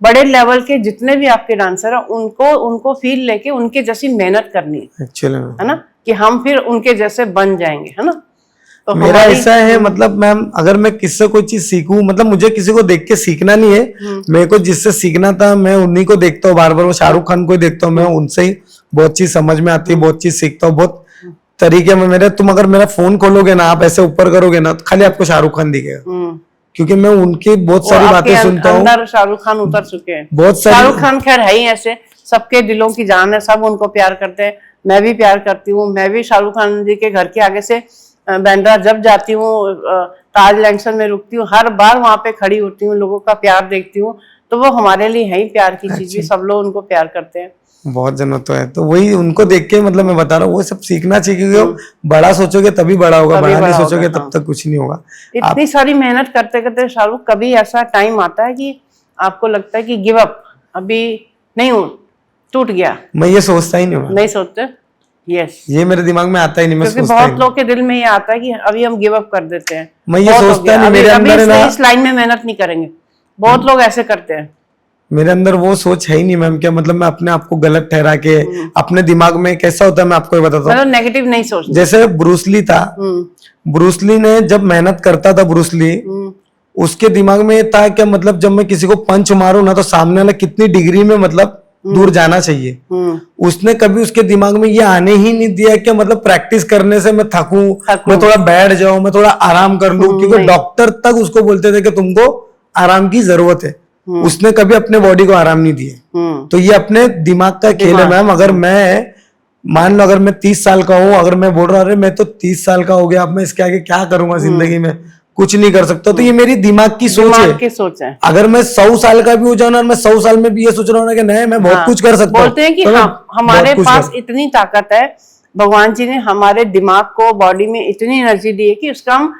B: बड़े लेवल के जितने भी आपके डांसर हैं, उनको फील लेके उनके जैसी मेहनत करनी है ना, कि हम फिर उनके जैसे बन जाएंगे, है ना। तो
A: मेरा ऐसा है, मतलब मैम अगर मैं किससे कोई चीज सीखूं, मतलब मुझे किसी को देख के सीखना नहीं है, मेरे को जिससे सीखना था मैं उन्हीं को देखता हूँ बार बार। वो शाहरुख खान को ही देखता हूँ मैं, उनसे ही बहुत चीज समझ में आती है, बहुत चीज सीखता हूँ, बहुत तरीके में। मेरे तुम अगर मेरा फोन खोलोगे ना, आप ऐसे ऊपर करोगे ना, तो खाली आपको शाहरुख खान दिखेगा, क्योंकि मैं उनकी बहुत सारी बातें सुनता हूँ।
B: अंदर शाहरुख खान उतर चुके हैं,
A: बहुत सारे।
B: शाहरुख खान खैर है ही ऐसे, सबके दिलों की जान है, सब उनको प्यार करते हैं। मैं भी प्यार करती हूँ, मैं भी शाहरुख खान जी के घर के आगे से बांद्रा जब जाती हूँ ताज लैंसन में रुकती हूँ, हर बार वहां पे खड़ी होती हूँ, लोगों का प्यार देखती हूँ, तो वो हमारे लिए है ही प्यार की चीज भी, सब लोग उनको प्यार करते हैं।
A: बहुत जन तो है, तो वही उनको देख के मतलब मैं बता रहा हूँ वो सब सीखना चाहिए, क्योंकि बड़ा सोचोगे तभी बड़ा होगा,
B: तभी
A: बड़ा नहीं
B: बड़ा
A: सोचोगे
B: होगा,
A: तब तक कुछ नहीं होगा।
B: इतनी सारी मेहनत करते करते शाहरुख, कभी ऐसा टाइम आता है कि आपको लगता है कि गिव अप, अभी नहीं हूँ, टूट गया?
A: मैं ये सोचता ही नहीं हूँ,
B: नहीं सोचते? यस,
A: ये मेरे दिमाग में आता ही नहीं, मैं
B: क्योंकि
A: सोचता ही
B: बहुत लोग के दिल में ये आता है कि अभी हम गिव अप कर देते हैं,
A: मैं ये
B: बहुत हो
A: सोचता
B: गया,
A: नहीं,
B: अभी
A: मेरे
B: अभी
A: अंदर है ना,
B: इस लाइन में मेहनत नहीं करेंगे, बहुत लोग ऐसे करते हैं।
A: मेरे अंदर वो सोच है ही नहीं मैम, क्या मतलब मैं अपने आप को गलत ठहरा के अपने दिमाग में कैसा होता है मैं आपको ये बताता हूँ।
B: मतलब नेगेटिव नहीं सोचना।
A: जैसे ब्रूसली था, ब्रूसली ने जब मेहनत करता था, ब्रूसली उसके दिमाग में ये था क्या मतलब जब मैं किसी को पंच मारूं ना तो सामने वाला कितनी डिग्री में मतलब दूर जाना चाहिए, उसने कभी उसके दिमाग में ये आने ही नहीं दिया कि मतलब प्रैक्टिस करने से मैं थकूं, मैं थोड़ा बैठ जाऊं, मैं थोड़ा आराम कर लूं, क्योंकि डॉक्टर तक उसको बोलते थे कि तुमको आराम की जरूरत है, उसने कभी अपने बॉडी को आराम नहीं दिया। तो ये अपने दिमाग का खेल है मैम। अगर मैं मान लो अगर मैं 30 साल का हूं, अगर मैं बोल रहा हूं अरे मैं तो 30 साल का हो गया, अब मैं इसके आगे क्या करूंगा जिंदगी में, कुछ नहीं कर सकता, तो ये मेरी दिमाग की सोच है।
B: की सोच है।
A: अगर मैं 100 साल का भी हो जाऊं ना, और मैं 100 साल में भी ये सोच रहा हूँ ना कि नहीं मैं बहुत कुछ कर सकता हूँ,
B: बोलते हैं कि हमारे पास इतनी ताकत है, भगवान जी ने हमारे दिमाग को, बॉडी में इतनी एनर्जी दी है कि उसका हम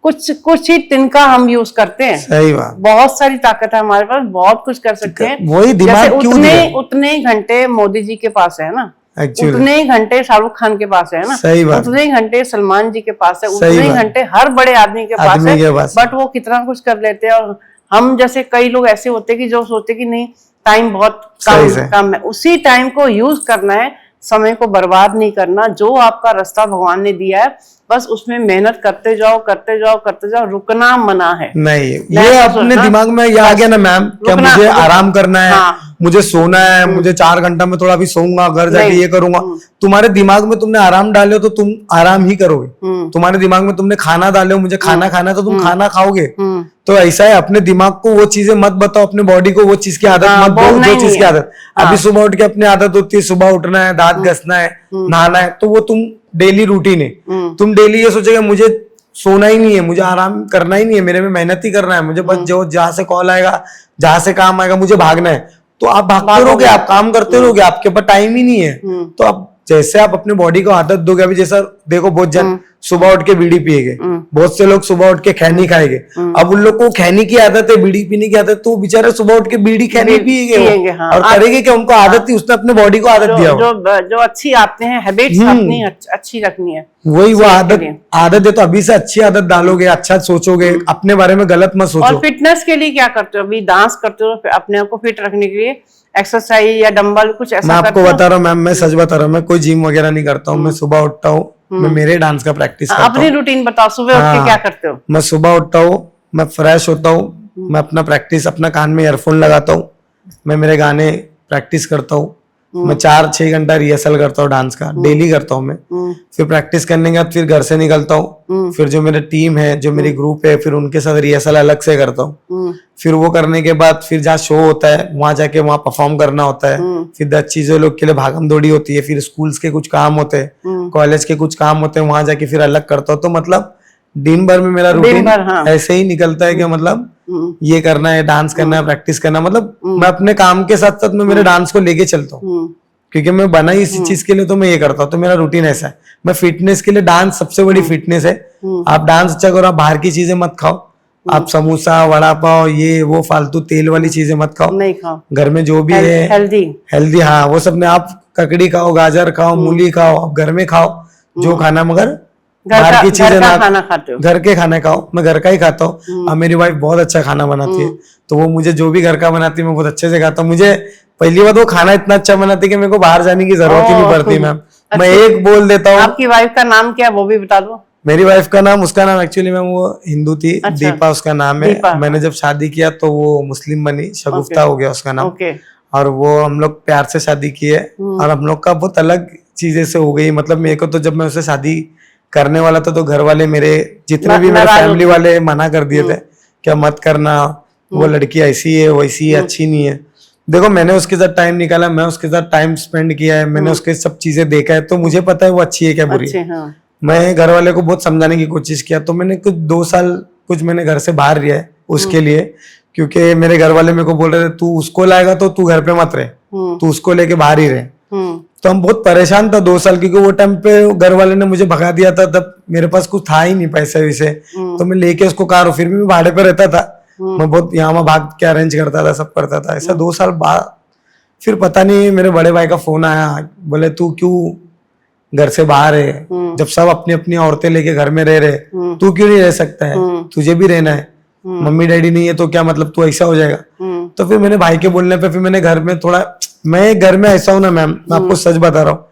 B: कुछ ही तिनका हम यूज करते हैं।
A: सही बात,
B: बहुत सारी ताकत है हमारे पास, बहुत कुछ कर सकते हैं।
A: वही दिमाग क्यों दिया?
B: उतने ही घंटे मोदी जी के पास है ना, उतने ही घंटे शाहरुख खान के पास है ना,
A: सही बात,
B: उतने ही घंटे सलमान जी के पास है, उतने ही घंटे हर बड़े आदमी के पास है, बट वो कितना कुछ कर लेते हैं। और हम जैसे कई लोग ऐसे होते हैं कि जो सोचते कि नहीं टाइम बहुत कम है, उसी टाइम को यूज करना है, समय को बर्बाद नहीं करना। जो आपका रास्ता भगवान ने दिया है बस उसमें मेहनत करते जाओ, करते जाओ, करते जाओ, रुकना मना है।
A: नहीं, ये अपने दिमाग में ये आ गया ना मैम, क्या मुझे आराम करना है, मुझे सोना है, मुझे 4 घंटा में थोड़ा भी सोऊंगा, घर जाके ये करूंगा। तुम्हारे दिमाग में तुमने आराम डाले हो तो तुम आराम ही करोगे, तुम्हारे दिमाग में तुमने खाना डाले हो मुझे खाना खाना है तो तुम खाना खाओगे। तो ऐसा है, अपने दिमाग को वो चीजें मत बताओ, अपने बॉडी को वो चीज की आदत मत दो जो चीज की आदत। अभी सुबह उठ के अपनी आदत होती है, सुबह उठना है, दांत घसना है, नहाना है, तो वो तुम डेली रूटीन है। तुम डेली ये सोचेगा मुझे सोना ही नहीं है, मुझे आराम करना ही नहीं है, मेरे में मेहनत ही करना है, मुझे बस जो जहां से कॉल आएगा, जहां से काम आएगा मुझे भागना है, तो आप भागते रहोगे, आप काम करते रहोगे, आपके पास टाइम ही नहीं है। तो आप जैसे आप अपने बॉडी को आदत दोगे, अभी जैसा देखो बहुत जन सुबह उठ के बीड़ी पिएगे, बहुत से लोग सुबह उठ के खैनी खाएंगे। अब उन लोग को खैनी की आदत है, बीड़ी पीने की आदत, तो बेचारे सुबह उठ के बीड़ी खैनी पिएंगे और करेंगे कि उनको आदत थी, उसने अपने बॉडी को आदत दिया।
B: जो अच्छी आदतें हैं, हैबिट्स अपनी अच्छी रखनी है,
A: वही वो आदत है, तो अभी से अच्छी आदत डालोगे, अच्छा सोचोगे, अपने बारे में गलत मत सोचो।
B: और फिटनेस के लिए क्या करते हो? अभी डांस करते हो, अपने आप को फिट रखने के लिए एक्सरसाइज या डंबल कुछ ऐसा?
A: मैं आपको बता रहा हूँ मैम, मैं सच बता रहा हूँ, मैं कोई जिम वगैरह नहीं करता हूँ। मैं सुबह उठता हूँ, मैं मेरे डांस का प्रैक्टिस करता हूँ।
B: अपनी रूटीन बताओ, सुबह उठ के क्या करते हो?
A: मैं सुबह उठता हूँ, मैं फ्रेश होता हूँ, मैं अपना प्रैक्टिस, अपना कान में ईयरफोन लगाता हूँ, मैं मेरे गाने प्रैक्टिस करता हूँ, मैं 4-6 घंटा रिहर्सल करता हूँ डांस का, डेली करता हूँ मैं। फिर प्रैक्टिस करने के बाद फिर घर से निकलता हूँ, फिर जो मेरे टीम है, जो मेरी ग्रुप है, फिर उनके साथ रिहर्सल अलग से करता हूँ। फिर वो करने के बाद फिर जहाँ शो होता है वहां जाके वहां परफॉर्म करना होता है। फिर 10 चीजों लोग के लिए भागम दौड़ी होती है, फिर स्कूल्स के कुछ काम होते हैं, कॉलेज के कुछ काम होते हैं, वहां जाके फिर अलग करता हूँ। तो मतलब दिन भर में मेरा रूटीन ऐसे ही निकलता है कि मतलब ये करना है, डांस करना है, प्रैक्टिस करना, मतलब मैं अपने काम के साथ साथ मैं मेरे डांस को लेके चलता हूँ, क्योंकि मैं बना ही इसी चीज के लिए, तो मैं ये करता हूँ। तो मेरा रूटीन ऐसा है। मैं फिटनेस के लिए, डांस सबसे बड़ी फिटनेस है। आप डांस अच्छा करो, आप बाहर की चीजें मत खाओ, आप समोसा, वड़ा पाव, ये वो फालतू तेल वाली चीजें मत खाओ, नहीं खाओ। घर में जो भी है हेल्दी, हाँ वो सब ने, आप ककड़ी खाओ, गाजर खाओ, मूली खाओ, आप घर में खाओ जो खाना, मगर बाहर की चीजें ना, खाना खाते हो, घर के खाने खाओ। मैं घर का ही खाता हूँ। अब मेरी वाइफ बहुत अच्छा खाना बनाती है, तो वो मुझे जो भी घर का बनाती है मैं बहुत अच्छे से खाता हूँ। मुझे पहली बात वो खाना इतना अच्छा बनाती है कि मेरे को बाहर जाने की जरूरत ही नहीं पड़ती मैम। मैं एक बोल देता हूँ।
B: आपकी वाइफ का नाम क्या है वो भी बता दो।
A: मेरी वाइफ का नाम, उसका नाम एक्चुअली मैम वो हिंदू थी, दीपा उसका नाम है। मैंने जब शादी किया तो वो मुस्लिम बनी, शगुफ्ता हो गया उसका नाम। और वो हम लोग प्यार से शादी की है, और हम लोग का बहुत अलग चीजें से हो गई। मतलब मेरे को तो जब मैं उससे शादी करने वाला था तो घर वाले मेरे जितने भी मेरे फैमिली वाले मना कर दिए थे, क्या मत करना, वो लड़की ऐसी है वैसी है, अच्छी नहीं है। देखो मैंने उसके साथ टाइम निकाला, मैं उसके साथ टाइम स्पेंड किया है, मैंने उसके सब चीजें देखा है, तो मुझे पता है वो अच्छी है क्या बुरी है। मैं घर वाले को बहुत समझाने की कोशिश किया, तो मैंने कुछ 2 साल कुछ मैंने घर से बाहर लिया है उसके लिए, क्योंकि मेरे घर वाले मेरे को बोल रहे थे तू उसको लाएगा तो तू घर पे मत रहे, तू उसको लेके बाहर ही रहे। तो हम बहुत परेशान था 2 साल, क्योंकि वो टाइम पे घर वाले ने मुझे भगा दिया था, तब मेरे पास कुछ था ही नहीं पैसे वैसे। तो मैं लेके उसको कार, फिर भी मैं भाड़े पे रहता था, मैं बहुत यहाँ वहाँ भाग के अरेंज करता था, सब करता था ऐसा। 2 साल बाद फिर पता नहीं मेरे बड़े भाई का फोन आया, बोले तू क्यों घर से बाहर है, जब सब अपनी अपनी औरतें लेके घर में रह रहे, तू क्यों नहीं रह सकता है, तुझे भी रहना है, मम्मी डैडी नहीं है तो क्या मतलब तू ऐसा हो जाएगा। तो फिर मैंने भाई के बोलने पे फिर मैंने घर में थोड़ा, मैं घर में ऐसा हूं ना मैम, मैं आपको सच बता रहा हूँ,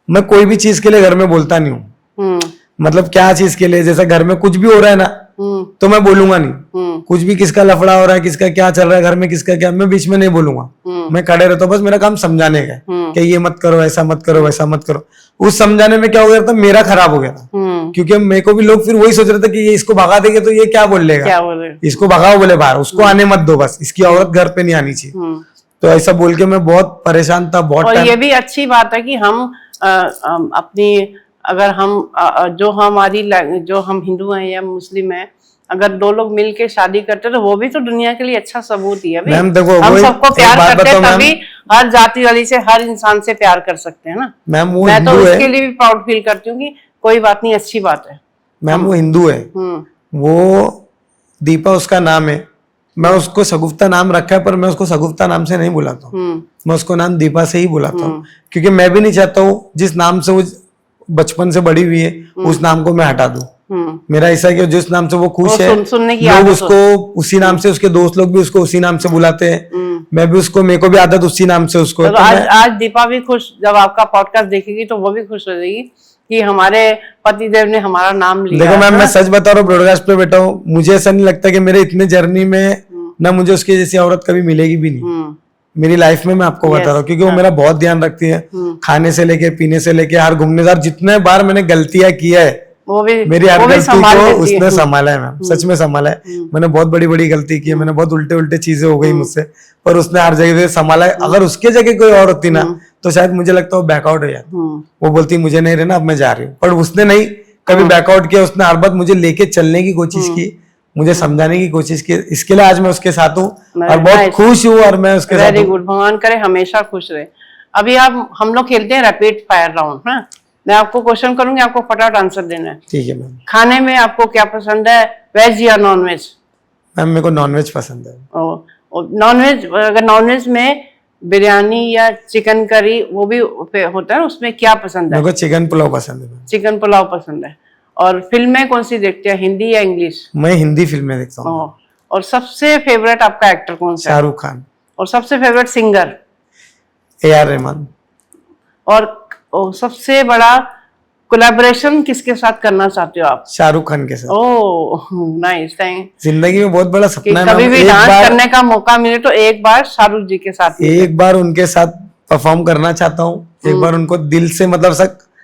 A: मैं कोई भी चीज के लिए घर में बोलता नहीं हूँ। मतलब क्या चीज के लिए, जैसे घर में कुछ भी हो रहा है ना तो मैं बोलूंगा नहीं, कुछ भी किसका लफड़ा हो रहा है, किसका क्या चल रहा है घर में, किसका क्या, मैं बीच में नहीं बोलूंगा, मैं खड़े रहता हूँ, बस मेरा काम समझाने का है कि ये मत करो, ऐसा मत करो, वैसा मत करो। उस समझाने में क्या हो गया था, मेरा खराब हो गया था, क्योंकि मेरे को भी लोग फिर वही सोच रहे थे कि ये इसको भगा देंगे तो ये क्या बोलेगा, इसको भगाओ बोले बाहर, उसको आने मत दो, बस इसकी औरत घर पे नहीं आनी चाहिए। तो ऐसा बोल के मैं बहुत परेशान था, बहुत।
B: और ये भी अच्छी बात है कि हम अपनी, अगर हम जो हम हिंदू हैं या मुस्लिम हैं, अगर 2 लोग मिलके शादी करते तो वो भी तो दुनिया के लिए अच्छा सबूत ही है भाई।
A: मैम देखो,
B: हम सबको प्यार करते हैं, तभी हर जाति वाली से, हर इंसान से प्यार कर सकते हैं ना।
A: मैम वो
B: मैं तो
A: हिंदू
B: उसके
A: है,
B: लिए भी प्राउड फील करती हूँ कि कोई बात नहीं, अच्छी बात है।
A: मैम वो हिंदू है, वो दीपा उसका नाम है, मैं उसको सगुफ्ता नाम रखा है, पर मैं उसको सगुफ्ता नाम से नहीं बुलाता हूँ, मैं उसको नाम दीपा से ही बुलाता हूँ, क्योंकि मैं भी नहीं चाहता हूँ जिस नाम से वो बचपन से बड़ी हुई है उस नाम को मैं हटा दूं। मेरा ऐसा है कि जिस नाम से वो खुश है, लोग उसको उसी नाम से, उसके दोस्त लोग भी उसको उसी नाम से बुलाते हैं, मैं भी उसको, मेरे को भी आदत उसी नाम से उसको।
B: तो आज दीपा भी खुश, जब आपका पॉडकास्ट देखेगी तो वो भी खुश हो जाएगी कि हमारे पतिदेव ने हमारा नाम लिया।
A: देखो मैम, मैं सच बता रहा हूँ, ब्रॉडकास्ट पे बैठा हूँ, मुझे ऐसा नहीं लगता कि मेरे इतने जर्नी में ना मुझे उसकी जैसी औरत कभी मिलेगी भी नहीं मेरी लाइफ में, मैं आपको बता रहा हूँ, क्योंकि वो मेरा बहुत ध्यान रखती है, खाने से लेके, पीने से लेके, हर घूमने जा, जितने बार मैंने गलतियां किया है,
B: वो भी,
A: मेरी हर गलती को उसने संभाला है मैम, सच में संभाला है। मैंने बहुत बड़ी बड़ी गलती की है, मैंने बहुत उल्टे उल्टे चीजें हो गई मुझसे, पर उसने हर जगह से संभाला है। अगर उसके जगह कोई और होती ना तो शायद मुझे लगता है वो बैकआउट हो जाती, वो बोलती मुझे नहीं रहना, अब मैं जा रही हूँ, पर उसने नहीं कभी बैकआउट किया, उसने हर बात मुझे लेके चलने की कोशिश की, मुझे समझाने की कोशिश की, इसके लिए आज मैं उसके साथ हूँ और बहुत खुश हूँ, और मैं उसके साथ।
B: वेरी गुड, भगवान करे हमेशा खुश रहे। अभी हम लोग खेलते हैं रैपिड फायर राउंड, है? मैं आपको क्वेश्चन करूंगी, आपको फटाफट आंसर देना है।
A: ठीक है मैम।
B: खाने में आपको क्या पसंद है, वेज या नॉन वेज?
A: मैम मेरे को नॉनवेज पसंद है।
B: नॉनवेज, अगर नॉनवेज में बिरयानी या चिकन करी वो भी होता है, उसमें क्या पसंद है?
A: मेरे को चिकन पुलाव पसंद है।
B: चिकन पुलाव पसंद है। और फिल्में कौन सी देखते हैं, हिंदी या इंग्लिश?
A: मैं हिंदी फिल्में देखता हूँ।
B: और सबसे फेवरेट आपका एक्टर कौन सा है?
A: शाहरुख खान।
B: और सबसे फेवरेट सिंगर?
A: AR रहमान।
B: और सबसे बड़ा कोलैबोरेशन किसके साथ करना चाहते हो आप?
A: शाहरुख खान के साथ।
B: Oh nice, thank.
A: जिंदगी में बहुत बड़ा सपना है,
B: कभी भी डांस करने का मौका मिले तो एक बार शाहरुख जी के साथ, एक
A: बार उनके साथ परफॉर्म करना चाहता हूँ, एक बार उनको दिल से, मतलब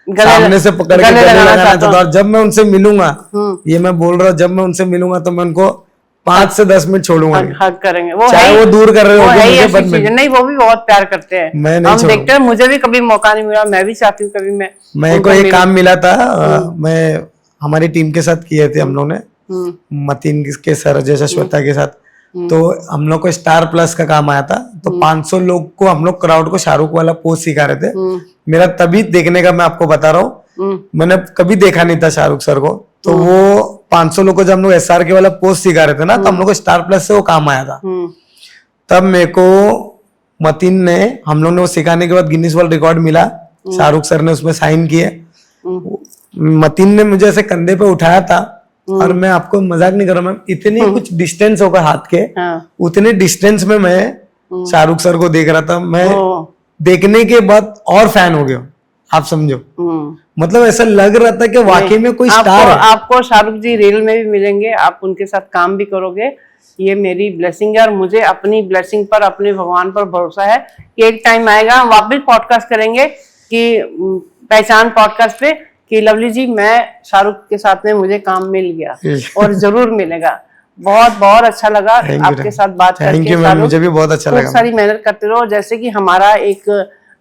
A: सामने से पकड़ के गले लगाना चाहता हूँ। और जब मैं उनसे मिलूंगा, ये मैं बोल रहा हूँ, जब मैं उनसे मिलूंगा तो मैं उनको 5 से 10 मिनट छोड़ूंगा,
B: हक करेंगे। वो
A: चाहे वो दूर कर रहे हो
B: नहीं, वो भी बहुत प्यार करते हैं, हम देखते हैं। मुझे भी कभी मौका नहीं मिला, मैं भी चाहती हूँ कभी
A: मैं को एक काम मिला था, मैं हमारी टीम के साथ किए थे हम लोग ने, मतीन के सर जैसा श्वेता के साथ, तो हम लोग को स्टार प्लस का काम आया था, तो 500 लोग को हम लोग क्राउड को शाहरुख वाला पोज सिखा रहे थे। मेरा तभी देखने का, मैं आपको बता रहा हूँ, मैंने कभी देखा नहीं था शाहरुख सर को, तो वो 500 लोग को जब हम लोग SRK वाला पोज सिखा रहे थे ना, तो हम लोग को स्टार प्लस से वो काम आया था। तब मेरे को मतीन ने, हम लोग ने वो सिखाने के बाद गिनीज वर्ल्ड रिकॉर्ड मिला, शाहरुख सर ने उसमें साइन किए। मतीन ने मुझे ऐसे कंधे पे उठाया था, और मैं आपको मजाक नहीं कर रहा मैम, इतनी कुछ डिस्टेंस होगा हाथ के, उतने डिस्टेंस में मैं शाहरुख सर को देख रहा था। मैं देखने के बाद और फैन हो गया, आप समझो, मतलब ऐसा लग रहा था कि वाकई में कोई स्टार है।
B: आपको शाहरुख जी रील में भी मिलेंगे, आप उनके साथ काम भी करोगे, ये मेरी ब्लेसिंग है, और मुझे अपनी ब्लेसिंग पर, अपने भगवान पर भरोसा है कि एक टाइम आएगा, हम वापस पॉडकास्ट करेंगे कि पहचान पॉडकास्ट पे, कि लवली जी मैं शाहरुख के साथ में मुझे काम मिल गया, और जरूर मिलेगा। बहुत बहुत अच्छा लगा आपके साथ बात करके।
A: मुझे भी बहुत अच्छा लगा।
B: सारी मेहनत करते रहो। जैसे कि हमारा एक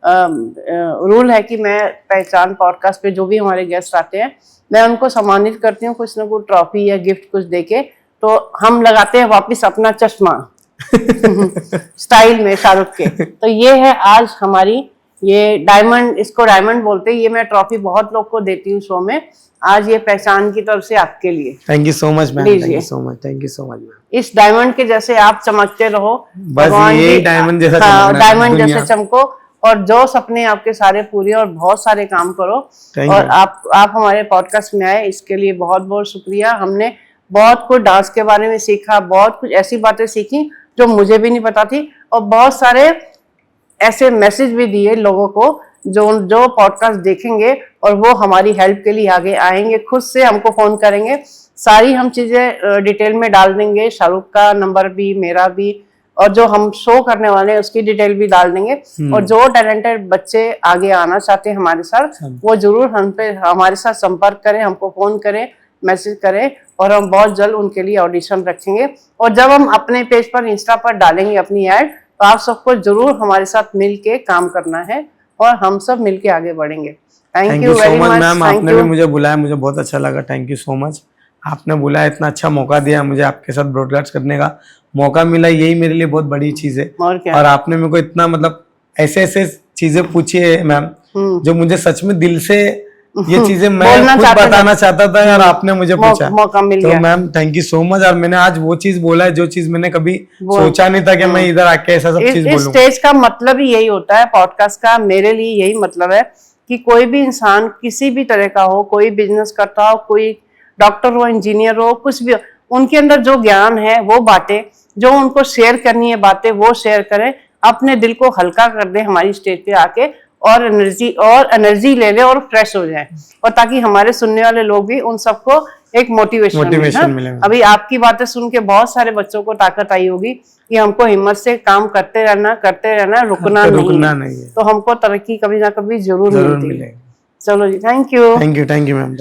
B: रूल है कि मैं पहचान पॉडकास्ट पे जो भी हमारे गेस्ट आते हैं, मैं उनको सम्मानित करती हूँ, कुछ ना कुछ ट्रॉफी या गिफ्ट कुछ देके, तो हम लगाते हैं वापस अपना चश्मा स्टाइल में शाहरुख के। तो ये है आज हमारी ये डायमंड, इसको डायमंड बोलते हैं। ये मैं ट्रॉफी बहुत लोग को देती हूँ शो में, आज ये पहचान की तरफ से आपके लिए।
A: Thank you so much ma'am,
B: लीजिए।
A: Thank you so much, thank you so much ma'am.
B: इस डायमंड के जैसे आप चमकते रहो,
A: बस
B: भगवान
A: यही
B: की-
A: डायमंड जैसा
B: हाँ,
A: चमकना है
B: डायमंड
A: दुनिया।
B: जैसे चमको और जो सपने आपके सारे पूरे और बहुत सारे काम करो।
A: Thank
B: और
A: you.
B: आप हमारे पॉडकास्ट में आए, इसके लिए बहुत बहुत शुक्रिया। हमने बहुत कुछ डांस के बारे में सीखा, बहुत कुछ ऐसी बातें सीखी जो मुझे भी नहीं पता थी, और बहुत सारे ऐसे मैसेज भी दिए लोगों को जो पॉडकास्ट देखेंगे और वो हमारी हेल्प के लिए आगे आएंगे, खुद से हमको फोन करेंगे। सारी हम चीजें डिटेल में डाल देंगे, शाहरुख का नंबर भी, मेरा भी, और जो हम शो करने वाले हैं उसकी डिटेल भी डाल देंगे। और जो टैलेंटेड बच्चे आगे आना चाहते हैं हमारे साथ, वो जरूर हमारे साथ संपर्क करें, हमको फोन करें, मैसेज करें, और हम बहुत जल्द उनके लिए ऑडिशन रखेंगे। और जब हम अपने पेज पर, इंस्टा पर डालेंगे अपनी ऐड, तो आप सबको जरूर हमारे साथ मिल के काम करना है और हम सब मिल के आगे बढ़ेंगे।
A: Thank you so much ma'am, आपने भी मुझे बुलाया, मुझे बहुत अच्छा लगा। थैंक यू सो मच, आपने बुलाया, इतना अच्छा मौका दिया मुझे, आपके साथ ब्रॉडकास्ट करने का मौका मिला, यही मेरे लिए बहुत बड़ी चीज है।
B: और क्या।
A: और आपने मेरे को इतना मतलब ऐसे ऐसे चीजें पूछी है मैम, जो मुझे सच में दिल से ये चीजें मैं
B: बोलना
A: खुद
B: चाहते
A: बताना चाहता था, और आपने मुझे पूछा,
B: मौका मिल
A: तो
B: गया।
A: Ma'am thank you so much. और मैंने आज वो चीज बोला है जो चीज मैंने कभी सोचा नहीं था कि मैं इधर आके ऐसा सब चीज
B: इस
A: बोलूं।
B: स्टेज का मतलब ही यही होता है, पॉडकास्ट का मेरे लिए यही मतलब है कि कोई भी इंसान किसी भी तरह का हो, कोई बिजनेस करता हो, कोई डॉक्टर हो, इंजीनियर हो, कुछ भी हो, उनके अंदर जो ज्ञान है वो बांटे, जो उनको शेयर करनी है बातें वो शेयर करें, अपने दिल को हल्का कर दे हमारी स्टेज पे आके, और एनर्जी ले ले और फ्रेश हो जाए, और ताकि हमारे सुनने वाले लोग भी उन सबको एक मोटिवेशन
A: मिले।
B: अभी आपकी बातें सुन के बहुत सारे बच्चों को ताकत आई होगी कि हमको हिम्मत से काम करते रहना, रुकना नहीं है। तो हमको तरक्की कभी ना कभी जरूर मिलती है।
A: मिलेगा।
B: चलो जी, thank you.
A: Thank you ma'am.